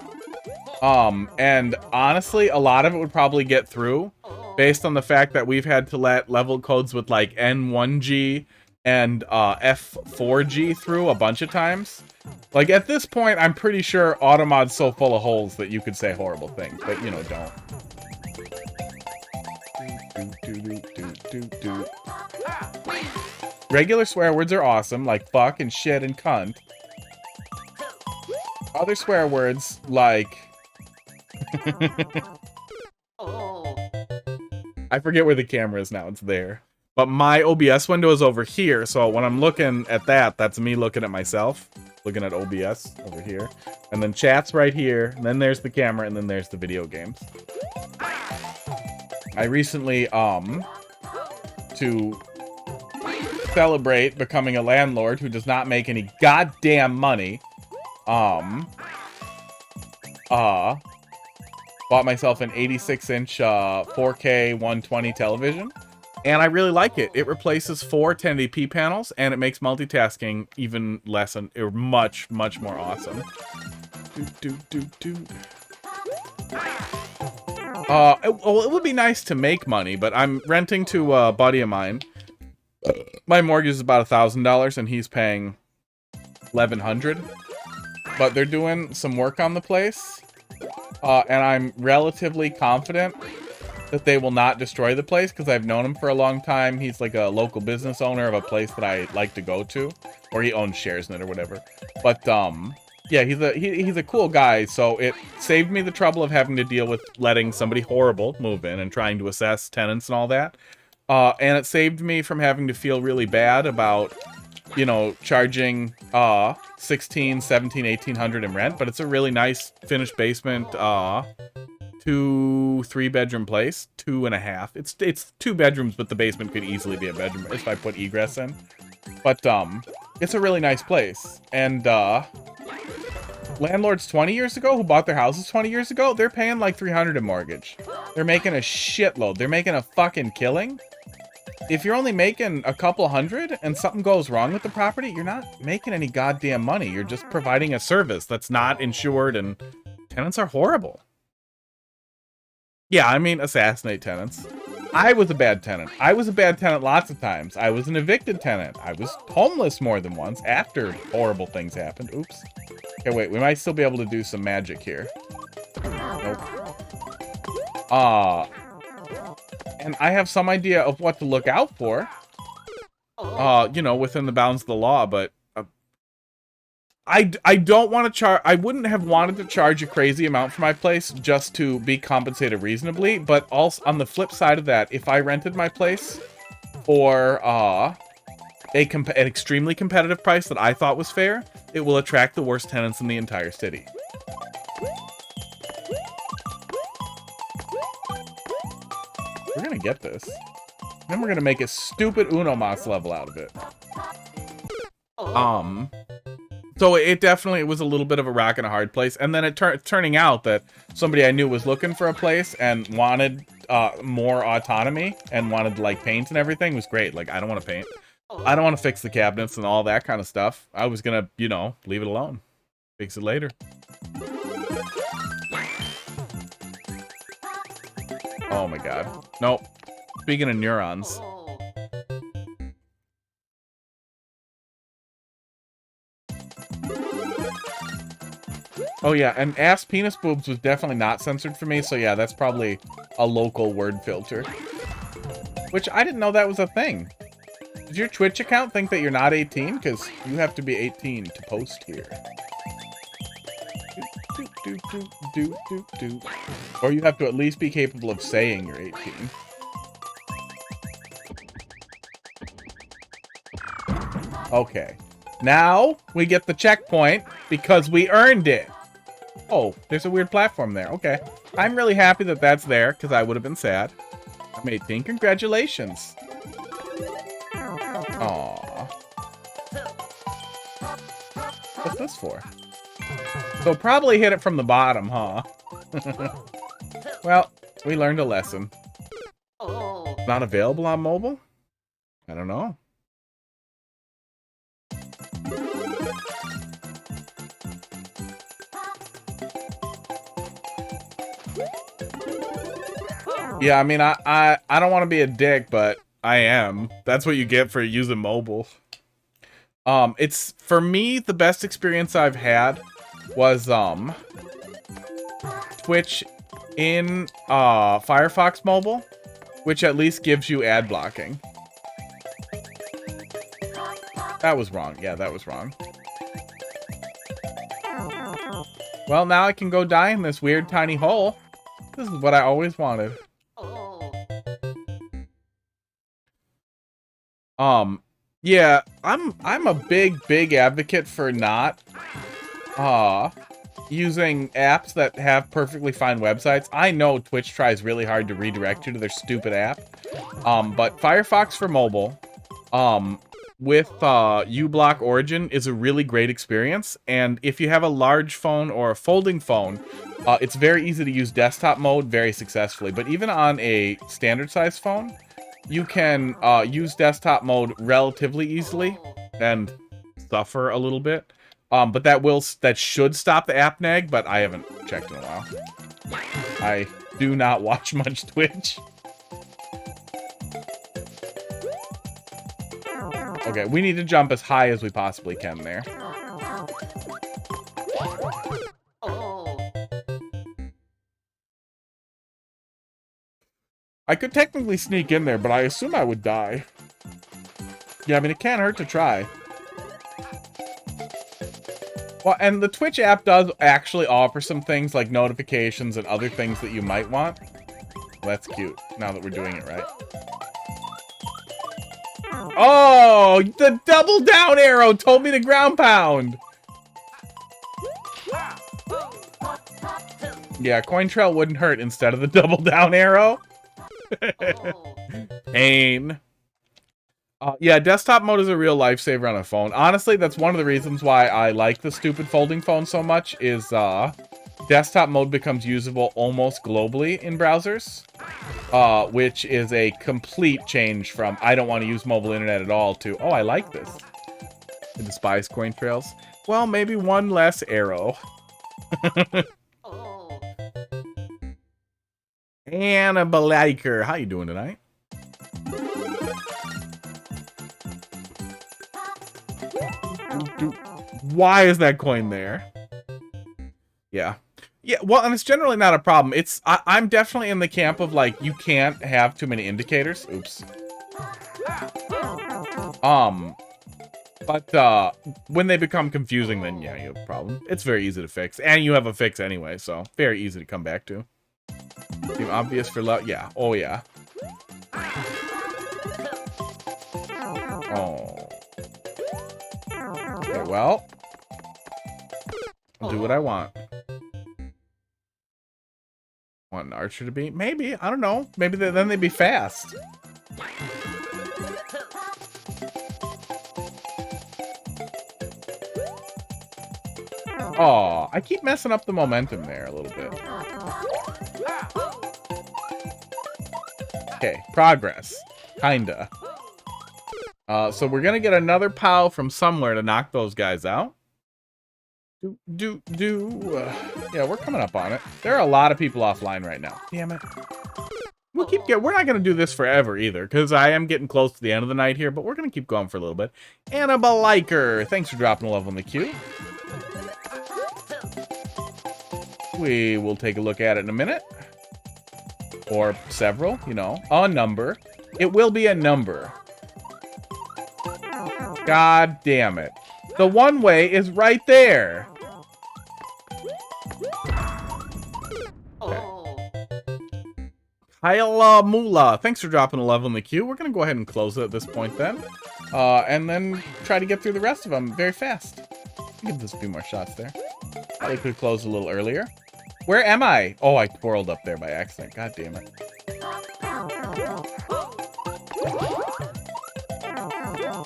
And honestly, a lot of it would probably get through based on the fact that we've had to let level codes with, like, N1G and F4G through a bunch of times. Like, at this point, I'm pretty sure Automod's so full of holes that you could say horrible things, but, you know, don't. Regular swear words are awesome, like fuck and shit and cunt. Other swear words, like... I forget where the camera is now, it's there. But my OBS window is over here, so when I'm looking at that, that's me looking at myself. Looking at OBS over here. And then chat's right here, and then there's the camera, and then there's the video games. I recently, to celebrate becoming a landlord who does not make any goddamn money, bought myself an 86-inch 4K 120 television, and I really like it. It replaces 4 1080p panels, and it makes multitasking even less or much more awesome. It would be nice to make money, but I'm renting to a buddy of mine. My mortgage is about $1,000, and he's paying $1,100. But they're doing some work on the place, and I'm relatively confident that they will not destroy the place because I've known him for a long time. He's like a local business owner of a place that I like to go to, or he owns shares in it or whatever. But yeah, he's a cool guy, so it saved me the trouble of having to deal with letting somebody horrible move in and trying to assess tenants and all that. And it saved me from having to feel really bad about, you know, charging $1,600, $1,700, $1,800 in rent. But it's a really nice finished basement, 2-3 bedroom place, 2.5. It's 2 bedrooms, but the basement could easily be a bedroom if I put egress in. But it's a really nice place, and landlords 20 years ago who bought their houses 20 years ago, they're paying like $300 in mortgage. They're making a shitload. They're making a fucking killing. If you're only making a couple hundred and something goes wrong with the property, you're not making any goddamn money. You're just providing a service that's not insured, and tenants are horrible. Yeah, I mean, assassinate tenants. I was a bad tenant. I was a bad tenant lots of times. I was an evicted tenant. I was homeless more than once after horrible things happened. Oops. Okay, wait, we might still be able to do some magic here. Nope. And I have some idea of what to look out for. You know, within the bounds of the law, but I don't want to charge. I wouldn't have wanted to charge a crazy amount for my place just to be compensated reasonably. But also on the flip side of that, if I rented my place for an extremely competitive price that I thought was fair, it will attract the worst tenants in the entire city. We're gonna get this. Then we're gonna make a stupid Uno Mas level out of it. So it definitely was a little bit of a rock and a hard place. And then turning out that somebody I knew was looking for a place and wanted more autonomy and wanted like paint and everything was great. Like, I don't want to paint. I don't want to fix the cabinets and all that kind of stuff. I was gonna, you know, leave it alone. Fix it later. Oh my god. Nope. Speaking of neurons. Oh yeah, and ass penis boobs was definitely not censored for me, so yeah, that's probably a local word filter. Which I didn't know that was a thing. Does your Twitch account think that you're not 18? Because you have to be 18 to post here. Or you have to at least be capable of saying you're 18. Okay. Now we get the checkpoint because we earned it. Oh, there's a weird platform there. Okay. I'm really happy that that's there because I would have been sad. I'm 18. Congratulations. Aww. What's this for? So probably hit it from the bottom, huh? Well, we learned a lesson. Not available on mobile? I don't know. Yeah, I mean, I don't want to be a dick, but I am. That's what you get for using mobile. It's, for me, the best experience I've had was, Twitch in, Firefox Mobile, which at least gives you ad blocking. That was wrong. Yeah, that was wrong. Well, now I can go die in this weird tiny hole. This is what I always wanted. Yeah, I'm a big advocate for not using apps that have perfectly fine websites. I know Twitch tries really hard to redirect you to their stupid app. But Firefox for mobile, with uBlock Origin is a really great experience. And if you have a large phone or a folding phone, it's very easy to use desktop mode very successfully. But even on a standard size phone, you can use desktop mode relatively easily and suffer a little bit. But that should stop the app nag, but I haven't checked in a while. I do not watch much Twitch. Okay, we need to jump as high as we possibly can there. I could technically sneak in there, but I assume I would die. Yeah, I mean, it can't hurt to try. Well, and the Twitch app does actually offer some things like notifications and other things that you might want. Well, that's cute, now that we're doing it right. Oh, the double down arrow told me to ground pound. Yeah, coin trail wouldn't hurt instead of the double down arrow. Pain. Yeah, desktop mode is a real lifesaver on a phone. Honestly, that's one of the reasons why I like the stupid folding phone so much is desktop mode becomes usable almost globally in browsers. Which is a complete change from I don't want to use mobile internet at all to, oh, I like this. I despise coin trails. Well, maybe one less arrow. Anna Balaker, how you doing tonight? Why is that coin there? Yeah. Yeah, well, and it's generally not a problem. I'm definitely in the camp of, like, you can't have too many indicators. Oops. But when they become confusing, then, yeah, you have a problem. It's very easy to fix. And you have a fix anyway, so very easy to come back to. Seem obvious for love? Yeah. Oh, yeah. Oh. Okay, well. I'll do what I want. Want an archer to be? Maybe. I don't know. Maybe then they'd be fast. Oh, I keep messing up the momentum there a little bit. Okay, progress. Kinda. So we're gonna get another POW from somewhere to knock those guys out. Yeah, we're coming up on it. There are a lot of people offline right now. Damn it. We're not gonna do this forever either, because I am getting close to the end of the night here, but we're gonna keep going for a little bit. Anna Baliker, thanks for dropping a level in the queue. We will take a look at it in a minute. Or several, you know. A number. It will be a number. God damn it. The one way is right there. Kyle Mula, thanks for dropping a level in the queue. We're going to go ahead and close it at this point then. And then try to get through the rest of them very fast. Give this a few more shots there. I could close a little earlier. Where am I? Oh, I twirled up there by accident. God damn it.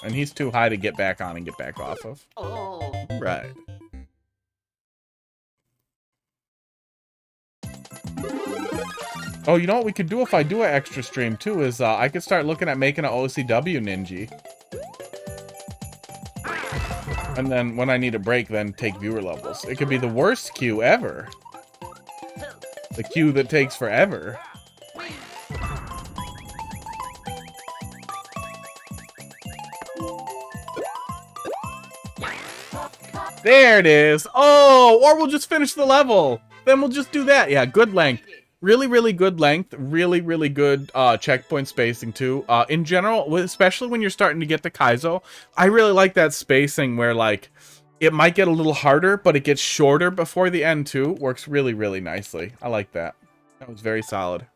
And he's too high to get back on and get back off of. Right. Oh, you know what we could do if I do an extra stream, too, is I could start looking at making an OCW Ninja. And then when I need a break, then take viewer levels. It could be the worst queue ever. The queue that takes forever. There it is. Oh, or we'll just finish the level. Then we'll just do that. Yeah, good length. Really, really good length. Really, really good checkpoint spacing, too. In general, especially when you're starting to get to Kaizo, I really like that spacing where, like, it might get a little harder, but it gets shorter before the end, too. Works really, really nicely. I like that. That was very solid.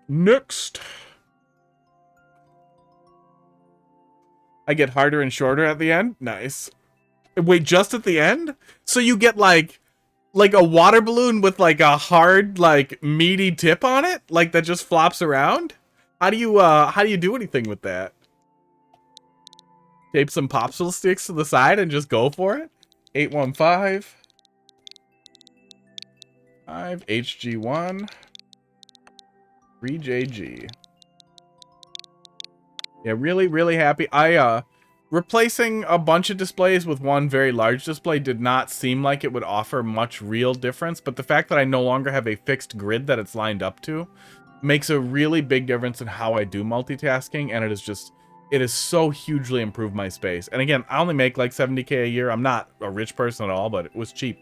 Next. I get harder and shorter at the end? Nice. Wait, just at the end? So you get like a water balloon with like a hard, like meaty tip on it? Like that just flops around? How do you do anything with that? Tape some popsicle sticks to the side and just go for it? 815. 5 HG1. 3JG. Yeah, really, really happy. Replacing a bunch of displays with one very large display did not seem like it would offer much real difference, but the fact that I no longer have a fixed grid that it's lined up to makes a really big difference in how I do multitasking, and it has so hugely improved my space. And again, I only make like 70K a year. I'm not a rich person at all, but it was cheap.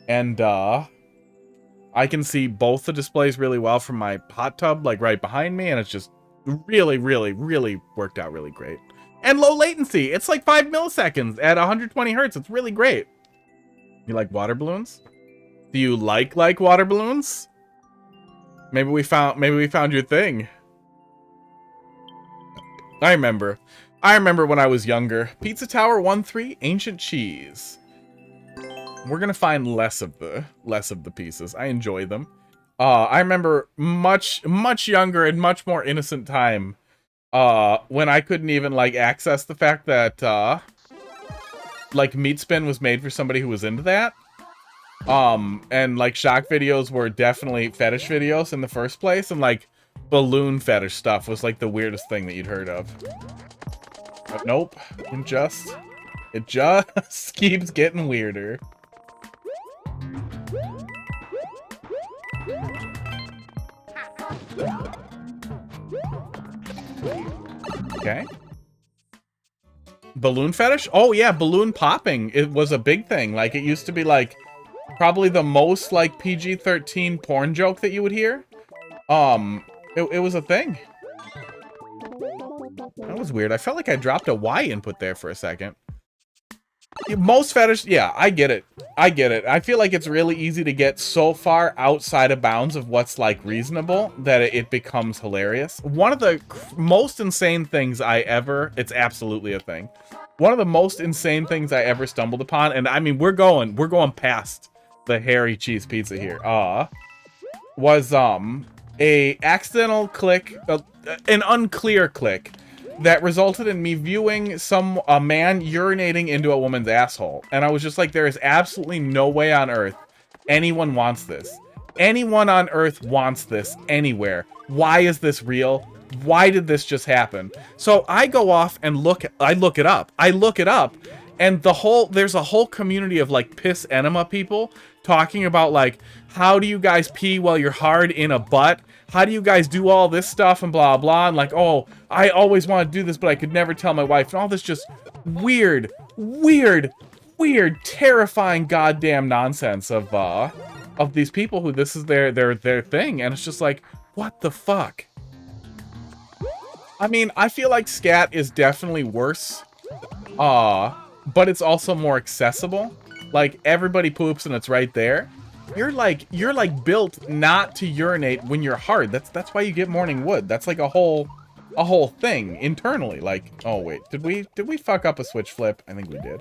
And I can see both the displays really well from my hot tub, like right behind me, and it's just really, really, really worked out really great. And low latency. It's like 5 milliseconds at 120 hertz. It's really great. You like water balloons? Do you like water balloons? Maybe we found your thing. I remember when I was younger. Pizza Tower 1-3 Ancient Cheese. We're gonna find less of the pieces. I enjoy them. I remember much younger and much more innocent time when I couldn't even like access the fact that like Meat Spin was made for somebody who was into that. And like shock videos were definitely fetish videos in the first place, and like balloon fetish stuff was like the weirdest thing that you'd heard of. But nope, it just keeps getting weirder. Okay. Balloon fetish? Oh yeah, balloon popping. It was a big thing. Like it used to be like probably the most like PG-13 porn joke that you would hear. It was a thing. That was weird. I felt like I dropped a Y input there for a second. Most fetish, yeah, I get it. I feel like it's really easy to get so far outside of bounds of what's like reasonable that it becomes hilarious. One of the most insane things it's absolutely a thing. One of the most insane things I ever stumbled upon, and I mean we're going past the hairy cheese pizza here. Was a accidental click, an unclear click that resulted in me viewing a man urinating into a woman's asshole. And I was just like, there is absolutely no way on earth anyone wants this. Anyone on earth wants this anywhere. Why is this real? Why did this just happen? So I go off and look it up, and there's a whole community of like piss enema people talking about like, how do you guys pee while you're hard in a butt? How do you guys do all this stuff and blah, blah. And like, oh, I always want to do this, but I could never tell my wife. And all this just weird, terrifying goddamn nonsense of these people who this is their thing. And it's just like, what the fuck? I mean, I feel like scat is definitely worse. But it's also more accessible. Like, everybody poops and it's right there. You're like built not to urinate when you're hard. That's why you get morning wood. That's like a whole thing internally. Like, oh wait, did we fuck up a switch flip? I think we did.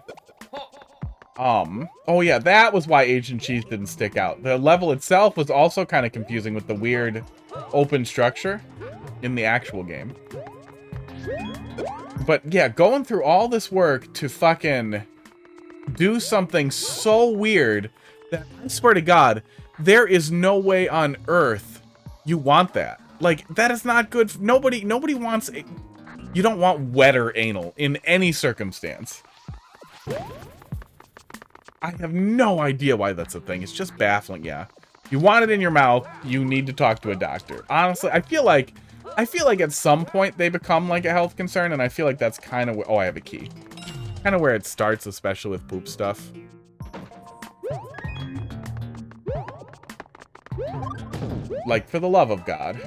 Oh yeah, that was why Ancient Cheese didn't stick out. The level itself was also kind of confusing with the weird open structure in the actual game. But yeah, going through all this work to fucking do something so weird that I swear to God, there is no way on earth you want that. Like, that is not good. Nobody wants you don't want wetter anal in any circumstance. I have no idea why that's a thing. It's just baffling, yeah. You want it in your mouth, you need to talk to a doctor. Honestly, I feel like at some point they become like a health concern, and I feel like that's kind of oh, I have a key. Kind of where it starts, especially with poop stuff. Like, for the love of God.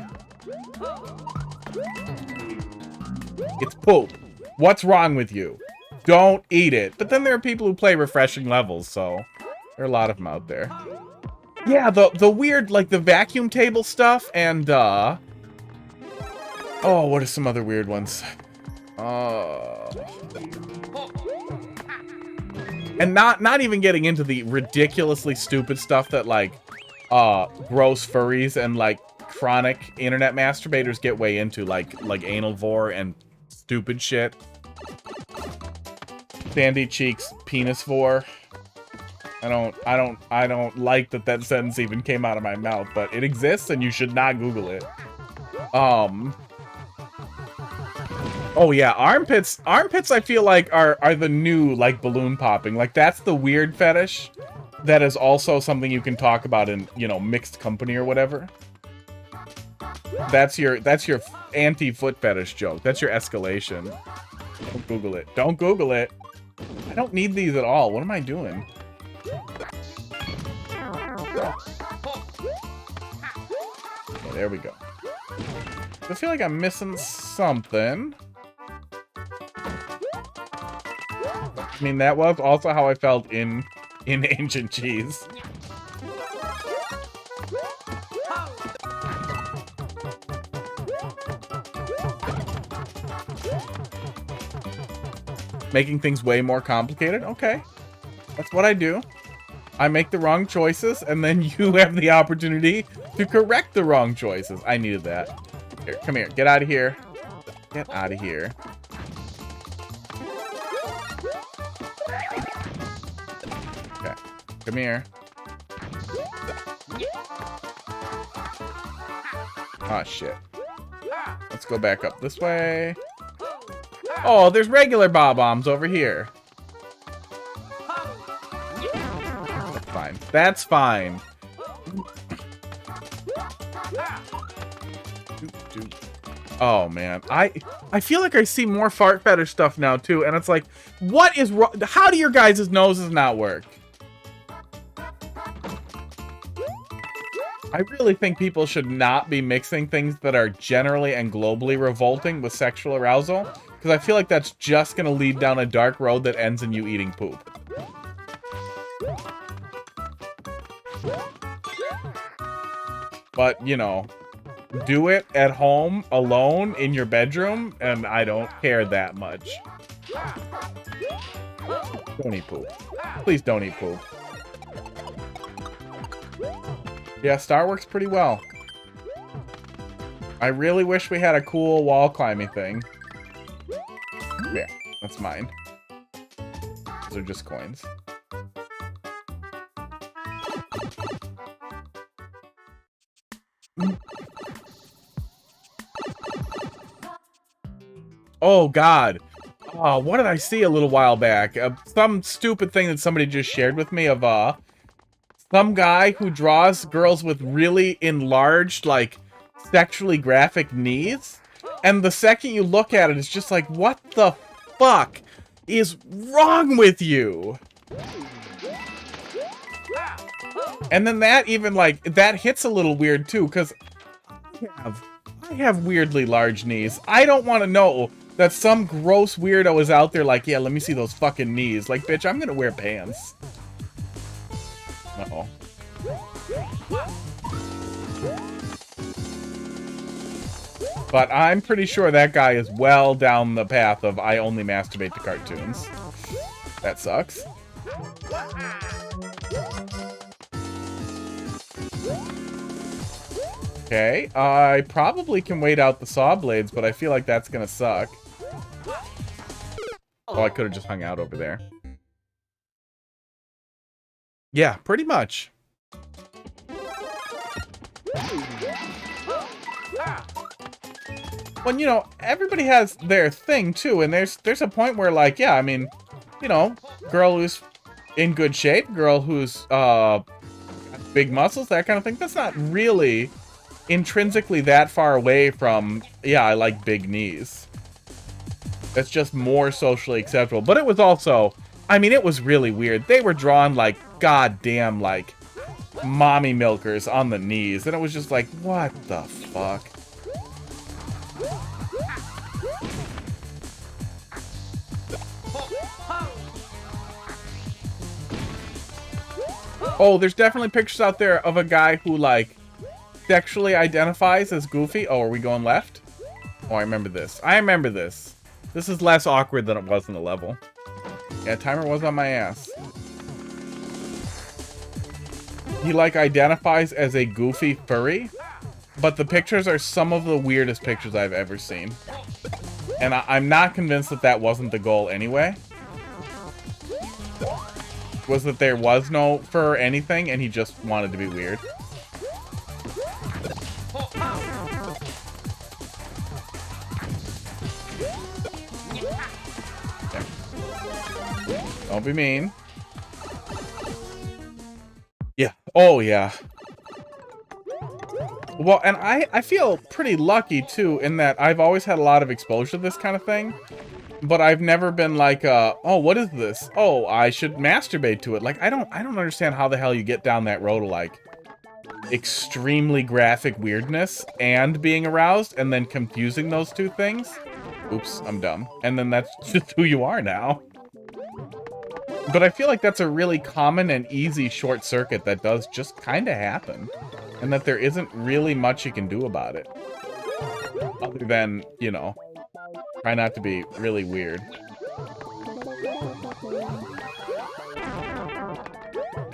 It's poop. What's wrong with you? Don't eat it. But then there are people who play refreshing levels, so there are a lot of them out there. Yeah, the weird, like, the vacuum table stuff, and, oh, what are some other weird ones? And not even getting into the ridiculously stupid stuff that, like, gross furries and, like, chronic internet masturbators get way into, like anal vor and stupid shit. Sandy Cheeks penis vor. I don't like that sentence even came out of my mouth, but it exists and you should not Google it. Oh yeah, armpits I feel like are the new, like, balloon popping. Like, that's the weird fetish that is also something you can talk about in, you know, mixed company or whatever. That's your anti-foot fetish joke. That's your escalation. Don't Google it. Don't Google it. I don't need these at all. What am I doing? Okay, there we go. I feel like I'm missing something. I mean, that was also how I felt in Ancient Cheese. Making things way more complicated? Okay. That's what I do. I make the wrong choices, and then you have the opportunity to correct the wrong choices. I needed that. Here, come here. Get out of here. Get out of here. Okay. Come here. Oh, shit. Let's go back up this way. Oh, there's regular bob-ombs over here. That's fine. That's fine. Oh, man. I feel like I see more fart fetish stuff now, too. And it's like, what is wrong? How do your guys' noses not work? I really think people should not be mixing things that are generally and globally revolting with sexual arousal. Because I feel like that's just going to lead down a dark road that ends in you eating poop. But, you know, do it at home, alone, in your bedroom, and I don't care that much. Don't eat poop. Please don't eat poop. Yeah, Star works pretty well. I really wish we had a cool wall climbing thing. Yeah, that's mine. Those are just coins. Oh, God. Oh, what did I see a little while back? Some stupid thing that somebody just shared with me of, some guy who draws girls with really enlarged, like, sexually graphic knees. And the second you look at it, it's just like, what the fuck is wrong with you? And then that even, like, that hits a little weird, too, because I have weirdly large knees. I don't want to know that some gross weirdo is out there like, yeah, let me see those fucking knees. Like, bitch, I'm gonna wear pants. Uh-oh. But I'm pretty sure that guy is well down the path of I only masturbate to cartoons. That sucks. Okay, I probably can wait out the saw blades, but I feel like that's gonna suck. Oh, I could have just hung out over there. Yeah, pretty much. Well, you know, everybody has their thing, too, and there's a point where, like, yeah, I mean, you know, girl who's in good shape, girl who's big muscles, that kind of thing. That's not really intrinsically that far away from, yeah, I like big knees. That's just more socially acceptable. But it was also, I mean, it was really weird. They were drawn like goddamn like mommy milkers on the knees, and it was just like, what the fuck? Oh, there's definitely pictures out there of a guy who, like, sexually identifies as Goofy. Oh, are we going left? Oh, I remember this. I remember this. This is less awkward than it was in the level. Yeah, timer was on my ass. He, like, identifies as a Goofy furry, but the pictures are some of the weirdest pictures I've ever seen. And I'm not convinced that that wasn't the goal anyway. Was that there was no fur or anything, and he just wanted to be weird. Okay. Don't be mean. Yeah. Oh, yeah. Well, and I feel pretty lucky, too, in that I've always had a lot of exposure to this kind of thing. But I've never been like, oh, what is this? Oh, I should masturbate to it. Like, I don't understand how the hell you get down that road of, like, extremely graphic weirdness and being aroused and then confusing those two things. Oops, I'm dumb. And then that's just who you are now. But I feel like that's a really common and easy short circuit that does just kind of happen. And that there isn't really much you can do about it. Other than, you know, try not to be really weird.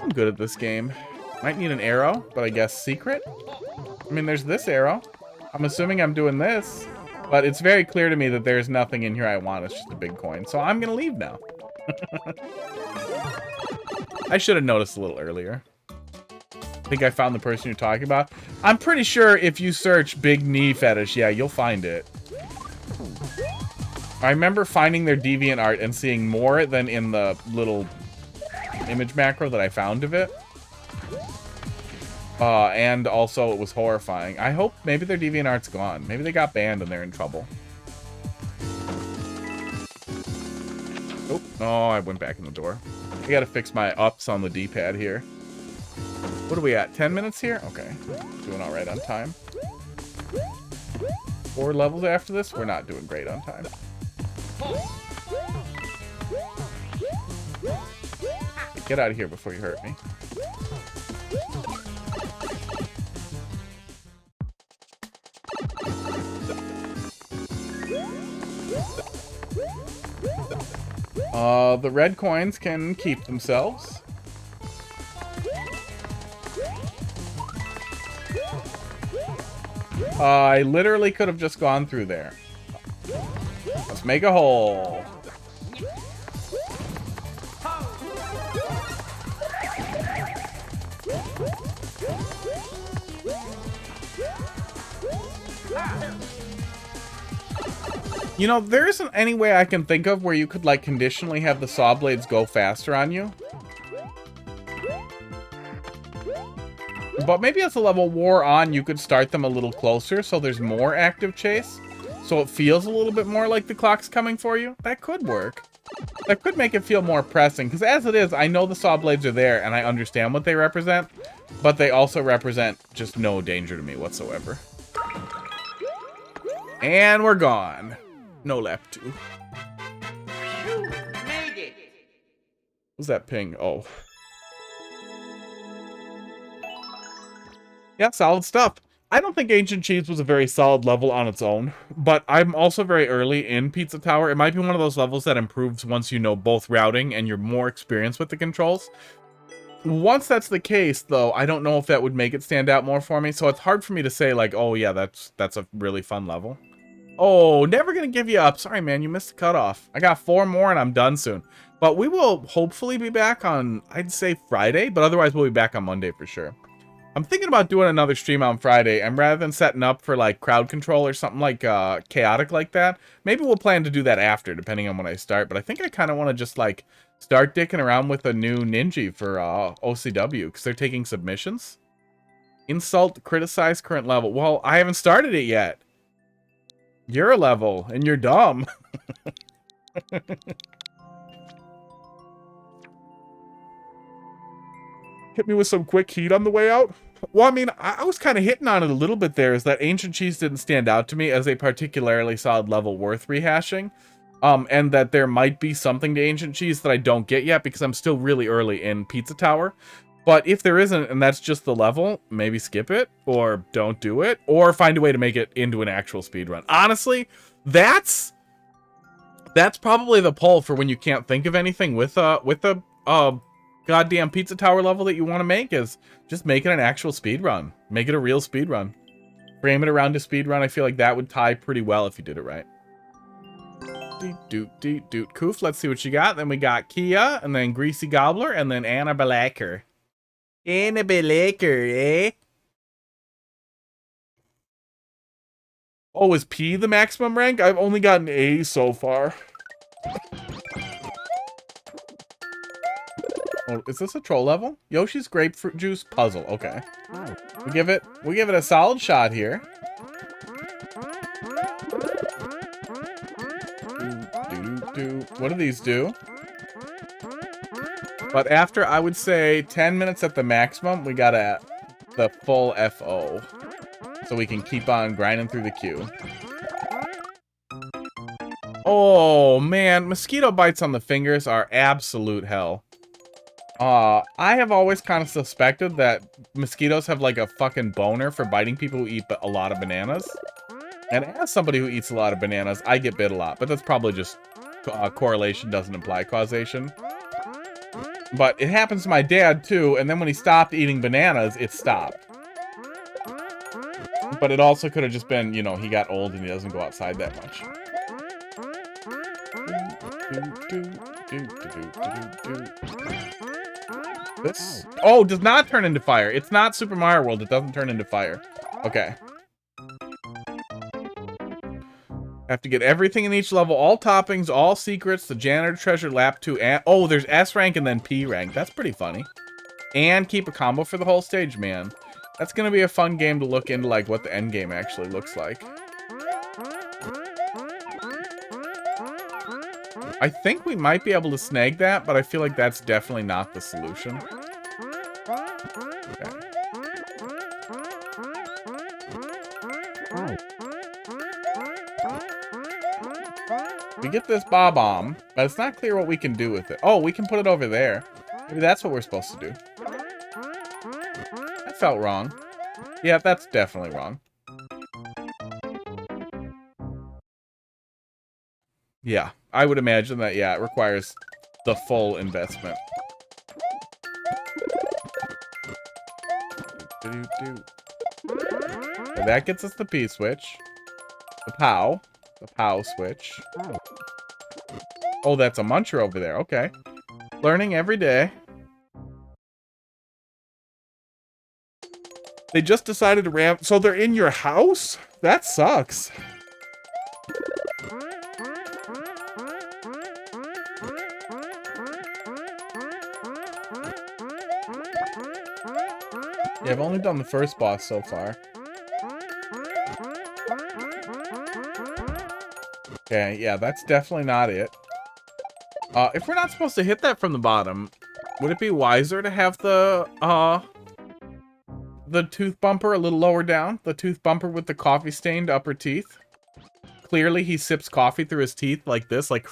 I'm good at this game. Might need an arrow, but I guess secret? I mean, there's this arrow. I'm assuming I'm doing this, but it's very clear to me that there's nothing in here I want. It's just a big coin. So I'm gonna leave now. I should have noticed a little earlier. I think I found the person you're talking about. I'm pretty sure if you search big knee fetish, yeah, you'll find it. I remember finding their deviant art and seeing more than in the little image macro that I found of it. And also it was horrifying. I hope maybe their deviant art's gone. Maybe they got banned and they're in trouble. Oh, no, I went back in the door. I gotta fix my ups on the D-pad here. What are we at? 10 minutes here? Okay. Doing all right on time. 4 levels after this? We're not doing great on time. Get out of here before you hurt me. The red coins can keep themselves. I literally could have just gone through there. Let's make a hole. You know, there isn't any way I can think of where you could, like, conditionally have the saw blades go faster on you. But maybe as the level wore on, you could start them a little closer so there's more active chase. So it feels a little bit more like the clock's coming for you. That could work. That could make it feel more pressing. Because as it is, I know the saw blades are there and I understand what they represent. But they also represent just no danger to me whatsoever. And we're gone. No left to. What's that ping? Oh. Yeah, solid stuff. I don't think Ancient Cheese was a very solid level on its own, but I'm also very early in Pizza Tower. It might be one of those levels that improves once you know both routing and you're more experienced with the controls. Once that's the case, though, I don't know if that would make it stand out more for me, so it's hard for me to say, like, oh yeah, that's a really fun level. Oh, never gonna give you up. Sorry, man, you missed the cutoff. I got 4 more and I'm done soon. But we will hopefully be back on, I'd say Friday, but otherwise we'll be back on Monday for sure. I'm thinking about doing another stream on Friday, and rather than setting up for, like, crowd control or something like chaotic like that, maybe we'll plan to do that after, depending on when I start. But I think I kind of want to just, like, Start dicking around with a new ninja for OCW because they're taking submissions. Insult, criticize current level. Well, I haven't started it yet. You're a level, and you're dumb. Hit me with some quick heat on the way out. Well, I mean, I was kind of hitting on it a little bit there, is that Ancient Cheese didn't stand out to me as a particularly solid level worth rehashing. And that there might be something to Ancient Cheese that I don't get yet because I'm still really early in Pizza Tower. But if there isn't, and that's just the level, maybe skip it, or don't do it, or find a way to make it into an actual speedrun. Honestly, that's probably the pull for when you can't think of anything with a goddamn Pizza Tower level that you want to make, is just make it an actual speedrun. Make it a real speedrun. Frame it around a speedrun. I feel like that would tie pretty well if you did it right. Doot. Koof, let's see what you got. Then we got Kia, and then Greasy Gobbler, and then Anna Belaker. Anna Belaker, eh? Oh, is P the maximum rank? I've only gotten A so far. Oh, is this a troll level? Yoshi's grapefruit juice puzzle. Okay. We give it a solid shot here. What do these do? But after, I would say, 10 minutes at the maximum, we got the full FO. So we can keep on grinding through the queue. Oh, man. Mosquito bites on the fingers are absolute hell. I have always kind of suspected that mosquitoes have like a fucking boner for biting people who eat a lot of bananas. And as somebody who eats a lot of bananas, I get bit a lot. But that's probably just correlation doesn't imply causation. But it happens to my dad too, and then when he stopped eating bananas, it stopped. But it also could have just been, you know, he got old and he doesn't go outside that much. This, oh, does not turn into fire. It's not Super Mario World. It doesn't turn into fire. Okay. Have to get everything in each level, all toppings, all secrets, the janitor treasure, lap 2, and oh, there's S rank and then P rank. That's pretty funny. And keep a combo for the whole stage, man. That's gonna be a fun game to look into, like what the end game actually looks like. I think we might be able to snag that, but I feel like that's definitely not the solution. Okay. We get this Bob-omb, but it's not clear what we can do with it. Oh, we can put it over there. Maybe that's what we're supposed to do. That felt wrong. Yeah, that's definitely wrong. Yeah, I would imagine that, yeah, it requires the full investment. So that gets us the P switch. The POW. The POW switch. Oh, that's a muncher over there. Okay. Learning every day. They just decided to ramp. So they're in your house? That sucks. Yeah, I've only done the first boss so far. Okay, yeah, that's definitely not it. If we're not supposed to hit that from the bottom, would it be wiser to have the tooth bumper a little lower down? The tooth bumper with the coffee-stained upper teeth? Clearly, he sips coffee through his teeth like this, like...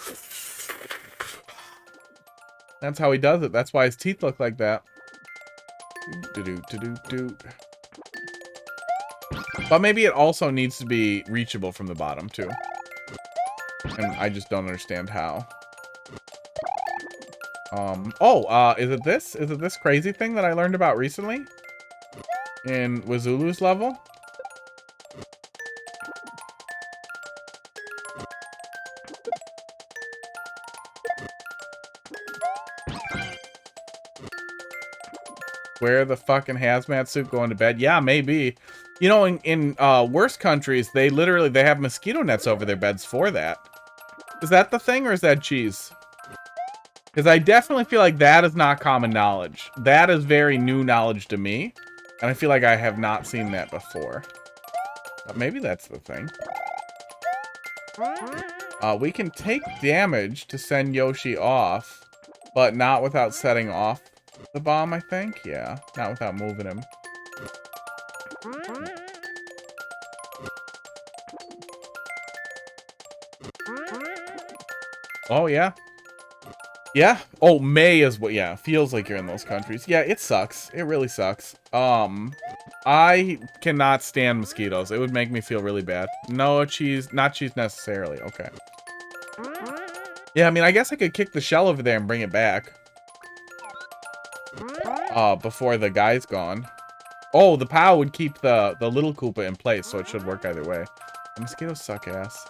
That's how he does it. That's why his teeth look like that. But maybe it also needs to be reachable from the bottom, too. And I just don't understand how. Is it this? Is it this crazy thing that I learned about recently? In Wazulu's level? Wear the fucking hazmat suit going to bed? Yeah, maybe. You know, in worse countries, they have mosquito nets over their beds for that. Is that the thing, or is that cheese? Because I definitely feel like that is not common knowledge. That is very new knowledge to me. And I feel like I have not seen that before. But maybe that's the thing. We can take damage to send Yoshi off, but not without setting off the bomb, I think. Yeah, not without moving him. Oh, yeah. Yeah. Oh, May is what, yeah, feels like you're in those countries. Yeah, it sucks. It really sucks. I cannot stand mosquitoes. It would make me feel really bad. No cheese, not cheese necessarily. Okay. Yeah, I mean, I guess I could kick the shell over there and bring it back. Before the guy's gone. Oh, the POW would keep the little Koopa in place, so it should work either way. The mosquitoes suck ass.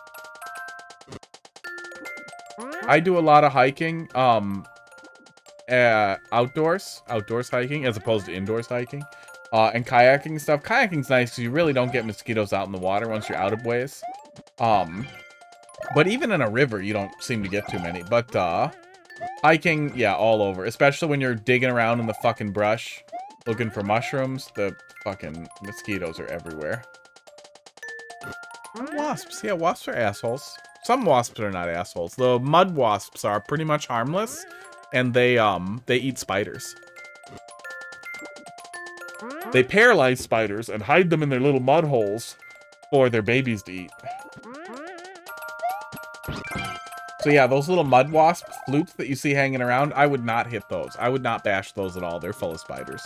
I do a lot of hiking, outdoors hiking as opposed to indoors hiking, and kayaking stuff. Kayaking's nice because you really don't get mosquitoes out in the water once you're out of ways. But even in a river, you don't seem to get too many. But, hiking, yeah, all over. Especially when you're digging around in the fucking brush, looking for mushrooms, the fucking mosquitoes are everywhere. Wasps, yeah, wasps are assholes. Some wasps are not assholes. The mud wasps are pretty much harmless, and they eat spiders. They paralyze spiders and hide them in their little mud holes for their babies to eat. So yeah, those little mud wasp flutes that you see hanging around, I would not hit those. I would not bash those at all. They're full of spiders.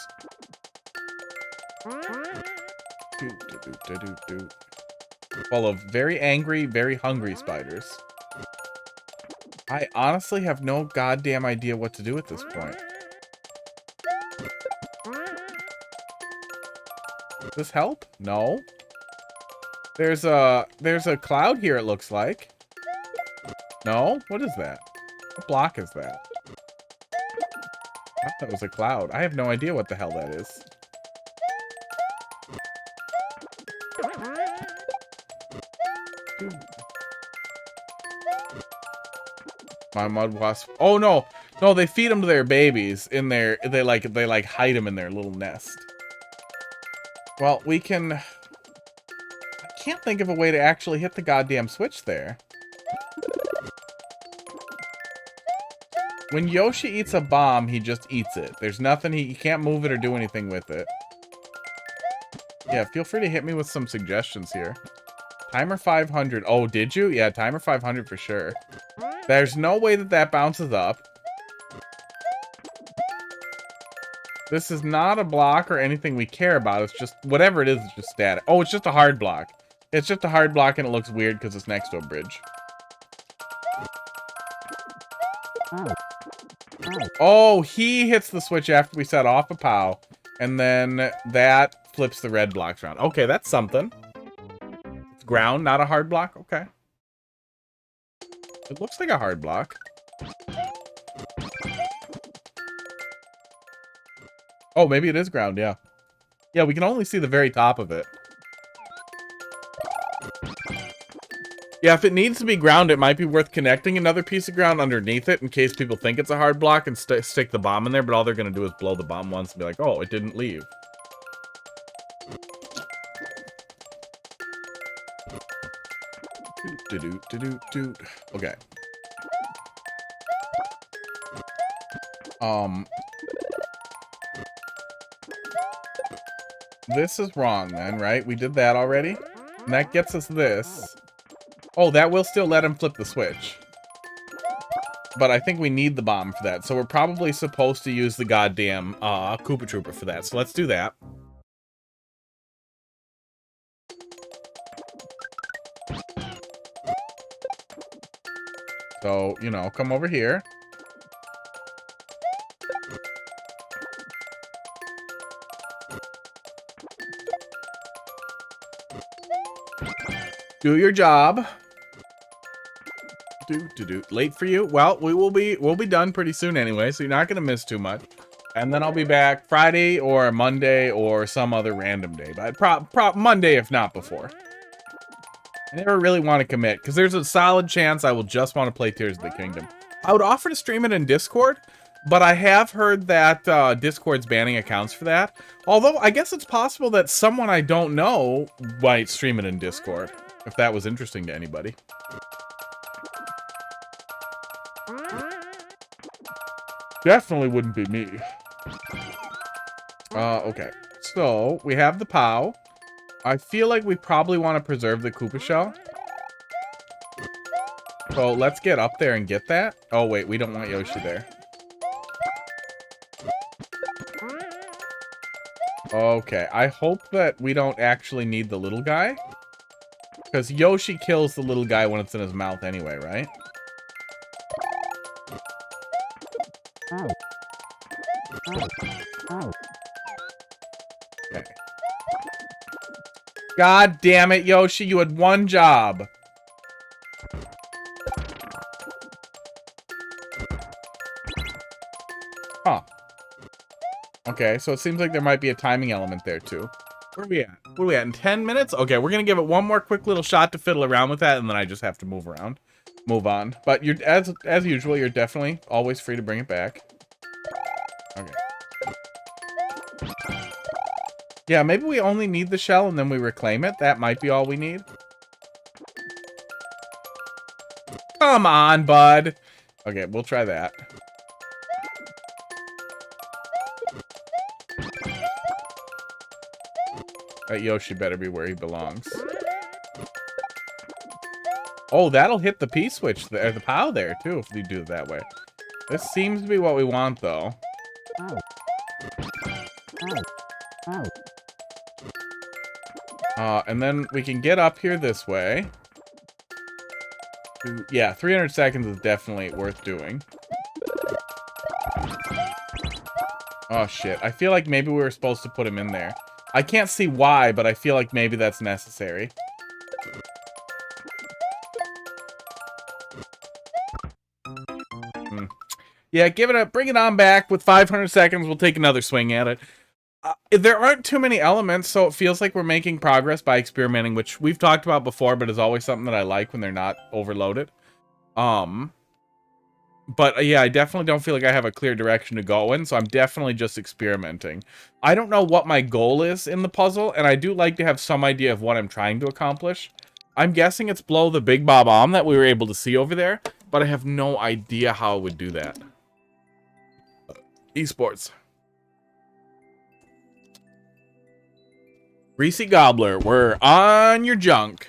Full of very angry, very hungry spiders. I honestly have no goddamn idea what to do at this point. Does this help? No. There's a cloud here, it looks like. No? What is that? What block is that? I thought that was a cloud. I have no idea what the hell that is. My mud wasp. Oh no, no! They feed them to their babies in their. They like hide them in their little nest. Well, we can. I can't think of a way to actually hit the goddamn switch there. When Yoshi eats a bomb, he just eats it. There's nothing he can't move it or do anything with it. Yeah, feel free to hit me with some suggestions here. Timer 500. Oh, did you? Yeah, timer 500 for sure. There's no way that that bounces up. This is not a block or anything we care about. It's just, whatever it is, it's just static. Oh, it's just a hard block. It's just a hard block and it looks weird because it's next to a bridge. Oh, he hits the switch after we set off a POW. And then that flips the red blocks around. Okay, that's something. It's ground, not a hard block. Okay. It looks like a hard block. Oh, maybe it is ground, yeah. Yeah, we can only see the very top of it. Yeah, if it needs to be ground, it might be worth connecting another piece of ground underneath it in case people think it's a hard block and stick the bomb in there, but all they're going to do is blow the bomb once and be like, oh, it didn't leave. Okay. This is wrong then, right? We did that already. And that gets us this. Oh, that will still let him flip the switch. But I think we need the bomb for that. So we're probably supposed to use the goddamn Koopa Trooper for that. So let's do that. So, you know, come over here. Do your job. Late for you? Well, we'll be done pretty soon anyway, so you're not gonna miss too much. And then I'll be back Friday or Monday or some other random day, but Monday if not before. I never really want to commit because there's a solid chance I will just want to play Tears of the Kingdom. I would offer to stream it in Discord, but I have heard that Discord's banning accounts for that. Although, I guess it's possible that someone I don't know might stream it in Discord, if that was interesting to anybody. Definitely wouldn't be me. Okay. So, we have the POW. I feel like we probably want to preserve the Koopa Shell. So, let's get up there and get that. Oh, wait, we don't want Yoshi there. Okay, I hope that we don't actually need the little guy. Because Yoshi kills the little guy when it's in his mouth anyway, right? Okay. God damn it, Yoshi, you had one job. Huh. Okay, so it seems like there might be a timing element there, too. Where are we at? What are we at, in 10 minutes? Okay, we're gonna give it one more quick little shot to fiddle around with that, and then I just have to move on. But you're, as usual, you're definitely always free to bring it back. Okay. Yeah, maybe we only need the shell and then we reclaim it. That might be all we need. Come on, bud. Okay, we'll try that. That Yoshi better be where he belongs. Oh, that'll hit the P-switch there, the POW there, too, if you do it that way. This seems to be what we want, though. And then we can get up here this way. Yeah, 300 seconds is definitely worth doing. Oh, shit. I feel like maybe we were supposed to put him in there. I can't see why, but I feel like maybe that's necessary. Yeah, bring it on back. With 500 seconds, we'll take another swing at it. There aren't too many elements, so it feels like we're making progress by experimenting, which we've talked about before, but is always something that I like when they're not overloaded. But yeah, I definitely don't feel like I have a clear direction to go in, so I'm definitely just experimenting. I don't know what my goal is in the puzzle, and I do like to have some idea of what I'm trying to accomplish. I'm guessing it's blow the big bob-omb that we were able to see over there, but I have no idea how I would do that. Esports. Greasy Gobbler, we're on your junk.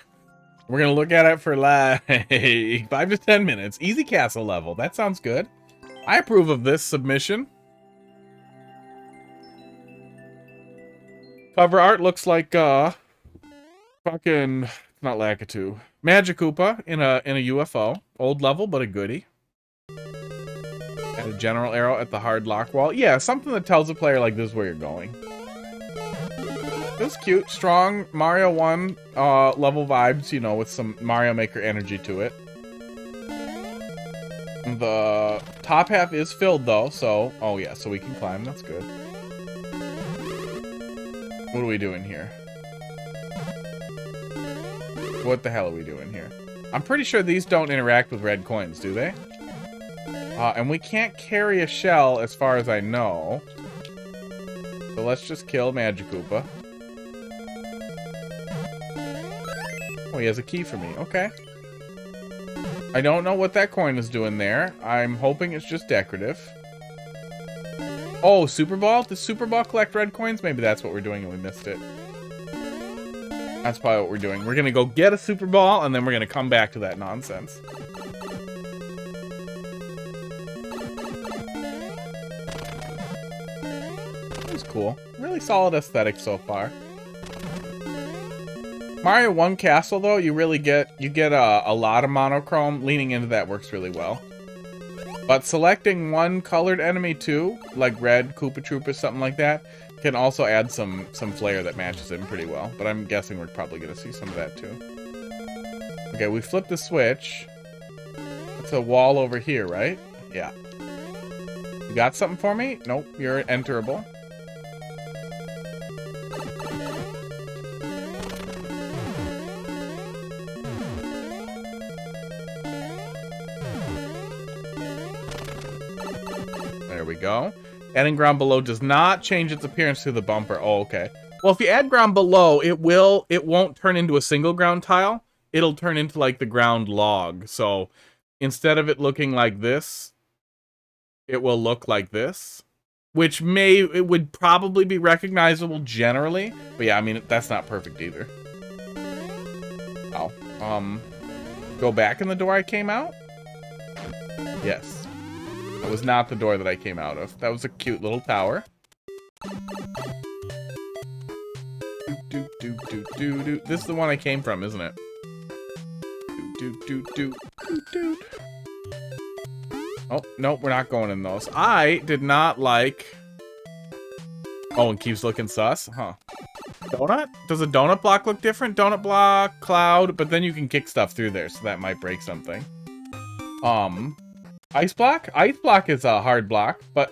We're going to look at it for like 5 to 10 minutes. Easy castle level. That sounds good. I approve of this submission. Cover art looks like fucking not Lakitu. Magikoopa in a UFO. Old level, but a goodie. And a general arrow at the hard lock wall. Yeah, something that tells a player like this is where you're going. It was cute. Strong Mario 1 level vibes, you know, with some Mario Maker energy to it. The top half is filled, though, so... Oh, yeah, so we can climb. That's good. What are we doing here? What the hell are we doing here? I'm pretty sure these don't interact with red coins, do they? And we can't carry a shell, as far as I know. So let's just kill Magikoopa. Oh, he has a key for me. Okay. I don't know what that coin is doing there. I'm hoping it's just decorative. Oh, Super Ball? Does Super Ball collect red coins? Maybe that's what we're doing and we missed it. That's probably what we're doing. We're going to go get a Super Ball, and then we're going to come back to that nonsense. That was cool. Really solid aesthetic so far. Mario 1 Castle, though, you get a lot of monochrome. Leaning into that works really well. But selecting one colored enemy, too, like red, Koopa Troopa, something like that, can also add some flair that matches in pretty well. But I'm guessing we're probably going to see some of that, too. Okay, we flipped the switch. It's a wall over here, right? Yeah. You got something for me? Nope, you're enterable. go. Adding ground below does not change its appearance to the bumper. Oh, okay. Well, if you add ground below, it won't turn into a single ground tile. It'll turn into like the ground log. So instead of it looking like this, it will look like this, which it would probably be recognizable generally. But yeah, I mean, that's not perfect either. Oh, go back in the door I came out? Yes. That was not the door that I came out of. That was a cute little tower. This is the one I came from, isn't it? Oh, nope, we're not going in those. I did not like... Oh, and keeps looking sus? Huh. Donut? Does a donut block look different? Donut block, cloud, but then you can kick stuff through there, so that might break something. Ice block? Ice block is a hard block, but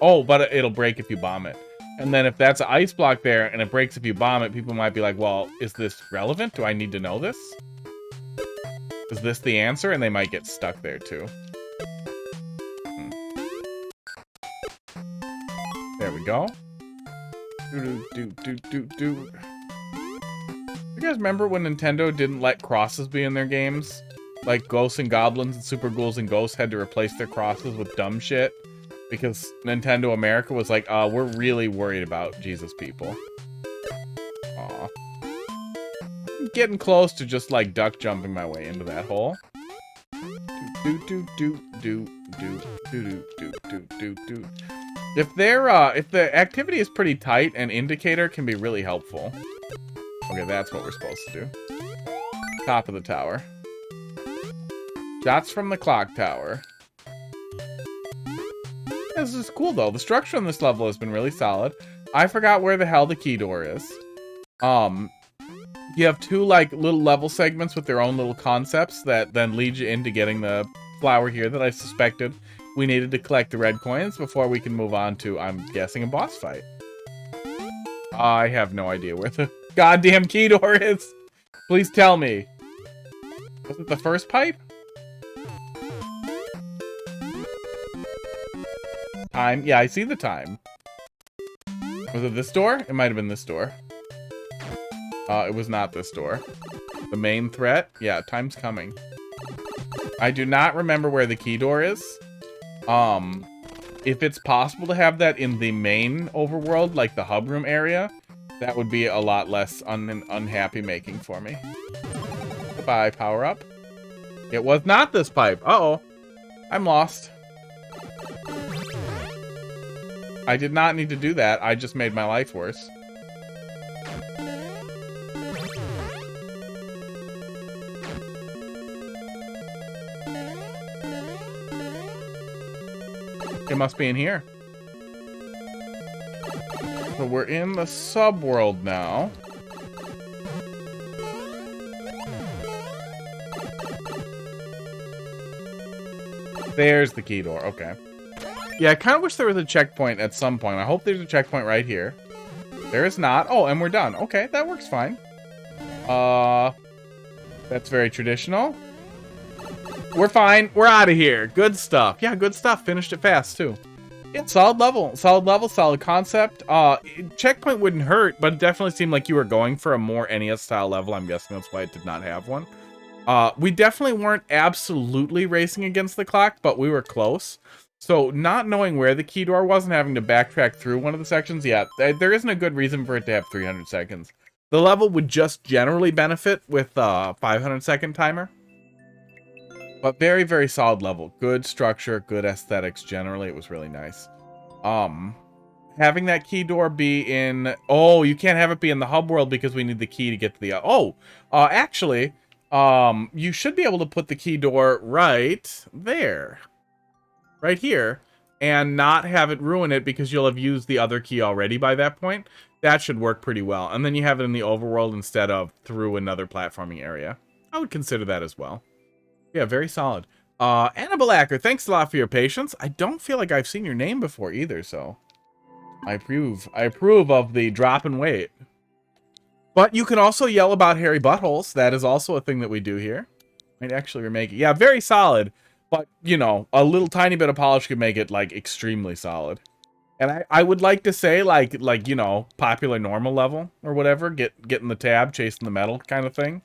it'll break if you bomb it. And then if that's an ice block there and it breaks if you bomb it, people might be like, well, is this relevant? Do I need to know this? Is this the answer? And they might get stuck there too. There we go. You guys remember when Nintendo didn't let crosses be in their games? Like Ghosts and Goblins and Super Ghouls and Ghosts had to replace their crosses with dumb shit because Nintendo America was like, we're really worried about Jesus people. Aw. I'm getting close to just like duck jumping my way into that hole. If the activity is pretty tight, an indicator can be really helpful. Okay, that's what we're supposed to do. Top of the tower. Shots from the clock tower. This is cool though. The structure on this level has been really solid. I forgot where the hell the key door is. You have two like little level segments with their own little concepts that then lead you into getting the flower here that I suspected we needed to collect the red coins before we can move on to, I'm guessing, a boss fight. I have no idea where the goddamn key door is. Please tell me. Was it the first pipe? Time. Yeah, I see the time. Was it this door? It might have been this door. It was not this door. The main threat? Yeah, time's coming. I do not remember where the key door is. If it's possible to have that in the main overworld, like the hub room area, that would be a lot less unhappy making for me. Goodbye, power up. It was not this pipe. Uh-oh. I'm lost. I did not need to do that. I just made my life worse. It must be in here. So we're in the subworld now. There's the key door. Okay. Yeah, I kind of wish there was a checkpoint at some point. I hope there's a checkpoint right here. There is not. Oh, and we're done. Okay, that works fine. That's very traditional. We're fine. We're out of here. Good stuff. Yeah, good stuff. Finished it fast, too. Yeah, solid level. Solid level, solid concept. Checkpoint wouldn't hurt, but it definitely seemed like you were going for a more NES-style level. I'm guessing that's why it did not have one. We definitely weren't absolutely racing against the clock, but we were close. So, not knowing where the key door was and having to backtrack through one of the sections, yeah, there isn't a good reason for it to have 300 seconds. The level would just generally benefit with a 500-second timer. But very, very solid level. Good structure, good aesthetics. Generally, it was really nice. Having that key door be in... Oh, you can't have it be in the hub world because we need the key to get to the... actually, you should be able to put the key door right there. Right here. And not have it ruin it because you'll have used the other key already by that point. That should work pretty well. And then you have it in the overworld instead of through another platforming area. I would consider that as well. Yeah, very solid. Annabelle Acker, thanks a lot for your patience. I don't feel like I've seen your name before either, so I approve of the drop and wait. But you can also yell about hairy buttholes. That is also a thing that we do here. Might actually remake it. Yeah, very solid. But, you know, a little tiny bit of polish could make it, like, extremely solid. And I would like to say like, you know, popular normal level or whatever, getting the tab, chasing the metal kind of thing.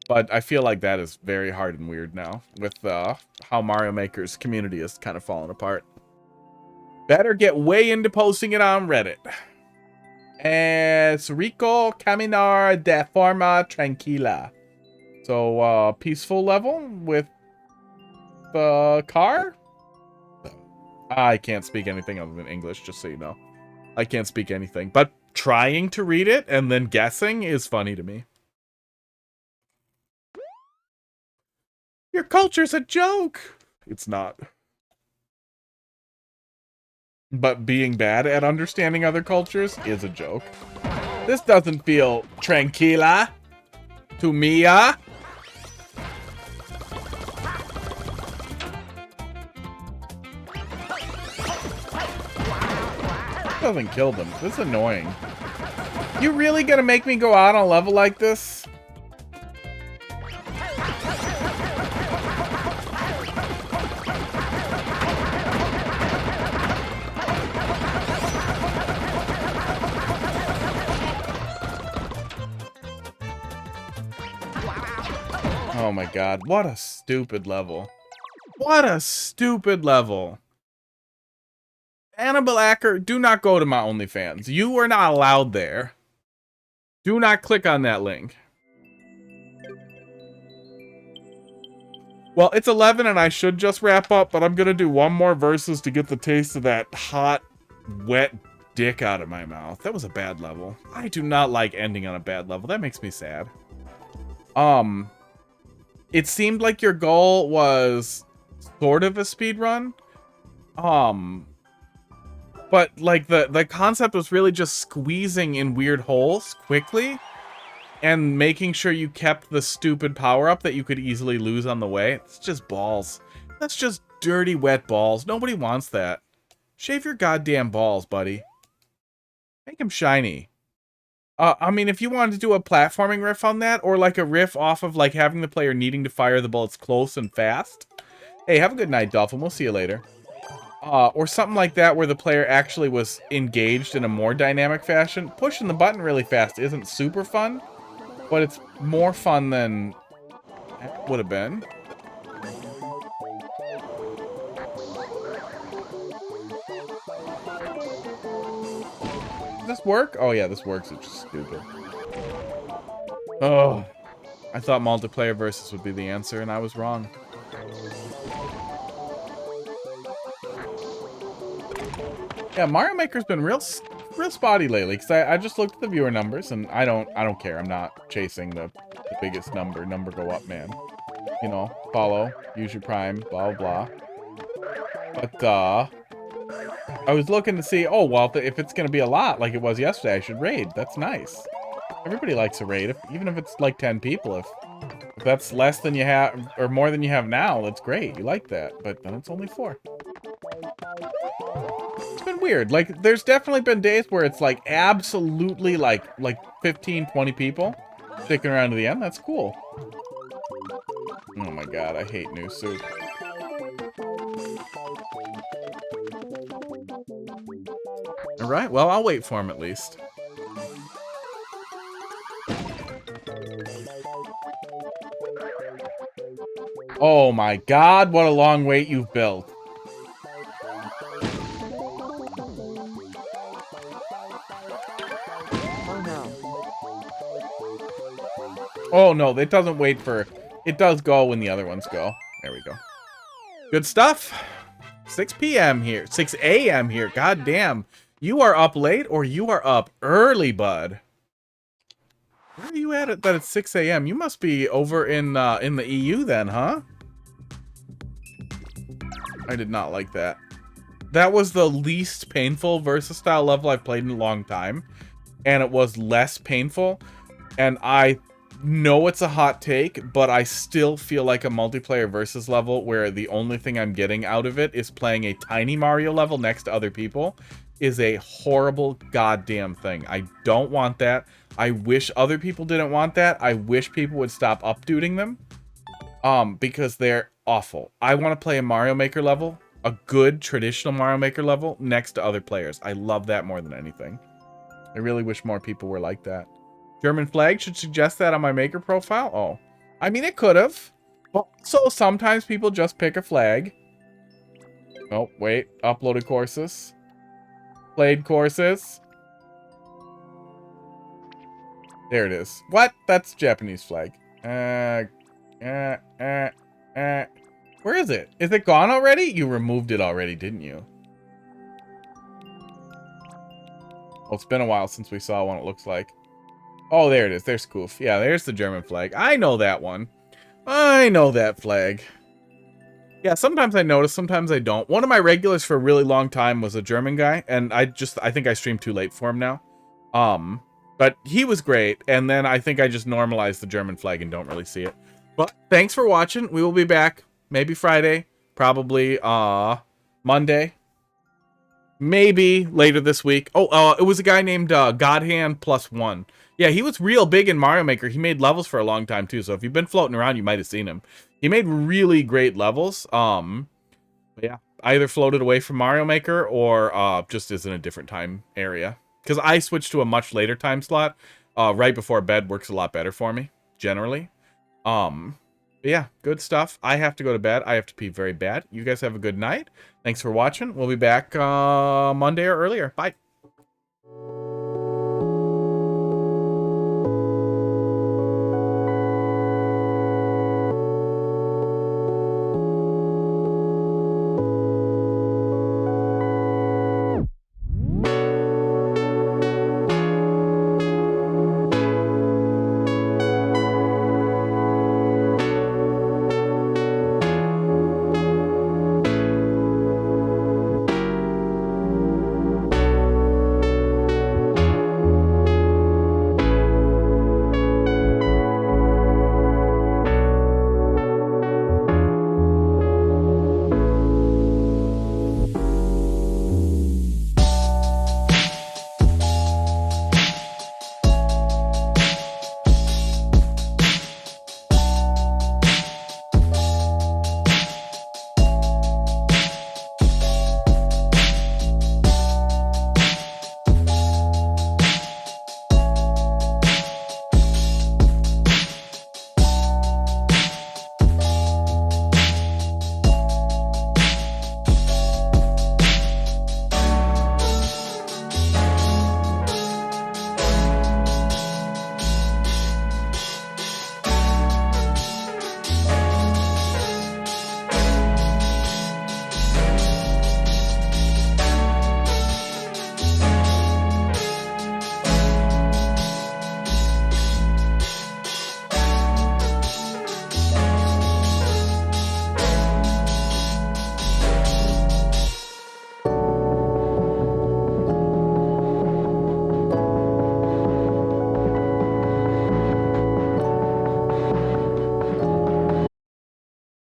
But I feel like that is very hard and weird now with how Mario Maker's community is kind of falling apart. Better get way into posting it on Reddit. Es rico caminar de forma tranquila. So peaceful level with the car? I can't speak anything other than English, just so you know. I can't speak anything. But trying to read it and then guessing is funny to me. Your culture's a joke! It's not. But being bad at understanding other cultures is a joke. This doesn't feel tranquila to me. Doesn't kill them. This is annoying. You really gonna make me go out on a level like this? Oh my god, what a stupid level. What a stupid level. Annabelle Acker, do not go to my OnlyFans. You are not allowed there. Do not click on that link. Well, it's 11 and I should just wrap up, but I'm going to do one more versus to get the taste of that hot, wet dick out of my mouth. That was a bad level. I do not like ending on a bad level. That makes me sad. It seemed like your goal was sort of a speed run. But like the concept was really just squeezing in weird holes quickly and making sure you kept the stupid power up that you could easily lose on the way. It's just balls. That's just dirty, wet balls. Nobody wants that. Shave your goddamn balls, buddy. Make them shiny. I mean, if you wanted to do a platforming riff on that, or like a riff off of like having the player needing to fire the bullets close and fast. Hey, have a good night, Dolphin. We'll see you later. Or something like that where the player actually was engaged in a more dynamic fashion. Pushing the button really fast isn't super fun, but it's more fun than it would have been. Does this work? Oh yeah, this works. It's just stupid. Oh, I thought multiplayer versus would be the answer, and I was wrong. Yeah, Mario Maker's been real spotty lately, because I just looked at the viewer numbers, and I don't care. I'm not chasing the biggest number go up, man. You know, follow, use your Prime, blah, blah, blah. But, I was looking to see, oh, well, if it's going to be a lot like it was yesterday, I should raid. That's nice. Everybody likes a raid, even if it's like 10 people. If that's less than you have, or more than you have now, that's great. You like that, but then it's only 4. It's been weird. Like, there's definitely been days where it's like absolutely like 15, 20 people sticking around to the end. That's cool. Oh my god, I hate new soup. Alright, well, I'll wait for him at least. Oh my god, what a long wait you've built. Oh no, it doesn't wait for... It does go when the other ones go. There we go. Good stuff. 6 p.m. here. 6 a.m. here. God damn. You are up late or you are up early, bud. Where are you at that it's 6 a.m.? You must be over in the EU then, huh? I did not like that. That was the least painful versus style level I've played in a long time. And it was less painful. And I know it's a hot take, but I still feel like a multiplayer versus level where the only thing I'm getting out of it is playing a tiny Mario level next to other people is a horrible goddamn thing. I don't want that. I wish other people didn't want that. I wish people would stop upduding them. Because they're awful. I want to play a Mario Maker level a good traditional Mario Maker level next to other players. I love that more than anything. I really wish more people were like that. German flag should suggest that on my Maker profile? Oh. I mean, it could have. Well, so sometimes people just pick a flag. Oh, wait. Uploaded courses. Played courses. There it is. What? That's Japanese flag. Where is it? Is it gone already? You removed it already, didn't you? Well, it's been a while since we saw one, it looks like. Oh, there it is. There's Koof. Yeah, there's the German flag. I know that one. I know that flag. Yeah, sometimes I notice, sometimes I don't. One of my regulars for a really long time was a German guy, and I think I streamed too late for him now. But he was great, and then I think I just normalized the German flag and don't really see it. But thanks for watching. We will be back maybe Friday, probably Monday, maybe later this week. Oh, it was a guy named Godhand+1. Yeah, he was real big in Mario Maker. He made levels for a long time too, so if you've been floating around, you might have seen him. He made really great levels. Yeah, either floated away from Mario Maker or just is in a different time area. Because I switched to a much later time slot. Right before bed works a lot better for me, generally. But yeah, good stuff. I have to go to bed. I have to pee very bad. You guys have a good night. Thanks for watching. We'll be back Monday or earlier. Bye.